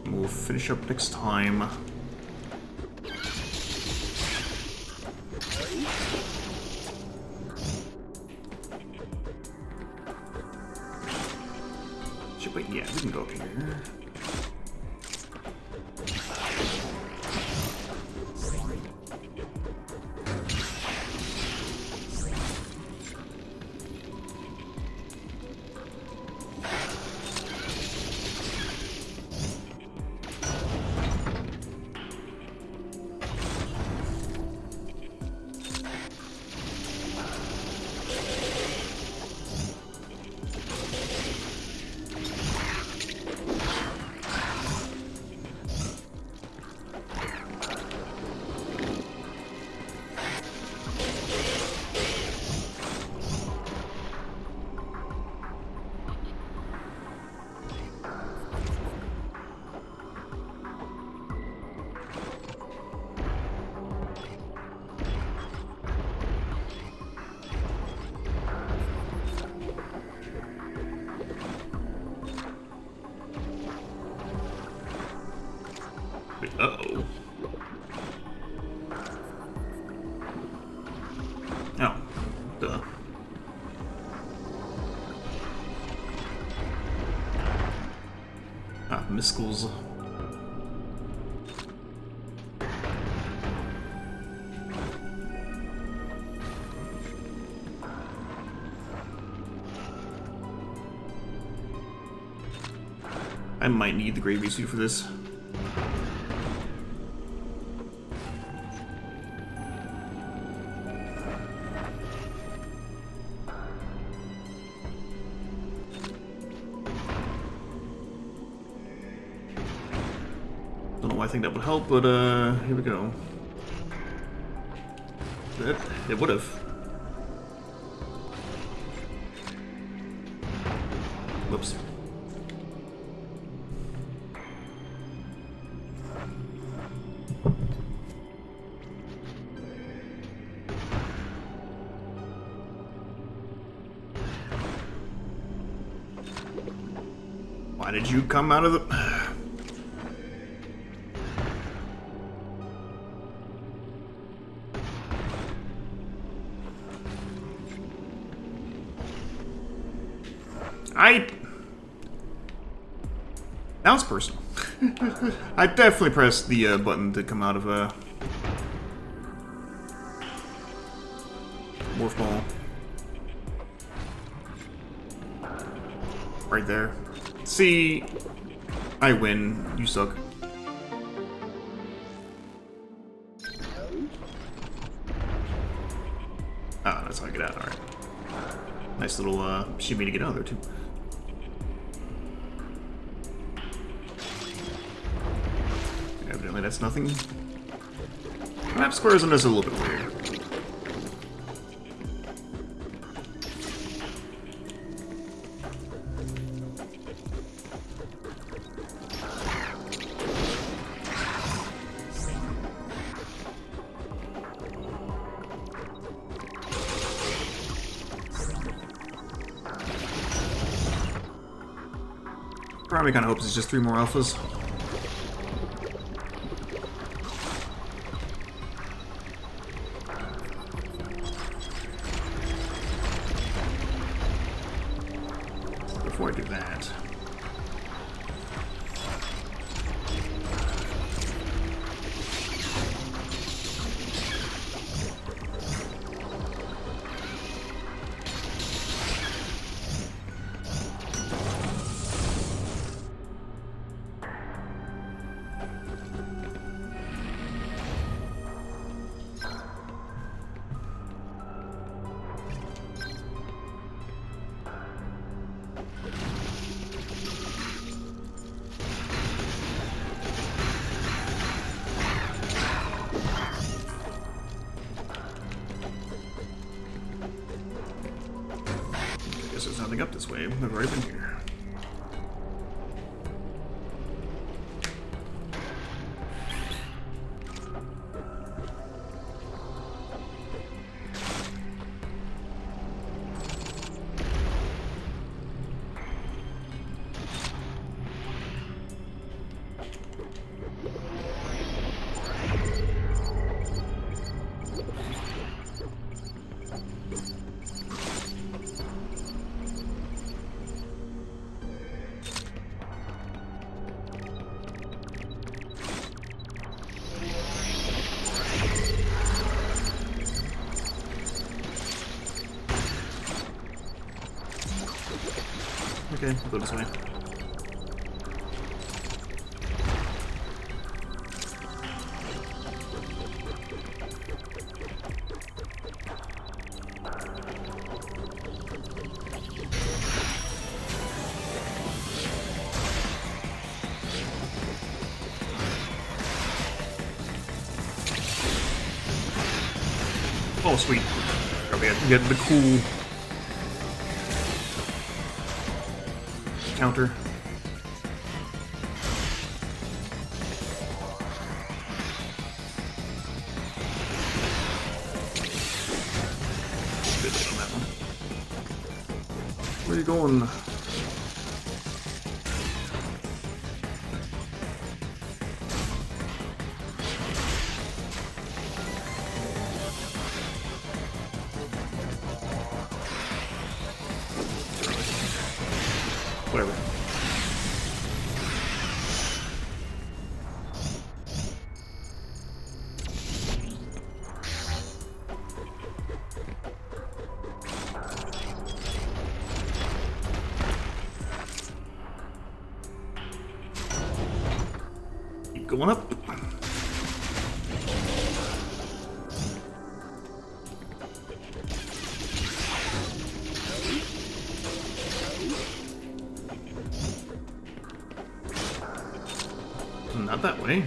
We'll finish up next time. Wait, yeah, we can go up here. Miskles. I might need the gravy suit for this. Don't know why I think that would help, but here we go. It would have. Whoops. Why did you come out of the... Now it's personal. I definitely pressed the button to come out of Morph Ball. Right there. See, I win. You suck. Ah, that's how I get out. Alright. Nice little shimmy to get out of there, too. Evidently, that's nothing. Map squares on this a little bit weird. Probably kind of hopes it's just 3 more alphas. Before I do that... Guess there's nothing up this way. I've already been here. Okay, I'll go this way. Oh, sweet. Okay, I get the cool counter. Good hit on that one. Where are you going? Whatever. Going up. Not that way.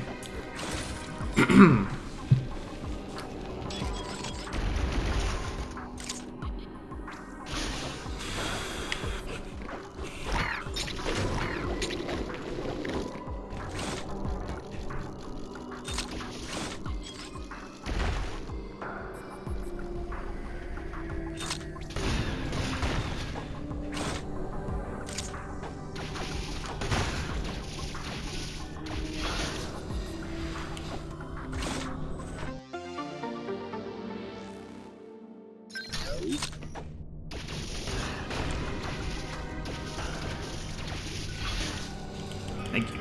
Thank you.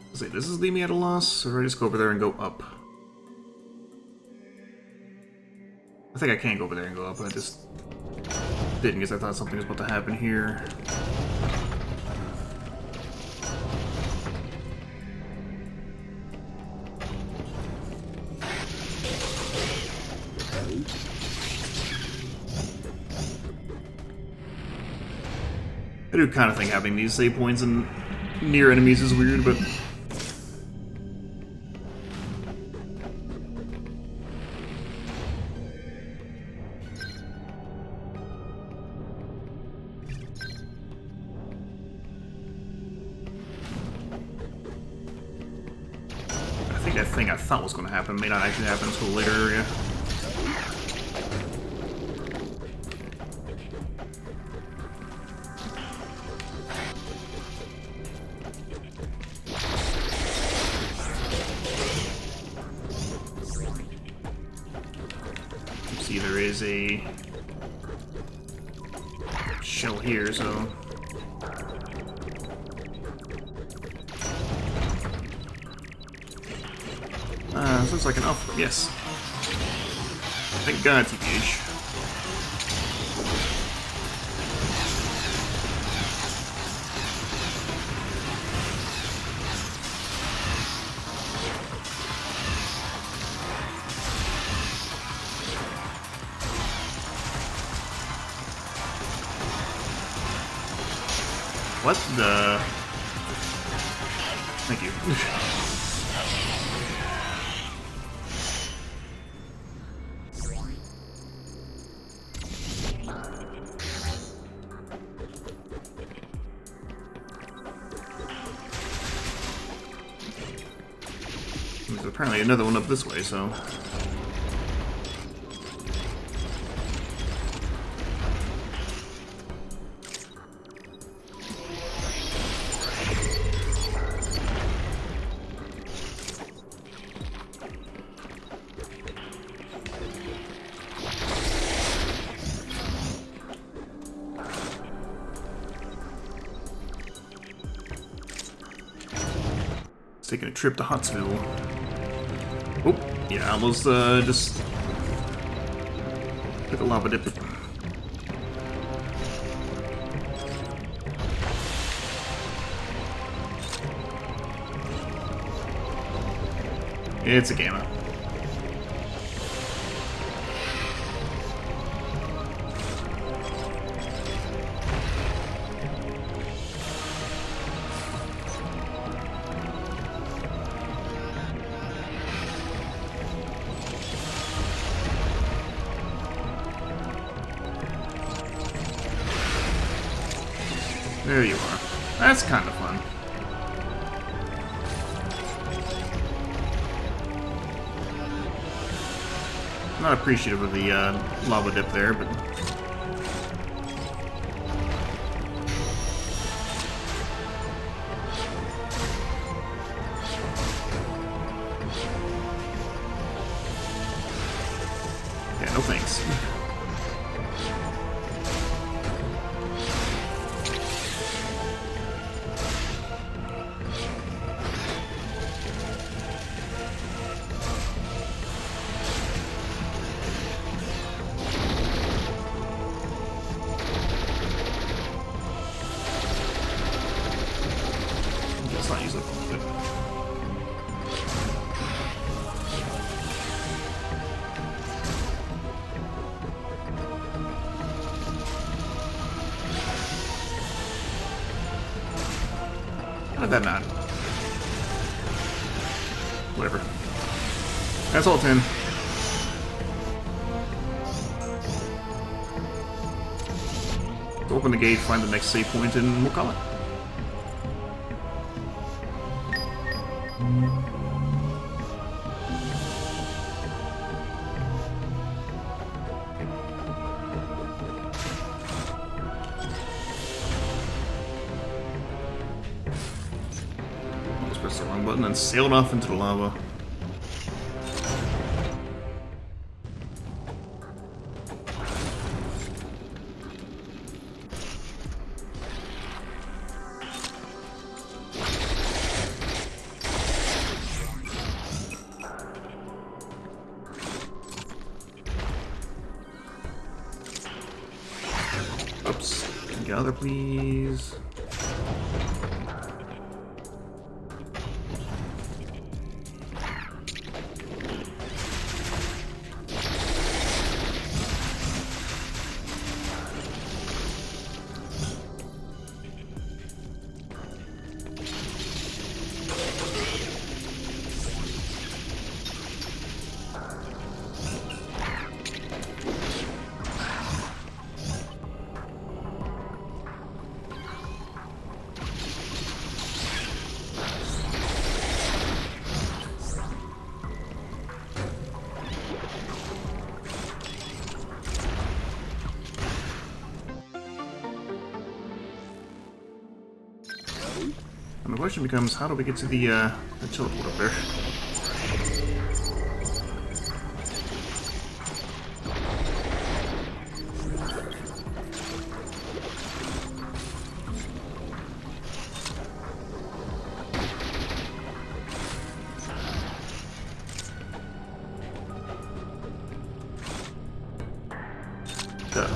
Let's see, does this leave me at a loss, or do I just go over there and go up? I think I can go over there and go up, I just didn't because I thought something was about to happen here. I do kind of think having these save points and near enemies is weird, but that thing I thought was going to happen may not actually happen until later area. See, there is a shell here, so this looks like an alpha. Yes. Thank God, TPH. What the? Thank you. There's apparently another one up this way, so... taking a trip to Huntsville. Oh, yeah, I almost just took a lava dip. It's a gamma. There you are. That's kind of fun. Not appreciative of the lava dip there, but... yeah, no thanks. did that not? Whatever. That's all 10. Let's open the gate, find the next save point, and we'll call it. Almost pressed the wrong button and sailed off into the lava. Oops. Gather, please. And the question becomes, how do we get to the teleport up there? Duh.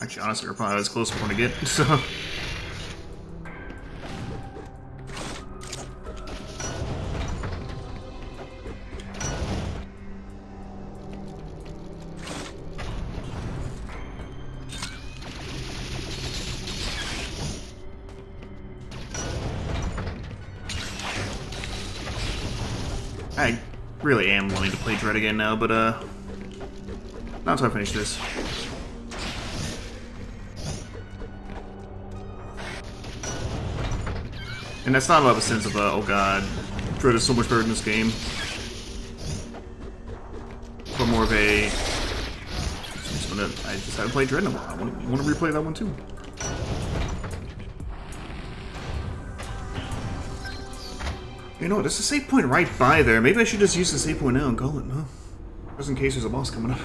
Actually, honestly, we're probably as close as we're gonna get, so. I really am wanting to play Dread again now, but, not until I finish this. And that's not about the sense of, oh god, Dread is so much better in this game. But more of a... I just haven't played Dread in a while. I want to replay that one too. You know what, there's a save point right by there. Maybe I should just use the save point now and call it, huh? Just in case there's a boss coming up.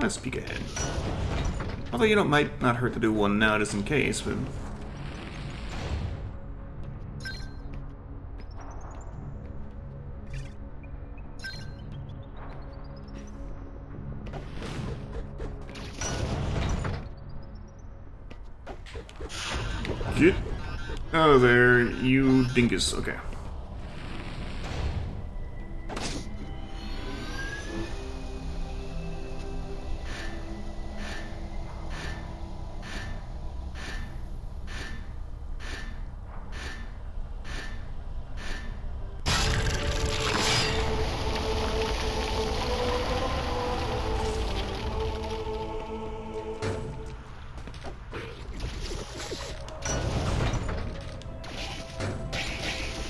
Let's peek ahead. Although, you know, it might not hurt to do one now just in case, but... Get out of there, you dingus. Okay.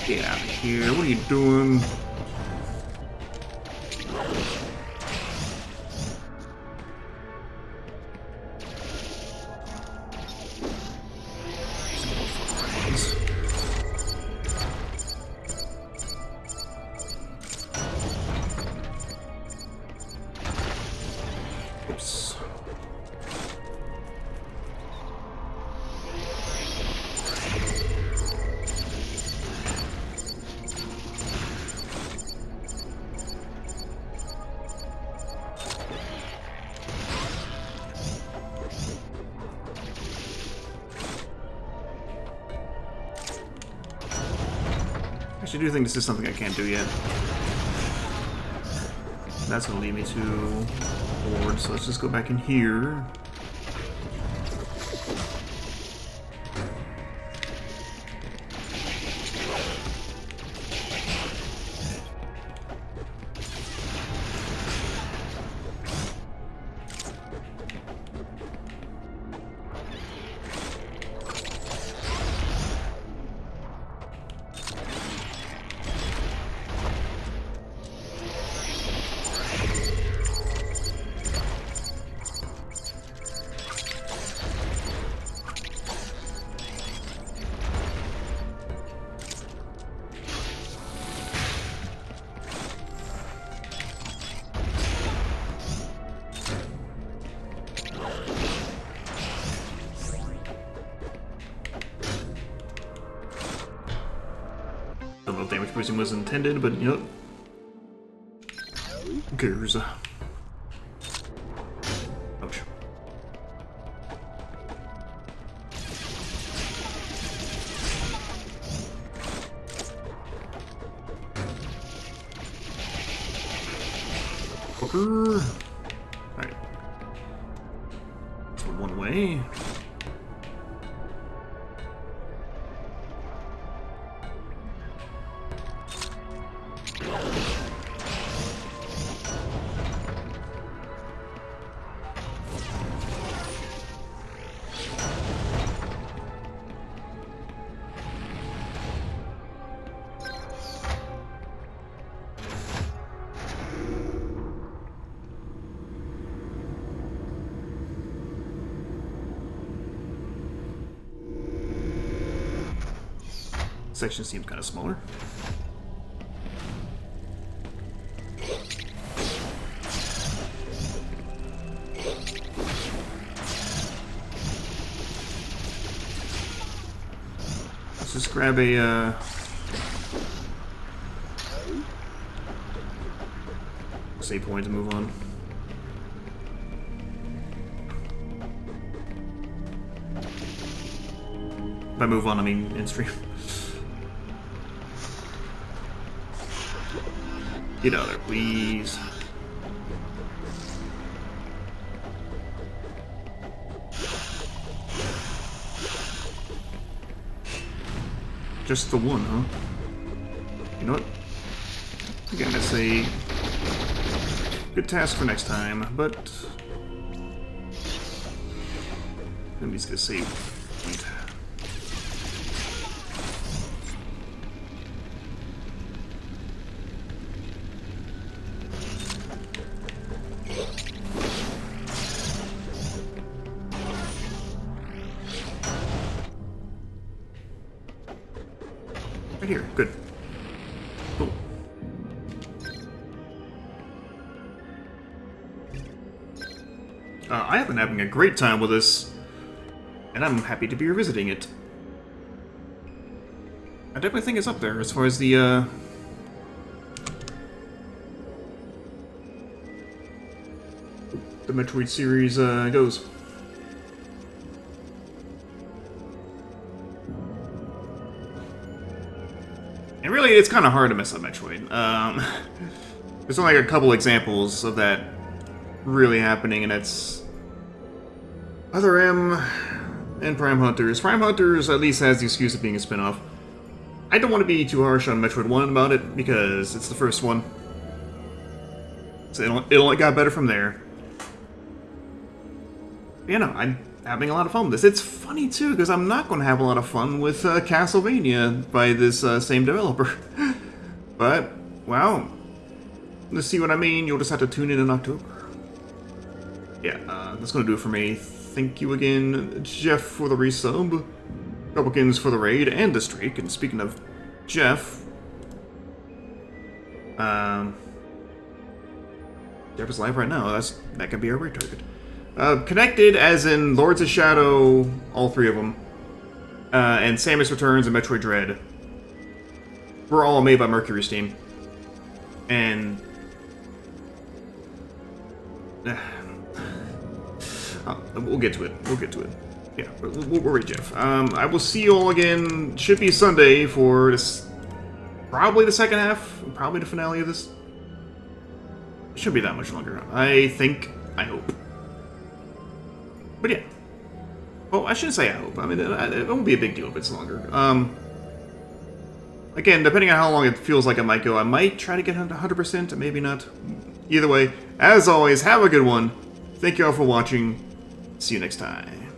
Get out of here. What are you doing? actually do think this is something I can't do yet. That's gonna lead me to board, so let's just go back in here. Don't know if damage boosting was intended, but you know. Who cares? Ouch. Fucker. Alright. So one way. Section seems kind of smaller. Let's just grab a save point to move on. By move on, I mean in stream. Get out of there, please. Just the one, huh? You know what? Again, that's a good task for next time, but let me just get a save point. Right here, good. Cool. I have been having a great time with this, and I'm happy to be revisiting it. I definitely think it's up there as far as the Metroid series goes. And really, it's kind of hard to mess up Metroid. There's only like a couple examples of that really happening, and it's Other M and Prime Hunters. Prime Hunters at least has the excuse of being a spin-off. I don't want to be too harsh on Metroid 1 about it, because it's the first one. So it only got better from there. You know, I'm having a lot of fun with this. It's funny, too, because I'm not going to have a lot of fun with Castlevania by this same developer. But, well, let's see what I mean. You'll just have to tune in October. Yeah, that's going to do it for me. Thank you again, Jeff, for the resub, Republicans for the raid and the streak. And speaking of Jeff, Jeff is live right now. That could be our raid target. Connected, as in Lords of Shadow, all three of them, and Samus Returns and Metroid Dread, were all made by Mercury's team. And we'll get to it. We'll get to it. Yeah, we'll read Jeff. I will see you all again. Should be Sunday for this probably the second half, probably the finale of this. It shouldn't be that much longer. I think, I hope. But yeah. Well, I shouldn't say I hope. I mean, it won't be a big deal if it's longer. Again, depending on how long it feels like it might go, I might try to get 100%, maybe not. Either way, as always, have a good one. Thank you all for watching. See you next time.